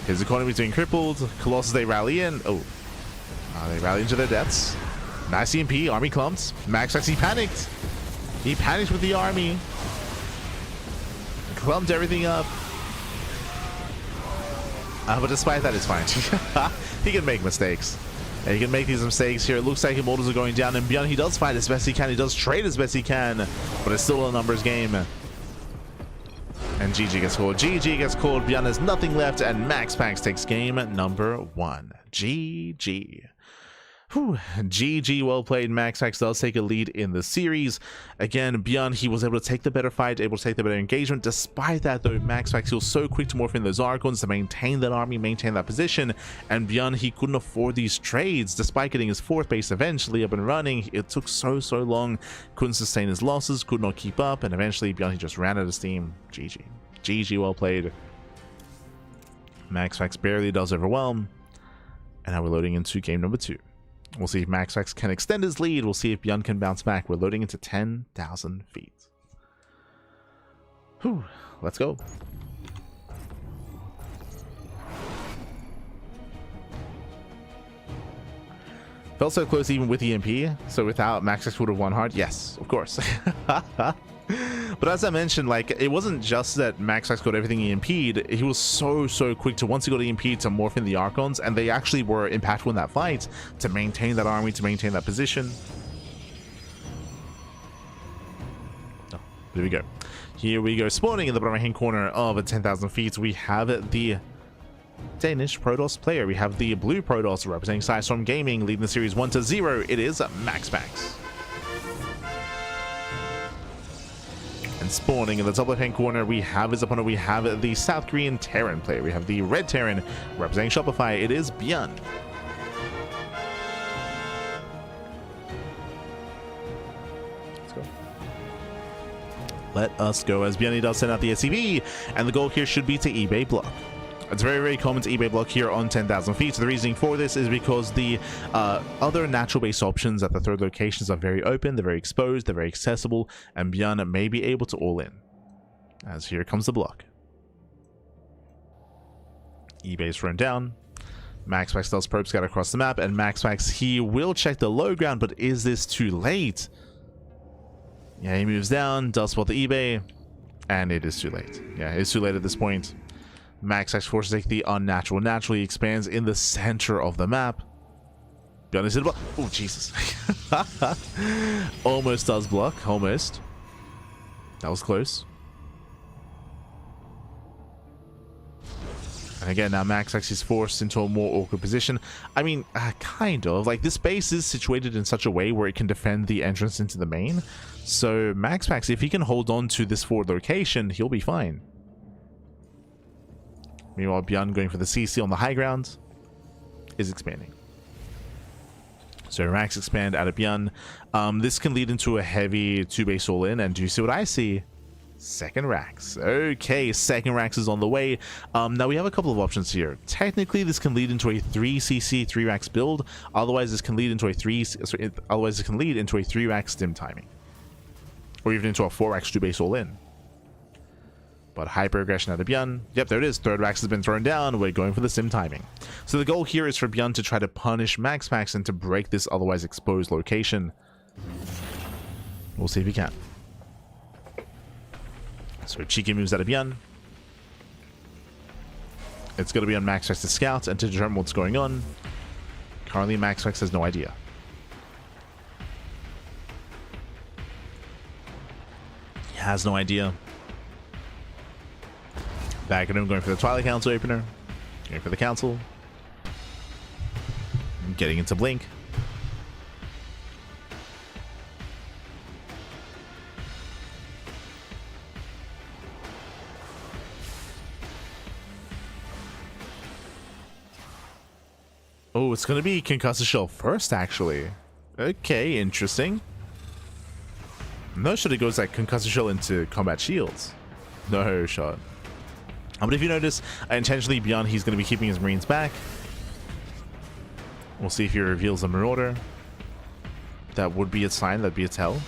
His economy is being crippled. Colossus, they rally in. Oh. They rally into their deaths. Nice EMP. Army clumped. Max actually panicked. He panicked with the army. clumped everything up. But despite that, it's fine. He can make mistakes. Yeah, he can make these mistakes here. It looks like Immortals are going down, and ByuN, he does fight as best he can. He does trade as best he can, but it's still a numbers game. And GG gets called. GG gets called. ByuN has nothing left, and MaxPax takes game number 1. GG. Whew. GG, well played. MaxPax does take a lead in the series. Again, ByuN, he was able to take the better fight, able to take the better engagement. Despite that, though, MaxPax, he was so quick to morph in those Archons to maintain that army, maintain that position. And ByuN, he couldn't afford these trades, despite getting his 4th base eventually up and running. It took so long. Couldn't sustain his losses, could not keep up, and eventually ByuN, he just ran out of steam. GG. GG, well played. MaxPax barely does overwhelm. And now we're loading into game number 2. We'll see if MaxPax can extend his lead. We'll see if ByuN can bounce back. We're loading into 10,000 feet. Whew, let's go. Felt so close even with EMP. So without, MaxPax would have won hard. Yes, of course. But as I mentioned, like, it wasn't just that MaxPax got everything EMP'd. He was so quick to, once he got EMP'd, to morph in the Archons, and they actually were impactful in that fight to maintain that army, to maintain that position. Oh, here we go. Here we go. Spawning in the bottom right-hand corner of 10,000 feet, we have the Danish Protoss player. We have the blue Protoss representing Sidestorm Gaming, leading the series 1-0. It is MaxPax. And spawning in the top left-hand corner, we have his opponent. We have the South Korean Terran player. We have the red Terran representing Shopify. It is ByuN. Let's go. Let us go, as ByuN does send out the SCV, and the goal here should be to eBay block. It's very common to eBay block here on 10,000 feet. So the reasoning for this is because the other natural base options at the 3rd locations are very open, they're very exposed, they're very accessible, and ByuN may be able to all in. As here comes the block. eBay's thrown down. MaxPax does probe scout across the map, and MaxPax, he will check the low ground, but is this too late? Yeah, he moves down, does spot the eBay, and it is too late. Yeah, it's too late at this point. MaxPax forces to take the unnatural. Naturally expands in the center of the map. ByuN is hit block. Oh, Jesus. Almost does block. Almost. That was close. And again, now MaxPax is forced into a more awkward position. I mean, kind of. Like, this base is situated in such a way where it can defend the entrance into the main. So MaxPax, if he can hold on to this forward location, he'll be fine. Meanwhile, ByuN going for the CC on the high ground is expanding. So Max expand out of ByuN. This can lead into a heavy 2-base all-in, and do you see what I see? Second Rax. Okay, second Rax is on the way. Now we have a couple of options here. Technically, this can lead into a 3CC 3 Rax build. Otherwise, this can lead into a 3 Rax stim timing, or even into a 4 Rax 2-base all-in. But hyper aggression out of ByuN. Yep, there it is. 3rd Rax has been thrown down. We're going for the sim timing. So the goal here is for ByuN to try to punish MaxPax and to break this otherwise exposed location. We'll see if he can. So cheeky moves out of ByuN. It's going to be on MaxPax to scout and to determine what's going on. Currently, MaxPax has no idea. He has no idea. Back at him, going for the Twilight Council opener. Going for the Council. Getting into Blink. Oh, it's going to be Concussive Shell first, actually. Okay, interesting. No shot it goes like Concussive Shell into Combat Shields. No shot. But if you notice, intentionally ByuN, he's going to be keeping his Marines back. We'll see if he reveals a Marauder. That would be a sign, that'd be a tell.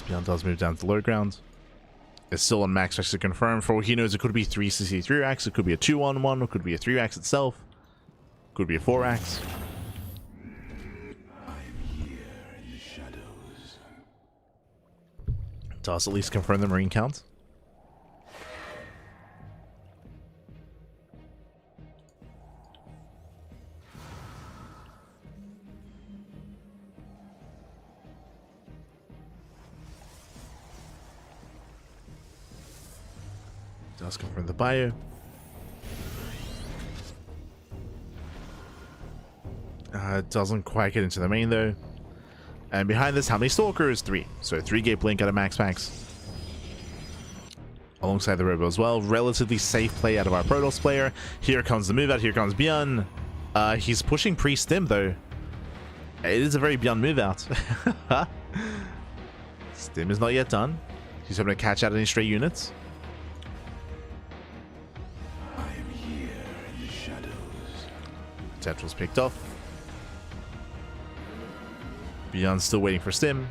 ByuN does move down to low ground. It's still on MaxPax to confirm. For all he knows, it could be 3 CC 3 racks, it could be a 2-on-1, it could be a 3 racks itself, it could be a 4 racks. Does at least confirm the Marine count. Does confirm the ByuN. Doesn't quite get into the main though. And behind this, how many Stalkers? 3. So 3-gate blink out of MaxPax. Alongside the Robo as well. Relatively safe play out of our Protoss player. Here comes the move out. Here comes ByuN. He's pushing pre-stim though. It is a very ByuN move out. Stim is not yet done. He's hoping to catch out any stray units. I am here in the shadows. Tetral's picked off. ByuN's still waiting for Stim.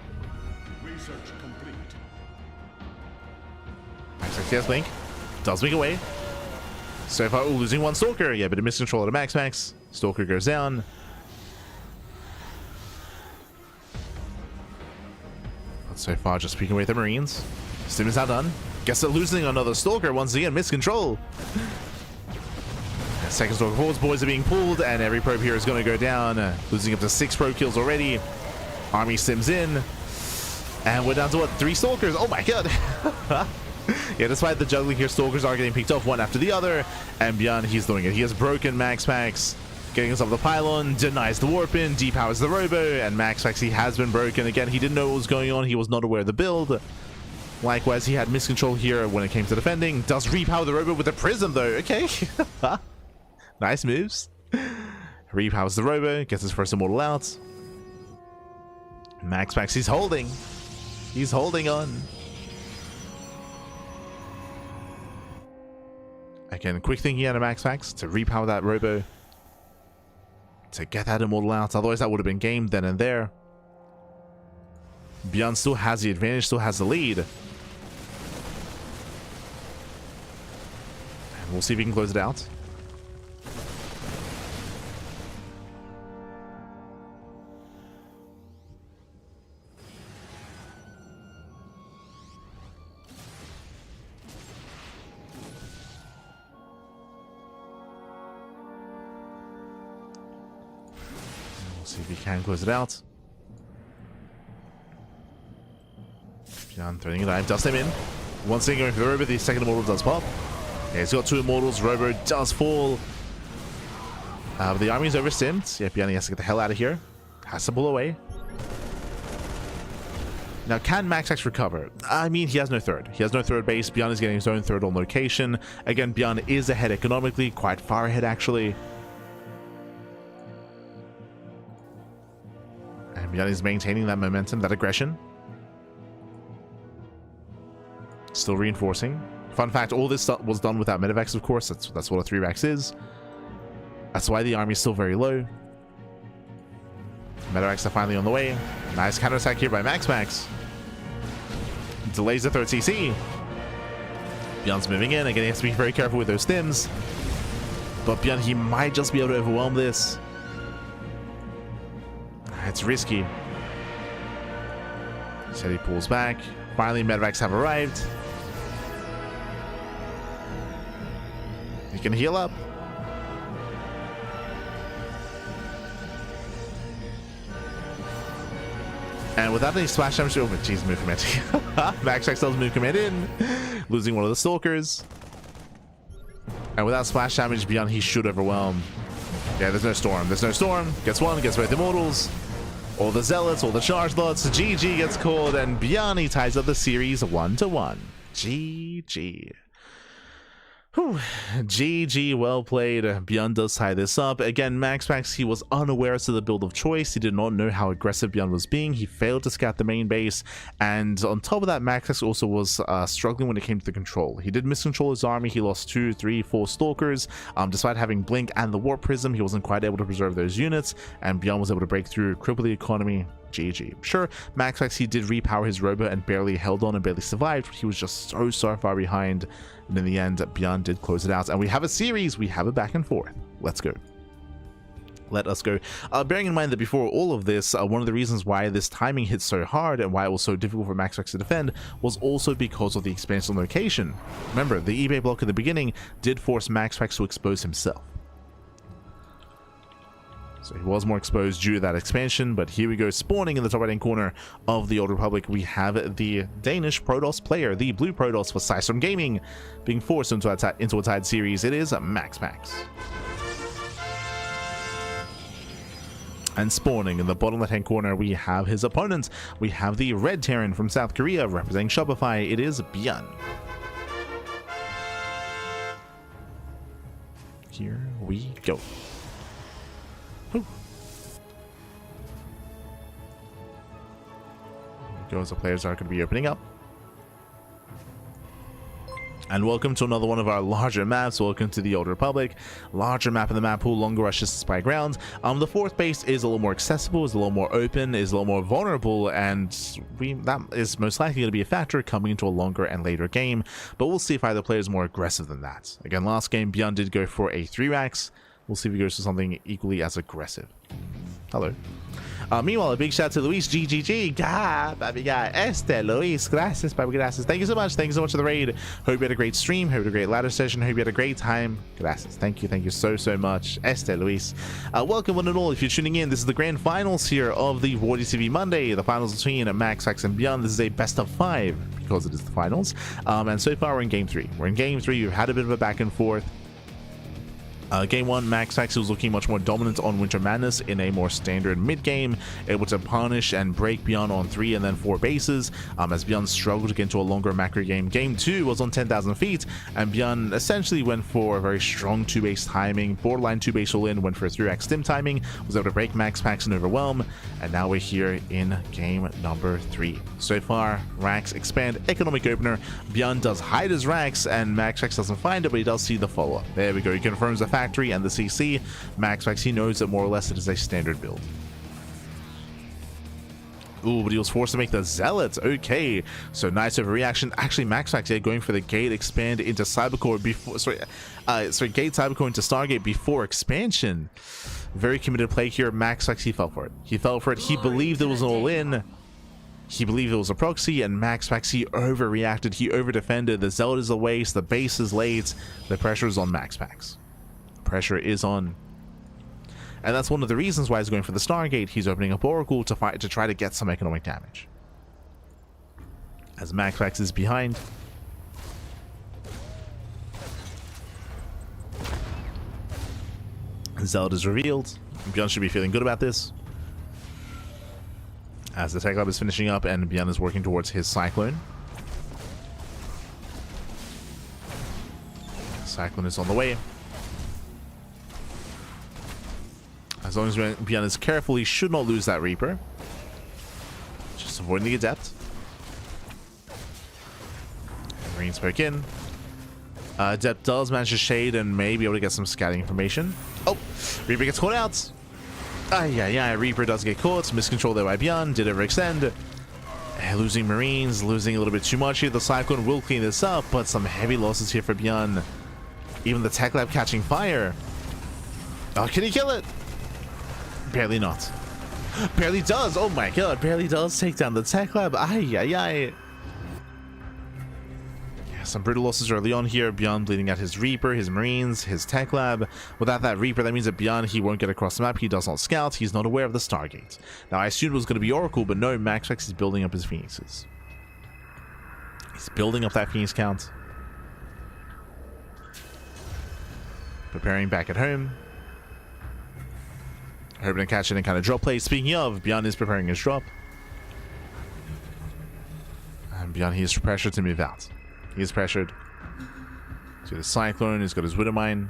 Research complete. MaxPax gets blink. Does blink away. So far, losing one Stalker. Yeah, but a miscontrol out of MaxPax. Stalker goes down. But so far, just peeking away at the Marines. Stim is now done. Guess they're losing another Stalker once again. Miscontrol. Second Stalker forwards. Boys are being pulled, and every probe here is going to go down. Losing up to 6 probe kills already. Army stims in, and we're down to what, 3 Stalkers? Oh my god. Yeah, despite the juggling here, Stalkers are getting picked off one after the other, and ByuN, he's doing it. He has broken MaxPax, getting himself the pylon, denies the warp in, depowers the Robo, and MaxPax, he has been broken. Again, he didn't know what was going on. He was not aware of the build. Likewise, he had miscontrol here when it came to defending. Does repower the Robo with the Prism though. Okay. Nice moves. Repowers the Robo, gets his first Immortal out. MaxPax, he's holding. He's holding on. Again, quick thinking out of MaxPax to repower that Robo. To get that Immortal out. Otherwise, that would have been game then and there. ByuN still has the advantage, still has the lead. And we'll see if he can close it out. See if he can close it out. ByuN throwing a dive, does him in. Once again going for the Robo, the second Immortal does pop. Yeah, he's got 2 Immortals, Robo does fall. But the army's overstimmed. Yeah, ByuN has to get the hell out of here. Has to pull away. Now, can MaxPax recover? I mean, he has no third. He has no third base. ByuN is getting his own third on location. Again, ByuN is ahead economically, quite far ahead actually. ByuN is maintaining that momentum, that aggression. Still reinforcing. Fun fact, all this was done without medevacs, of course. That's what a 3 racks is. That's why the army is still very low. Medevacs are finally on the way. Nice counterattack here by MaxPax. Delays the 3rd CC. ByuN's moving in. Again, he has to be very careful with those stims. But ByuN, he might just be able to overwhelm this. It's risky. Said he pulls back. Finally, medevacs have arrived. He can heal up. And without any splash damage, oh, jeez, move command. MaxPax does move command in, losing one of the Stalkers. And without splash damage, ByuN, he should overwhelm. Yeah, there's no storm. There's no storm. Gets one, gets both Immortals. All the Zealots, all the Charge Lots. GG gets called, and ByuN, he ties up the series 1-1. GG. Whew. GG, well played. ByuN does tie this up. Again, MaxPax, he was unaware as to the build of choice. He did not know how aggressive ByuN was being. He failed to scout the main base. And on top of that, MaxPax also was struggling when it came to the control. He did miscontrol his army. He lost 2, 3, 4 Stalkers. Despite having Blink and the Warp Prism, he wasn't quite able to preserve those units. And ByuN was able to break through, cripple the economy, GG. Sure, MaxPax, he did repower his robot and barely held on and barely survived, but he was just so far behind. And in the end, ByuN did close it out. And we have a series. We have a back and forth. Let's go. Let us go. Bearing in mind that before all of this, one of the reasons why this timing hit so hard and why it was so difficult for MaxPax to defend was also because of the expansion location. Remember, the eBay block at the beginning did force MaxPax to expose himself. So he was more exposed due to that expansion, but here we go, spawning in the top right hand corner of the Old Republic. We have the Danish Protoss player, the blue Protoss for System Gaming, being forced into a tied series. It is MaxPax. And spawning in the bottom left hand corner, we have his opponent. We have the Red Terran from South Korea representing Shopify. It is ByuN. Here we go. Whew. Here goes, the players are going to be opening up. And welcome to another one of our larger maps. Welcome to the Old Republic. Larger map in the map pool, longer rushes to spy ground. The fourth base is a little more accessible, is a little more open, is a little more vulnerable, and that is most likely going to be a factor coming into a longer and later game. But we'll see if either player is more aggressive than that. Again, last game, ByuN did go for a 3-racks. We'll see if he goes for something equally as aggressive. Hello. Meanwhile, a big shout out to Luis GGG. Baby guy. Luis. Gracias, baby. Gracias. Thank you so much. Thank you so much for the raid. Hope you had a great stream. Hope you had a great ladder session. Hope you had a great time. Gracias. Thank you. Thank you so much. Luis. Welcome, one and all. If you're tuning in, this is the grand finals here of the WardiTV Monday. The finals between MaxPax and ByuN. This is a best of 5 because it is the finals. And so far, we're in game 3. We're in game 3. We've had a bit of a back and forth. Game 1, MaxPax was looking much more dominant on Winter Madness in a more standard mid-game, able to punish and break ByuN on 3 and then 4 bases, as ByuN struggled to get into a longer macro game. Game 2 was on 10,000 feet, and ByuN essentially went for a very strong 2-base timing, borderline 2-base all-in, went for a 3-rack stim timing, was able to break MaxPax and overwhelm, and now we're here in game number 3. So far, racks expand, economic opener, ByuN does hide his racks, and MaxPax doesn't find it, but he does see the follow-up. There we go, he confirms the fact and the CC. MaxPax, he knows that more or less it is a standard build. Ooh, but he was forced to make the Zealots. Okay, so nice overreaction. Actually, MaxPax, yeah, going for the gate expand into Cybercore before, gate Cybercore into Stargate before expansion. Very committed play here. MaxPax, he fell for it. He fell for it. He believed it was an all-in. He believed it was a proxy, and MaxPax, he overreacted. He overdefended. The Zealot is away, so the base is late. The pressure is on MaxPax. Pressure is on, and that's one of the reasons why he's going for the Stargate. He's opening up Oracle to try to get some economic damage, as MaxPax is behind. Zealot is revealed. ByuN should be feeling good about this, as the Tech Lab is finishing up and ByuN is working towards his Cyclone. Cyclone is on the way. As long as ByuN is careful, he should not lose that Reaper. Just avoiding the Adept. Marines poke in. Adept does manage to shade and may be able to get some scouting information. Oh, Reaper gets caught out. Reaper does get caught. Miscontrol there by ByuN. Did overextend. Losing Marines, losing a little bit too much here. The Cyclone will clean this up, but some heavy losses here for ByuN. Even the Tech Lab catching fire. Oh, can he kill it? Barely not. Barely does. Oh my god. Barely does take down the Tech Lab. Yeah, some brutal losses early on here. ByuN bleeding out his Reaper, his Marines, his Tech Lab. Without that Reaper, that means that ByuN, he won't get across the map. He does not scout. He's not aware of the Stargate. Now, I assumed it was going to be Oracle, but no, MaxPax is building up his Phoenixes. He's building up that Phoenix count. Preparing back at home. Hoping to catch it and kind of drop play. Speaking of, ByuN is preparing his drop. And ByuN, he is pressured to move out. He is pressured. He's got his Cyclone, he's got his Widowmine.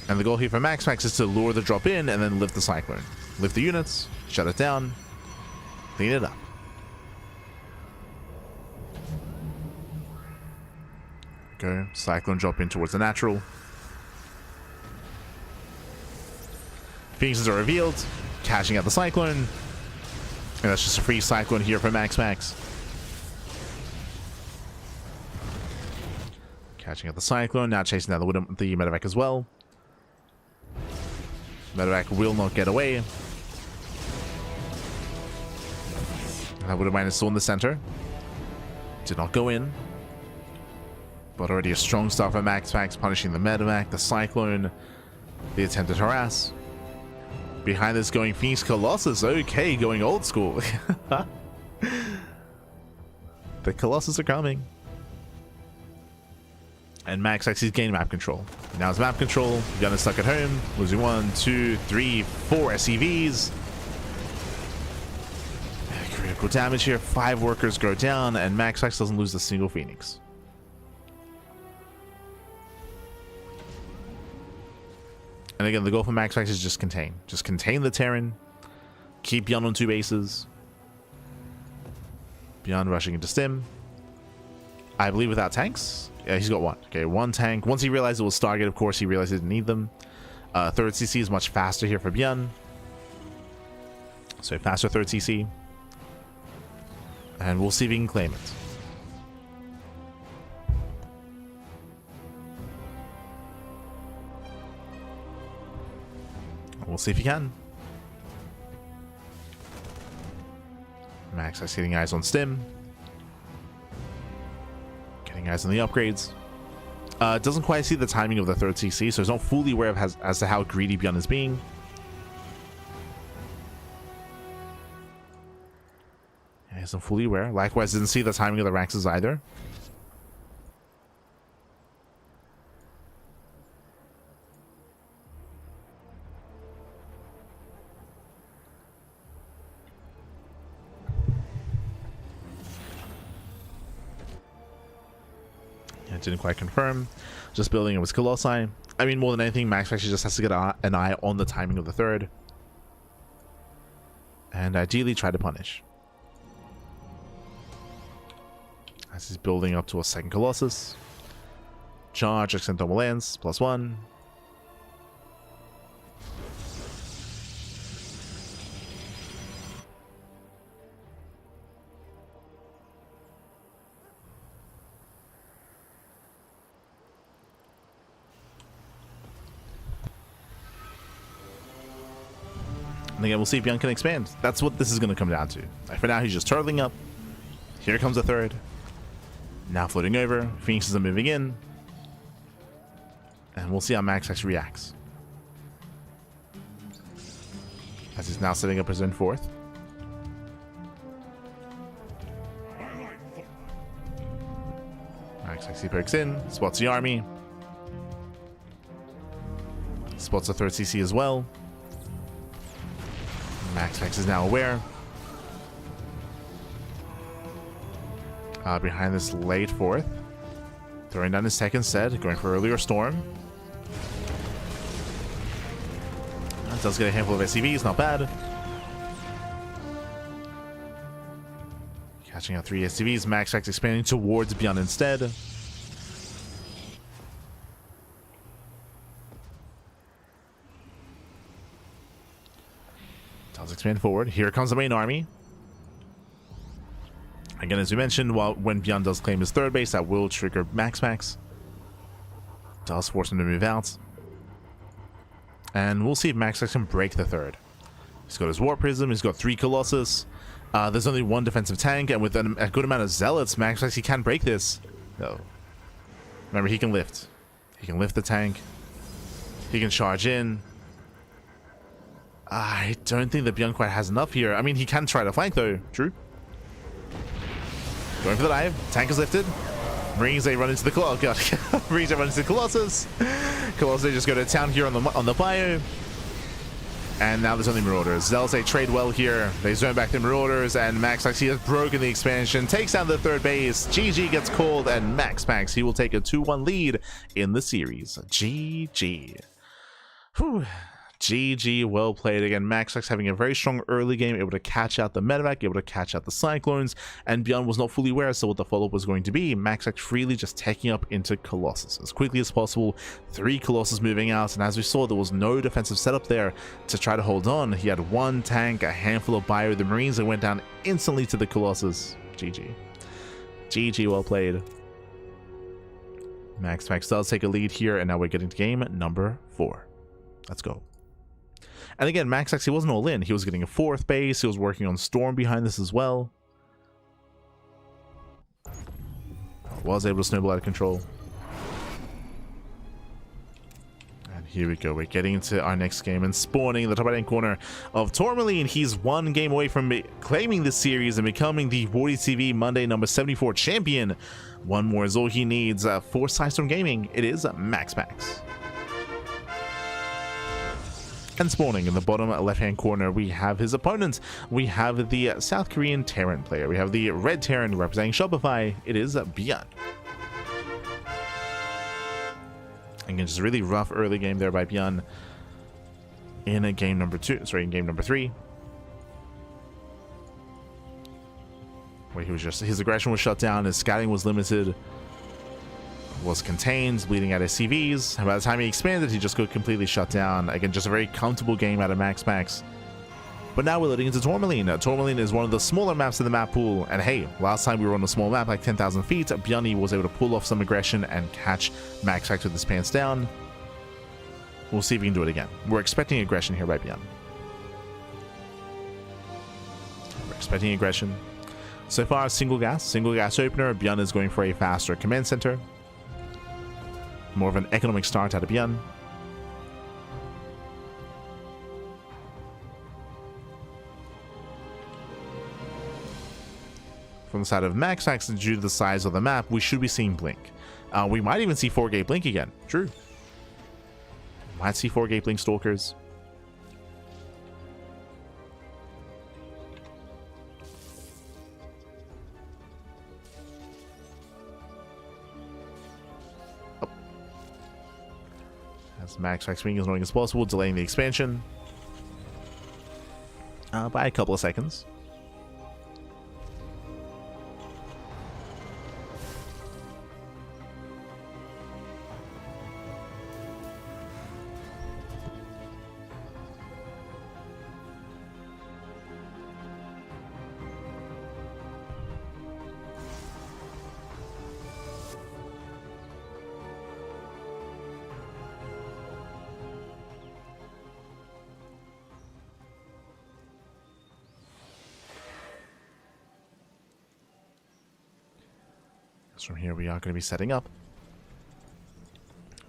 And the goal here for MaxPax is to lure the drop in and then lift the Cyclone. Lift the units, shut it down, clean it up. Go. Cyclone drop in towards the natural. Phoenixes are revealed, cashing out the Cyclone. And that's just a free Cyclone here for MaxPax. Catching out the Cyclone, now chasing down the Medevac as well. Medevac will not get away. That Widowmine is still in the center. Did not go in. But already a strong start for MaxPax, punishing the Medevac, the Cyclone, the attempted harass. Behind this going Phoenix Colossus. Okay, going old school. The Colossus are coming. And MaxPax is gaining map control. Now it's map control. ByuN is stuck at home. Losing 1, 2, 3, 4 SCVs. Critical damage here. 5 workers go down, and MaxPax doesn't lose a single Phoenix. And again, the goal for MaxPax is just contain. Just contain the Terran. Keep ByuN on 2 bases. ByuN rushing into Stim. I believe without tanks. Yeah, he's got 1. Okay, 1 tank. Once he realized it was Stargate, of course, he realized he didn't need them. Third CC is much faster here for ByuN. So faster third CC. And we'll see if he can claim it. We'll see if he can. MaxPax getting eyes on Stim. Getting eyes on the upgrades. Doesn't quite see the timing of the third CC, so he's not fully aware of as to how greedy ByuN is being. Yeah, he's not fully aware. Likewise, didn't see the timing of the Raxes either. Didn't quite confirm. Just building it with Colossi. I mean, more than anything, MaxPax just has to get an eye on the timing of the third. And ideally try to punish. As he's building up to a second Colossus. Charge, extend thermal lance, +1. And again, we'll see if ByuN can expand. That's what this is going to come down to. For now, he's just turtling up. Here comes a third. Now floating over. Phoenixes are moving in. And we'll see how MaxPax reacts. As he's now setting up his own fourth. MaxPax he pokes in. Spots the army. Spots the third CC as well. MaxPax is now aware. Behind this late fourth. Throwing down his tech instead, going for earlier storm. Does get a handful of SCVs, not bad. Catching out 3 SCVs, MaxPax expanding towards ByuN instead. Does expand forward. Here comes the main army. Again, as we mentioned, when ByuN does claim his third base, that will trigger MaxPax. Does force him to move out. And we'll see if MaxPax can break the third. He's got his War Prism, he's got 3 Colossus. There's only 1 defensive tank, and with a good amount of Zealots, MaxPax, he can break this. No. Remember, he can lift. He can lift the tank. He can charge in. I don't think that ByuN quite has enough here. I mean, he can try to flank, though. True. Going for the dive. Tank is lifted. Marines, they run into the Marines, they run into the Colossus. Colossus, they just go to town here on the bio. And now there's only Marauders. Zealots, they trade well here. They zone back the Marauders, and MaxPax, he has broken the expansion. Takes down the third base. GG gets called, and MaxPax, he will take a 2-1 lead in the series. GG. Whew. GG, well played. Again, MaxPax having a very strong early game, able to catch out the medevac, able to catch out the cyclones, and ByuN was not fully aware as to what the follow-up was going to be. MaxPax freely just taking up into Colossus as quickly as possible. 3 Colossus moving out, and as we saw, there was no defensive setup there to try to hold on. He had 1 tank, a handful of bio, the Marines that went down instantly to the Colossus. GG. GG, well played. MaxPax does take a lead here, and now we're getting to game number 4. Let's go. And again, MaxPax, he wasn't all in. He was getting a 4th base. He was working on Storm behind this as well. Was able to snowball out of control. And here we go. We're getting into our next game and spawning in the top right-hand corner of Tourmaline. He's 1 game away from claiming this series and becoming the WardiTV Monday number 74 champion. 1 more is all he needs for Sidestorm Gaming. It is MaxPax. And spawning in the bottom left-hand corner, we have his opponent. We have the South Korean Terran player. We have the red Terran representing Shopify. It is ByuN. Again, just a really rough early game there by ByuN in game number 3. Where he was just, his aggression was shut down, his scouting was limited, was contained, bleeding out his CVs, and by the time he expanded, he just got completely shut down. Again, just a very comfortable game out of MaxPax. But now we're leading into Tourmaline. Tourmaline is one of the smaller maps in the map pool, and hey, last time we were on a small map, like 10,000 feet, ByuN was able to pull off some aggression and catch MaxPax with his pants down. We'll see if we can do it again. We're expecting aggression here by ByuN. We're expecting aggression. So far, single gas opener. ByuN is going for a faster command center. More of an economic start out of ByuN. From the side of MaxPax, due to the size of the map, we should be seeing Blink. We might even see 4-gate Blink again. True. Might see 4-gate Blink Stalkers. As MaxPax being as annoying as possible, delaying the expansion by a couple of seconds. From here, we are going to be setting up.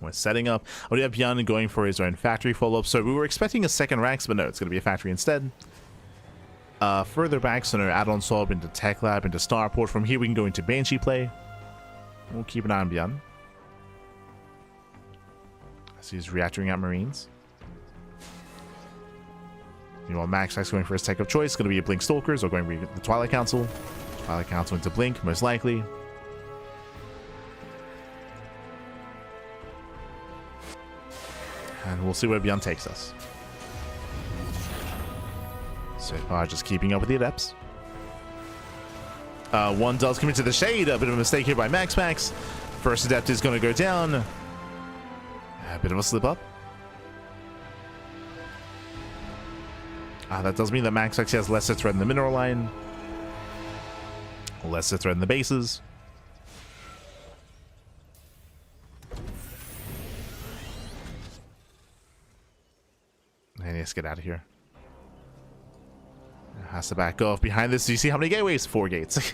We're setting up. Oh, we have ByuN going for his own factory follow-up. So we were expecting a second Rax, but no, it's going to be a factory instead. Further back, so no add-on swap into Tech Lab, into Starport. From here, we can go into Banshee play. We'll keep an eye on ByuN. As he's reactoring out Marines. Meanwhile, MaxPax going for his tech of choice. It's going to be a Blink Stalkers or going to be the Twilight Council. Twilight Council into Blink, most likely. And we'll see where ByuN takes us. So far, just keeping up with the adepts. One does come into the shade. A bit of a mistake here by MaxPax. First adept is going to go down. A bit of a slip up. That does mean that MaxPax has lesser threat in the mineral line. Lesser threat in the bases. And let's get out of here. Has to back off behind this. Do you see how many gateways? 4 gates.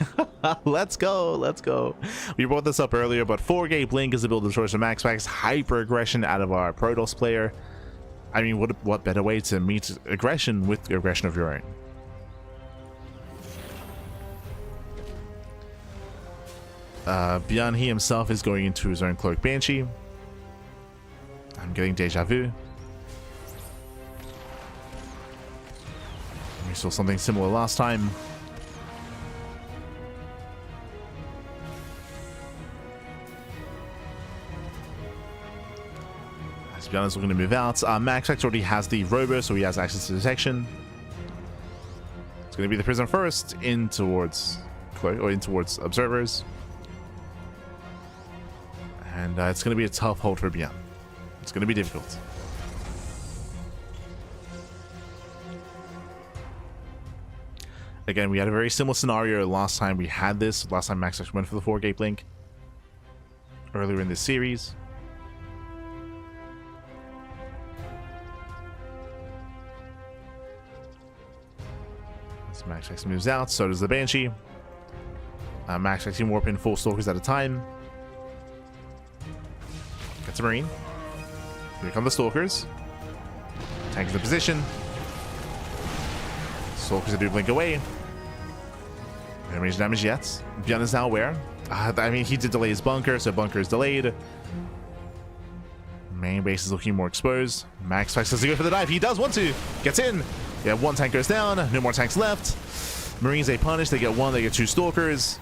Let's go. Let's go. We brought this up earlier, but 4-gate Blink is the build of choice for MaxPax. Hyper aggression out of our Protoss player. I mean, what better way to meet aggression with aggression of your own? ByuN, he himself is going into his own Cloak Banshee. I'm getting deja vu. We saw something similar last time. As So ByuN is looking to move out. MaxPax already has the robo, so he has access to detection. It's going to be the Prism first, in towards observers. And it's going to be a tough hold for ByuN. It's going to be difficult. Again, we had a very similar scenario last time we had this. Last time MaxPax went for the 4-gate blink. Earlier in this series. As MaxPax moves out, so does the Banshee. MaxPax can warp in 4 Stalkers at a time. Gets a Marine. Here come the Stalkers. Tank into position. Stalkers that do blink away. No range damage yet. ByuN is now aware. I mean, he did delay his bunker, so bunker is delayed. Main base is looking more exposed. MaxPax does he go for the dive? He does want to. Gets in. Yeah, 1 tank goes down. No more tanks left. Marines, they punish. They get 1. They get 2 Stalkers.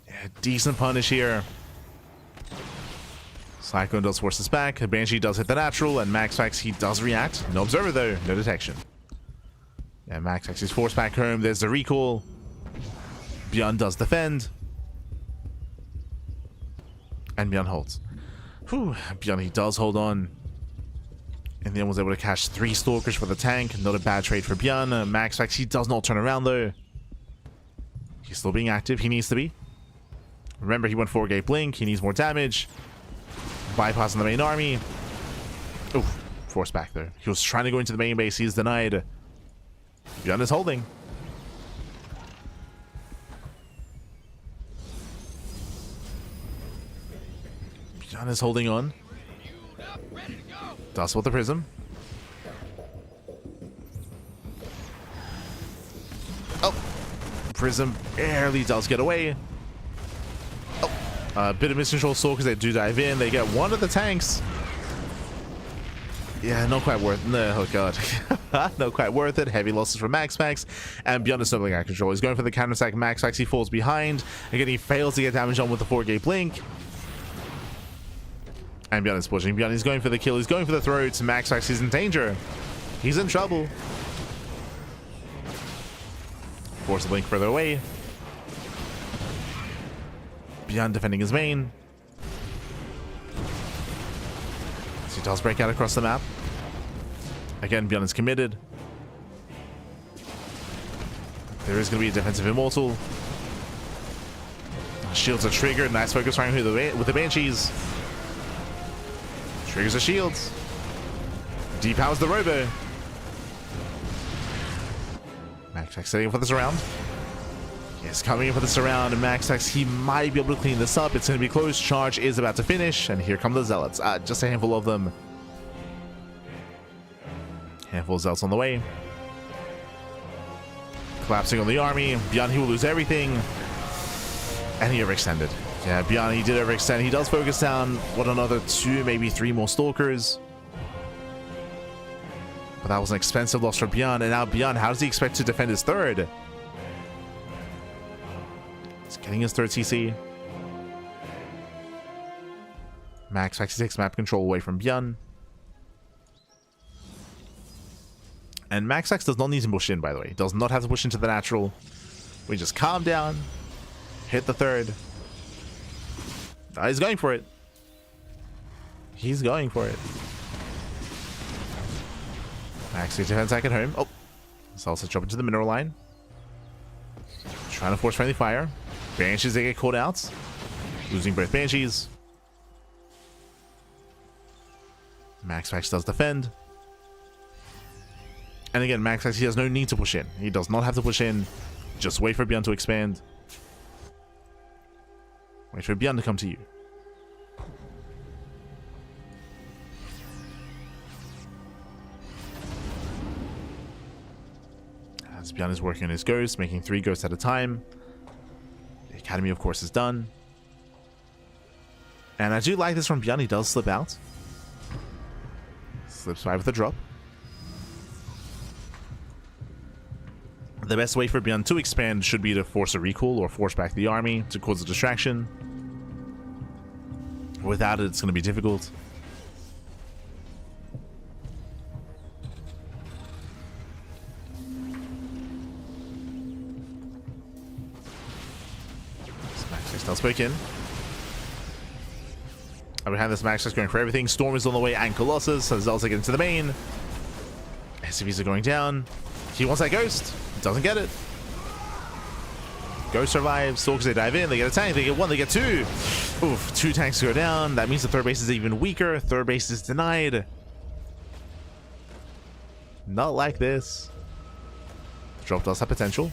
Yeah, decent punish here. Cyclone does force us back. Banshee does hit the natural, and MaxPax, he does react. No observer though. No detection. Yeah, MaxPax is forced back home. There's the recall. ByuN does defend. And ByuN holds. Whew. ByuN, he does hold on. And then was able to catch 3 Stalkers for the tank. Not a bad trade for ByuN. MaxPax, he does not turn around though. He's still being active. He needs to be. Remember, he went 4-gate blink. He needs more damage. Bypassing the main army. Oof. Forced back there. He was trying to go into the main base. He's denied. ByuN is holding. ByuN is holding on. Does with the Prism. Oh. Prism barely does get away. Oh. A bit of miscontrol Stalkers. They do dive in. They get 1 of the tanks. Yeah, not quite worth it. No, oh god. Not quite worth it. Heavy losses from MaxPax. And ByuN is stumbling out of control. He's going for the counter-attack. MaxPax, he falls behind. Again, he fails to get damage on with the 4-gate blink. And ByuN is pushing. ByuN is going for the kill. He's going for the throat. MaxPax is in danger. He's in trouble. Force the blink further away. ByuN defending his main. So he does break out across the map. Again, ByuN is committed. There is going to be a defensive immortal. Shields are triggered. Nice focus right with the Banshees. Triggers the shields. Depowers the robo. MaxPax setting up for the surround. Yes, coming in for the surround. And MaxPax, he might be able to clean this up. It's going to be close. Charge is about to finish. And here come the Zealots. Just a handful of them. Handful of Zealots on the way. Collapsing on the army. ByuN, he will lose everything. And he overextended. Yeah, ByuN, he did overextend. He does focus down, what, another 2, maybe 3 more Stalkers. But that was an expensive loss for ByuN. And now ByuN, how does he expect to defend his 3rd? He's getting his 3rd CC. MaxPax takes map control away from ByuN. And MaxPax does not need to push in, by the way. He does not have to push into the natural. We just calm down. Hit the 3rd. He's going for it. He's going for it. Max defense attack at home. Oh. Let's also jump into the mineral line. Trying to force friendly fire. Banshees, they get called out. Losing both Banshees. MaxPax does defend. And again, MaxPax, he has no need to push in. He does not have to push in. Just wait for ByuN to expand. Wait for ByuN to come to you. As ByuN is working on his ghosts, making 3 ghosts at a time. The Academy, of course, is done. And I do like this from ByuN. He does slip out. Slips by with a drop. The best way for ByuN to expand should be to force a recall or force back the army to cause a distraction. Without it, it's going to be difficult. Stealth Spoke in. And behind this, MaxPax going for everything. Storm is on the way and Colossus. So Zelda get into the main. SCVs are going down. He wants that Ghost. Doesn't get it. Ghost survives. Stalkers, they dive in. They get a tank. They get one. They get two. Oof. 2 tanks go down. That means the third base is even weaker. Third base is denied. Not like this. Drop does have potential.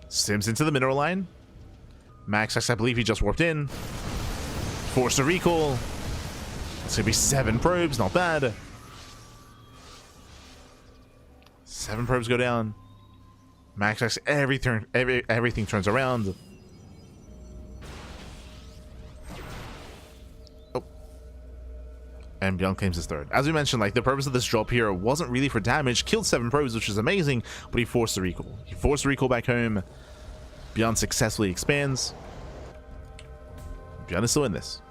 Sims into the mineral line. MaxPax, I believe he just warped in. Forced a recall. It's going to be 7 probes. Not bad. 7 probes go down. MaxPax, everything turns around. Oh. And ByuN claims his third. As we mentioned, like, the purpose of this drop here wasn't really for damage. Killed 7 probes, which is amazing, but he forced the recall. He forced the recall back home. ByuN successfully expands. ByuN is still in this.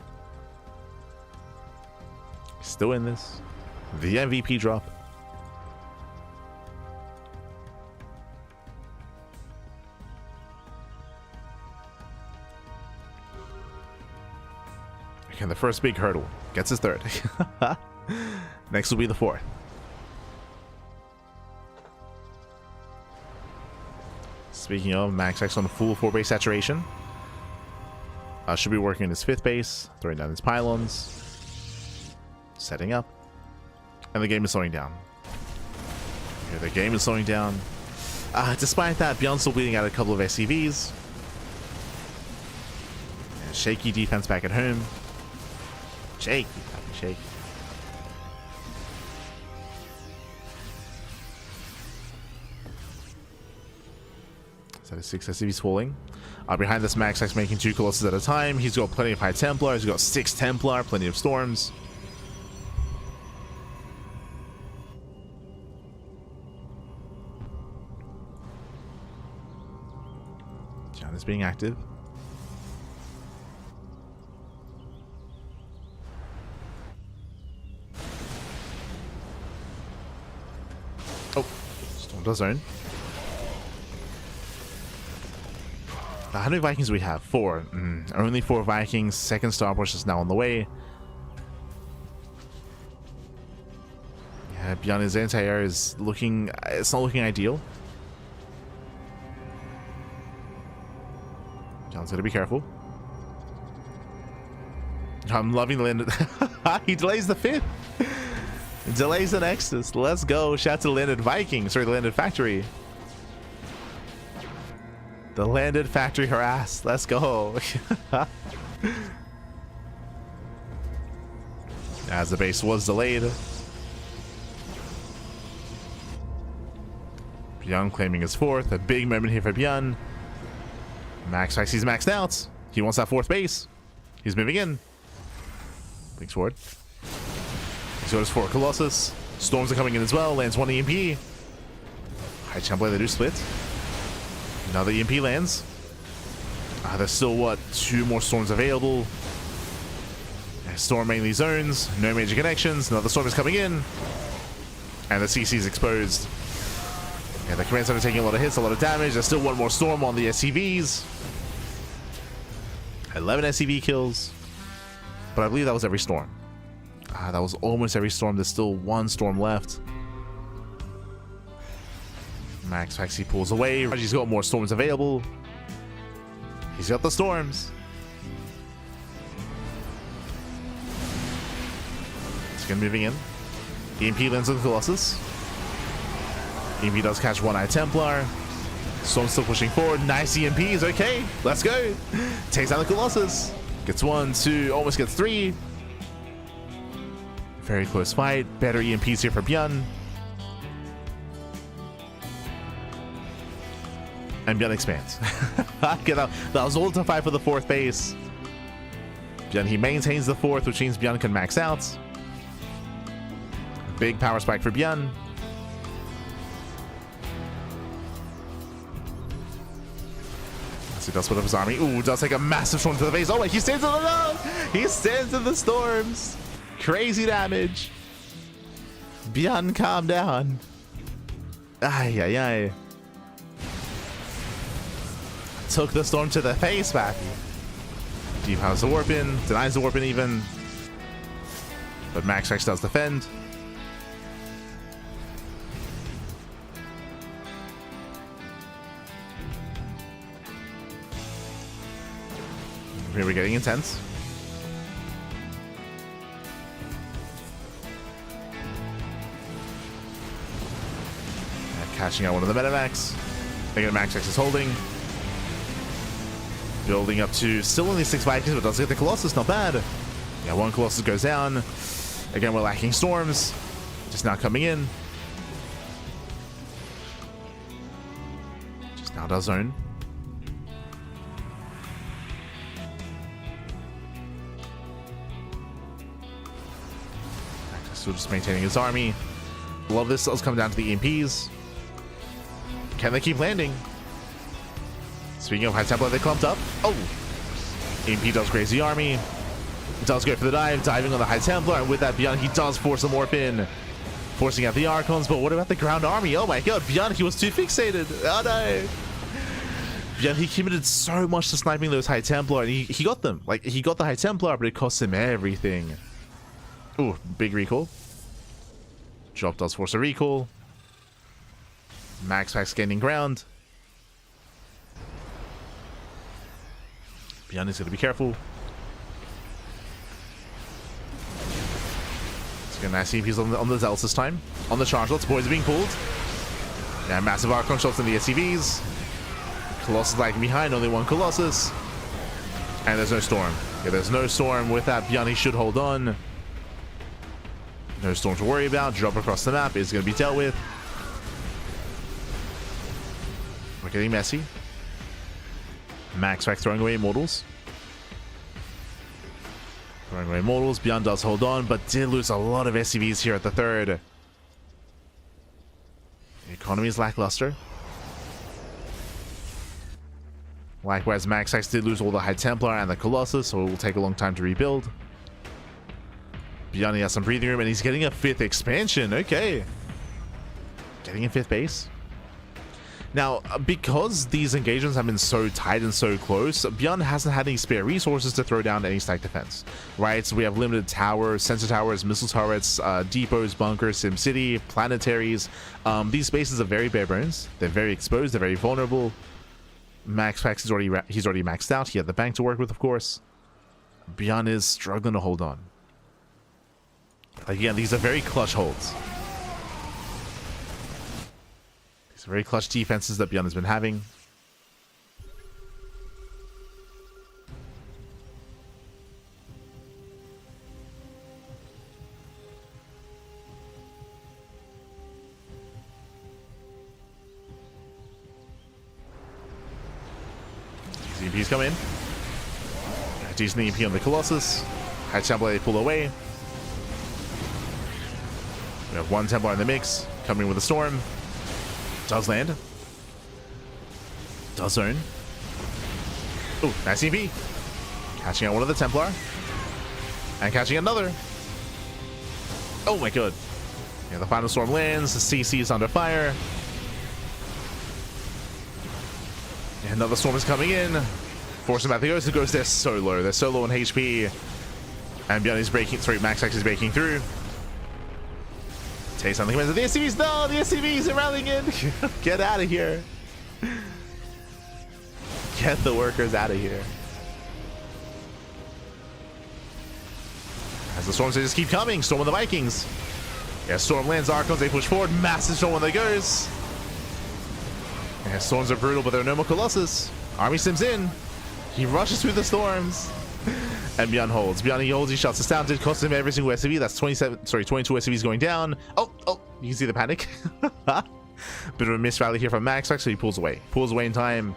Still in this. The MVP drop. Okay, the first big hurdle. Gets his third. Next will be the fourth. Speaking of, MaxPax on full 4-base saturation. Should be working in his 5th base. Throwing down his pylons. Setting up. And the game is slowing down. Okay, the game is slowing down. Despite that, ByuN's still bleeding out a couple of SCVs. And shaky defense back at home. Shaky. Shaky. So the 6 SCVs falling. Behind this, MaxPax making 2 Colossus at a time. He's got plenty of High Templar. He's got 6 Templar, plenty of Storms. John is being active. Oh, Storm does zone. How many Vikings do we have? 4. Only 4 Vikings. Second Star Push is now on the way. Yeah, ByuN's anti-air is looking... It's not looking ideal. ByuN's got to be careful. I'm loving the landed... He delays the 5th. Delays the Nexus. Let's go. Shout out to the landed Viking. Sorry, the landed factory. The landed factory harass. Let's go. As the base was delayed. ByuN claiming his 4th. A big moment here for ByuN. MaxPax, he's maxed out. He wants that 4th base. He's moving in. Blinks forward. He's got his 4 Colossus. Storms are coming in as well. Lands 1 EMP. High Templar, they do split. Another EMP lands. There's still, what, 2 more Storms available. Storm mainly zones. No major connections. Another Storm is coming in. And the CC is exposed. Yeah, the command center taking a lot of hits, a lot of damage. There's still 1 more Storm on the SCVs. 11 SCV kills. But I believe that was every Storm. That was almost every Storm. There's still 1 Storm left. MaxPax, he pulls away. He's got more Storms available. He's got the Storms. He's again moving in. EMP lands on the Colossus. EMP does catch 1 Eye Templar. Storm's still pushing forward. Nice EMPs. Okay, let's go. Takes out the Colossus. Gets 1, 2, almost gets 3. Very close fight. Better EMPs here for ByuN. And ByuN expands. Okay, that was all to fight for the 4th base. ByuN, he maintains the 4th, which means ByuN can max out. Big power spike for ByuN. So he does split up his army. Ooh, does take a massive storm to the face. Oh wait, he stands in the no! He stands in the storms. Crazy damage. ByuN, calm down. Ay, ay, ay. Took the storm to the face, Matthew. Depowers the warp in, denies the warp in even. But MaxPax does defend. Here we're getting intense. Catching out one of the Metamax. Again, MaxPax is holding. Building up to still only 6 Vikings, but does get the Colossus, not bad. Yeah, one Colossus goes down. Again, we're lacking storms. Just now coming in. Just now does zone. Still just maintaining his army. A lot of this does come down to the EMPs. Can they keep landing? Speaking of High Templar, they clumped up. Oh! EMP does graze the army. Does go for the dive, diving on the High Templar, and with that ByuN, he does force the warp in, forcing out the Archons. But what about the ground army? Oh my god, ByuN, he was too fixated. Oh no! ByuN, he committed so much to sniping those High Templar, and he got them. Like, he got the High Templar, but it cost him everything. Ooh, big recall. Drop does force a recall. MaxPax gaining ground. ByuN is going to be careful. Let's get nice EMPs on the Zealots this time. On the charge lots, boys are being pulled. Yeah, massive Archon shots in the SCVs. Colossus lagging behind, only one Colossus. And there's no storm. Yeah, there's no storm. With that, ByuN, he should hold on. No storm to worry about. Drop across the map is going to be dealt with. We're getting messy. MaxPax throwing away Immortals. Throwing away Immortals. ByuN does hold on, but did lose a lot of SCVs here at the third. The economy is lackluster. Likewise, MaxPax did lose all the High Templar and the Colossus, so it will take a long time to rebuild. ByuN has some breathing room, and he's getting a 5th expansion. Okay. Getting a 5th base. Now, because these engagements have been so tight and so close, ByuN hasn't had any spare resources to throw down any stack defense, right? So we have limited towers, sensor towers, missile turrets, depots, bunkers, SimCity, planetaries. These bases are very bare bones. They're very exposed. They're very vulnerable. MaxPax is he's already maxed out. He had the bank to work with, of course. ByuN is struggling to hold on. Again, these are very clutch holds. These are very clutch defenses that ByuN has been having. EMPs come in. Decent EMP on the Colossus. High Templar, they pull away. We have one Templar in the mix, coming with a storm. Does land. Does earn. Ooh, nice EMP. Catching out one of the Templar. And catching another. Oh my god. Yeah, the final storm lands. The CC is under fire. And another storm is coming in. Forcing back the Ghost. The Ghost, they're so low. They're so low on HP. And ByuN is breaking through. MaxPax is breaking through. Take something. The SCVs, no! The SCVs are rallying in! Get out of here. Get the workers out of here. As the storms, they just keep coming. Storm on the Vikings. Yeah, storm lands, Archons, they push forward. Massive storm when they goes. Yeah, storms are brutal, but there are no more Colossus. Army sims in. He rushes through the storms. And ByuN holds. ByuN, he holds, he shuts us down. Did cost him every single SCV. That's 22 SCVs going down. Oh, you can see the panic. Bit of a miss rally here from MaxPax, so he pulls away. Pulls away in time.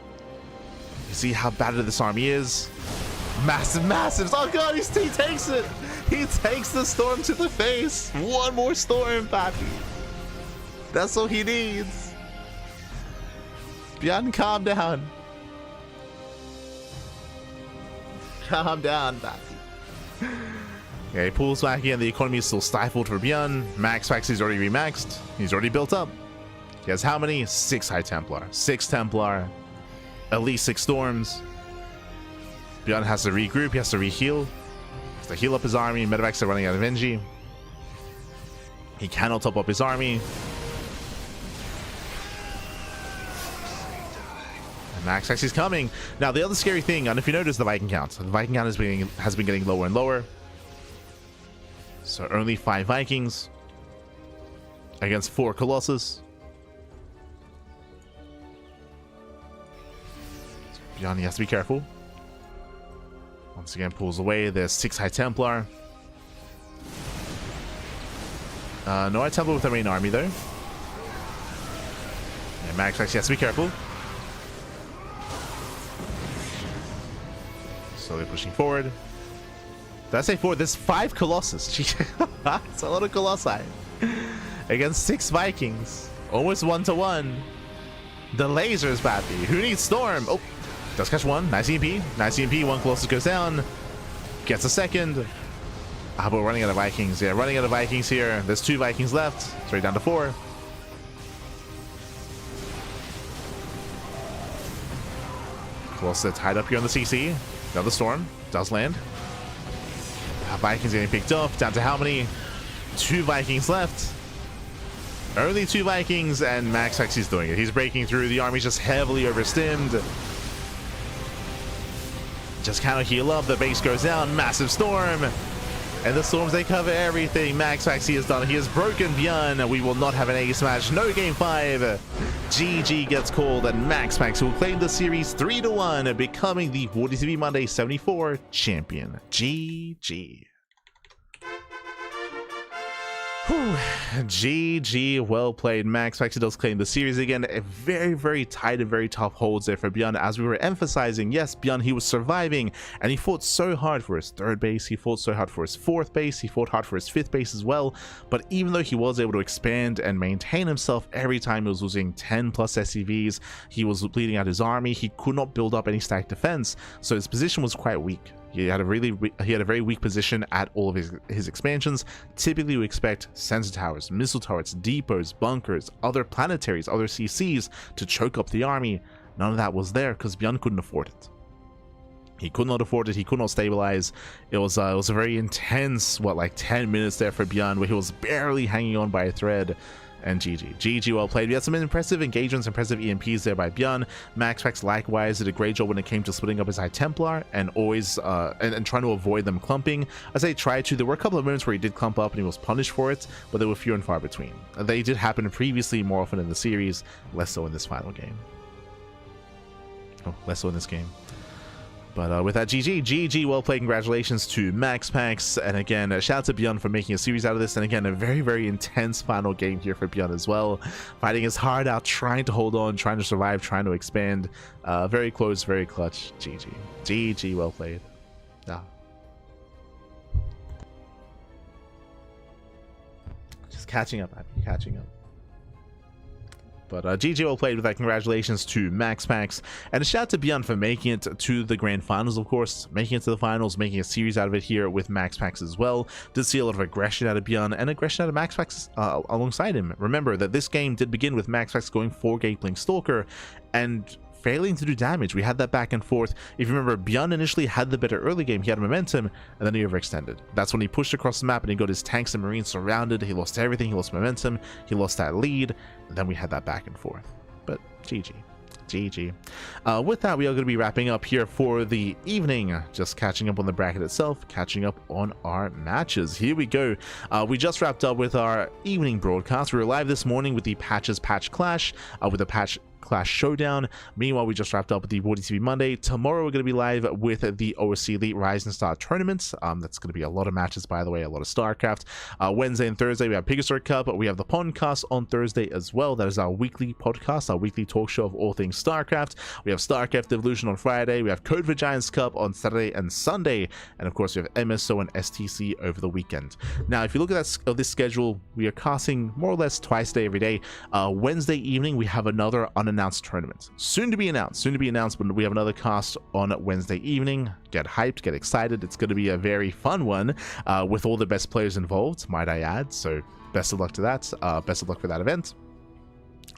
You see how battered this army is. Massive. Oh god, he takes it. He takes the storm to the face. One more storm, papi. That's all he needs. ByuN, calm down. Calm down, papi. Yeah, he pulls back in. The economy is still stifled for ByuN. MaxPax is already remaxed. He's already built up. He has how many? 6 High Templar. 6 Templar. At least 6 storms. ByuN has to regroup, he has to re-heal. Has to heal up his army. Medevacs are running out of energy. He cannot top up his army. And MaxPax is coming. Now, the other scary thing, and if you notice the Viking count has been getting lower and lower. So only 5 Vikings against 4 Colossus. ByuN, he has to be careful. Once again, pulls away. There's 6 High Templar. No High Templar with the main army, though. And MaxPax has to be careful. Slowly pushing forward. Did I say forward? There's 5 Colossus. It's a lot of Colossi. Against 6 Vikings. Almost 1-to-1. The lasers, badly. Who needs Storm? Oh, does catch 1. Nice EMP. Nice EMP. 1 Colossus goes down. Gets a second. Ah, but we're running out of Vikings. Yeah, running out of Vikings here. There's 2 Vikings left. Straight down to 4. Colossus tied up here on the CC. Another Storm. Does land. Vikings getting picked off. Down to how many? 2 Vikings left. Only 2 Vikings, and MaxPax is doing it. He's breaking through. The army's just heavily overstimmed. Just kind of heal up. The base goes down. Massive Storm. And the Storms, they cover everything. MaxPax, he has done it. He has broken ByuN. We will not have an ace match. No game 5. GG gets called, and MaxPax will claim the series 3-1, becoming the WardiTV Monday 74 champion. GG. Whew. GG, well played. MaxPax does claim the series again. A very, very tight and very tough holds there for ByuN. As we were emphasizing, yes, ByuN, he was surviving, and he fought so hard for his 3rd base. He fought so hard for his 4th base. He fought hard for his 5th base as well. But even though he was able to expand and maintain himself, every time he was losing 10 plus SCVs, he was bleeding out his army. He could not build up any stacked defense, so his position was quite weak. He had a very weak position at all of his expansions. Typically, we expect sensor towers, missile turrets, depots, bunkers, other planetaries, other CCs to choke up the army. None of that was there because ByuN couldn't afford it. He could not afford it. He could not stabilize. It was a very intense, like 10 minutes there for ByuN, where he was barely hanging on by a thread. And GG, well played. We had some impressive engagements, impressive EMPs there by ByuN. MaxPax likewise did a great job when it came to splitting up his High Templar and always and trying to avoid them clumping. As I tried to, there were a couple of moments where he did clump up and he was punished for it, but they were few and far between. They did happen previously more often in the series, less so in this final game. Oh, less so in this game. But with that, GG, well played. Congratulations to MaxPax. And again, shout out to ByuN for making a series out of this. And again, a very, very intense final game here for ByuN as well. Fighting his heart out, trying to hold on, trying to survive, trying to expand. Very close, very clutch. GG, well played. Yeah. Just catching up, catching up. But GG well played with that. Congratulations to MaxPax. And a shout out to ByuN for making it to the grand finals, of course. Making it to the finals, making a series out of it here with MaxPax as well. Did see a lot of aggression out of ByuN and aggression out of MaxPax alongside him. Remember that this game did begin with MaxPax going for Gatling Stalker and failing to do damage. We had that back and forth. If you remember, ByuN initially had the better early game. He had momentum, and then he overextended. That's when he pushed across the map and he got his tanks and marines surrounded. He lost everything. He lost momentum. He lost that lead. And then we had that back and forth. But GG. With that, we are going to be wrapping up here for the evening. Just catching up on the bracket itself, catching up on our matches. Here we go. We just wrapped up with our evening broadcast. We were live this morning with the Patch Clash, with the Patch Clash Showdown. Meanwhile, we just wrapped up with the WardiTV Monday. Tomorrow, we're going to be live with the OC Elite Rising Star tournaments. That's going to be a lot of matches, by the way, a lot of StarCraft. Wednesday and Thursday, we have Pegasus Cup. We have the Podcast on Thursday as well. That is our weekly podcast, our weekly talk show of all things StarCraft. We have StarCraft Evolution on Friday. We have Code for Giants Cup on Saturday and Sunday. And of course, we have MSO and STC over the weekend. Now, if you look at this schedule, we are casting more or less twice a day every day. Wednesday evening, we have another unannounced tournament. Soon to be announced, but we have another cast on Wednesday evening. Get hyped, get excited. It's going to be a very fun one with all the best players involved, might I add. So best of luck to that. Best of luck for that event.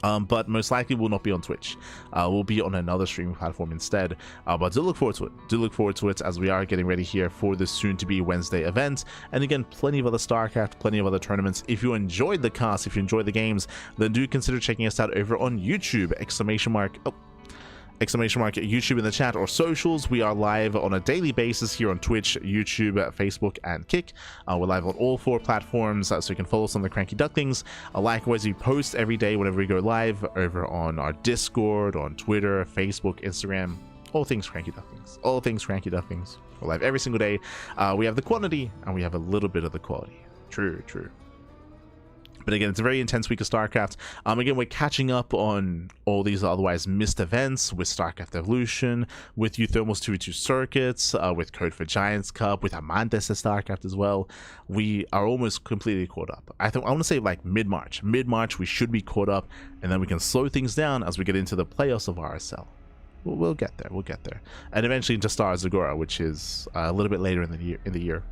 But most likely will not be on Twitch. We'll be on another streaming platform instead. But do look forward to it. Do look forward to it as we are getting ready here for this soon-to-be Wednesday event. And again, plenty of other StarCraft, plenty of other tournaments. If you enjoyed the cast, if you enjoyed the games, then do consider checking us out over on YouTube. Exclamation mark YouTube in the chat or socials. We are live on a daily basis here on Twitch, YouTube, Facebook, and Kick. We're live on all 4 platforms, so you can follow us on the CranKy Ducklings. Likewise, we post every day whenever we go live over on our Discord, on Twitter, Facebook, Instagram, all things CranKy Ducklings. All things CranKy Ducklings. We're live every single day. We have the quantity and we have a little bit of the quality. True. But again, it's a very intense week of StarCraft. Again, we're catching up on all these otherwise missed events with StarCraft Evolution, with Euthermal's 2v2 circuits, with Code for Giants Cup, with Amantes StarCraft as well. We are almost completely caught up. I want to say like mid-March. Mid-March, we should be caught up, and then we can slow things down as we get into the playoffs of RSL. We'll get there. We'll get there, and eventually into Star Zagora, which is a little bit later in the year.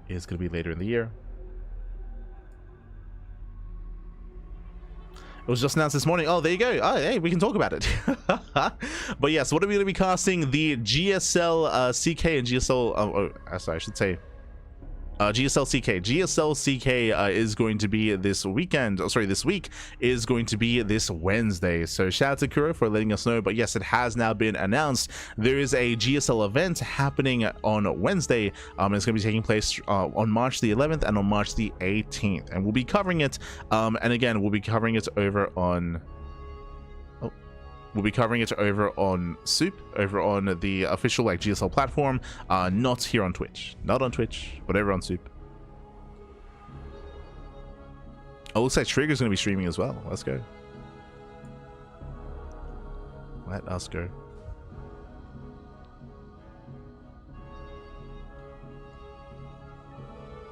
Is going to be later in the year. It was just announced this morning. Oh, there you go. Oh, hey, we can talk about it. But yes, what are we going to be casting? The GSL CK and GSL. Sorry, I should say GSL CK. GSL CK is going to be this weekend. Oh, sorry, this week is going to be this Wednesday. So shout out to Kuro for letting us know. But yes, it has now been announced. There is a GSL event happening on Wednesday. It's going to be taking place on March the 11th and on March the 18th. And we'll be covering it. And again, we'll be covering it over on... We'll be covering it over on Soup, over on the official like GSL platform, not here on Twitch. Not on Twitch, but over on Soup. Oh, looks like Trigger's going to be streaming as well. Let's go. Let us go.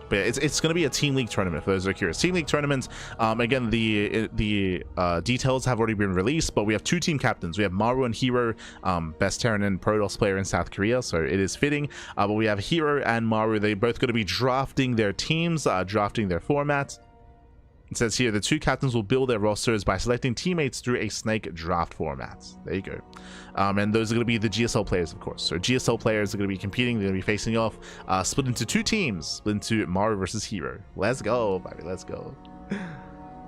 But it's going to be a Team League tournament for those who are curious. Team League tournament. Again, the details have already been released, but we have 2 team captains. We have Maru and Hero, best Terran and Protoss player in South Korea, so it is fitting. But we have Hero and Maru. They're both going to be drafting their teams, drafting their formats. It says here the 2 captains will build their rosters by selecting teammates through a snake draft format. There you go. And those are going to be the GSL players, of course. So GSL players are going to be competing. They're going to be facing off, split into 2 teams, split into Maru versus Hero. Let's go, baby. Let's go.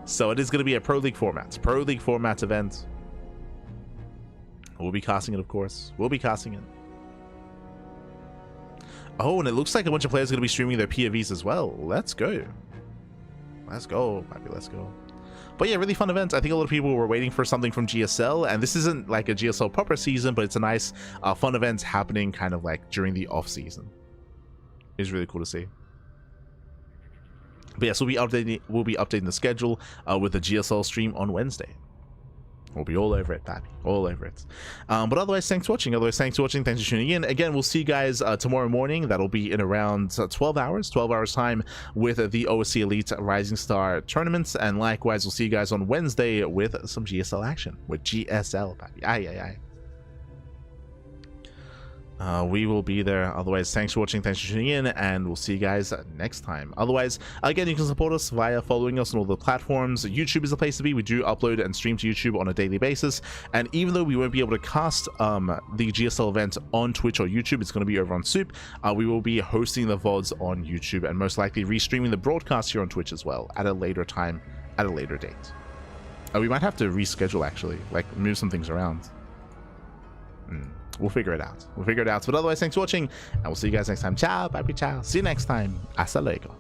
So it is going to be a Pro League format. Pro League format event. We'll be casting it, of course. We'll be casting it. Oh, and it looks like a bunch of players are going to be streaming their POVs as well. Let's go. Let's go, baby, let's go. But yeah, really fun event. I think a lot of people were waiting for something from GSL, and this isn't like a GSL proper season, but it's a nice fun event happening kind of like during the off season. It's really cool to see. But yes, we'll be updating the schedule with the GSL stream on Wednesday. We'll be all over it, baby. All over it. But otherwise, thanks for watching. Thanks for tuning in. Again, we'll see you guys tomorrow morning. That'll be in around 12 hours time with the OSC Elite Rising Star tournaments. And likewise, we'll see you guys on Wednesday with some GSL action. With GSL, baby. Aye. We will be there. Otherwise, thanks for watching, thanks for tuning in, and we'll see you guys next time. Otherwise, again, you can support us via following us on all the platforms. YouTube is the place to be. We do upload and stream to YouTube on a daily basis, and even though we won't be able to cast the GSL event on Twitch or YouTube, it's going to be over on Soup. We will be hosting the VODs on YouTube and most likely restreaming the broadcast here on Twitch as well at a later time, at a later date. We might have to reschedule, actually, like move some things around. We'll figure it out. But otherwise, thanks for watching, and we'll see you guys next time. Ciao, bye, ciao. See you next time. Hasta luego.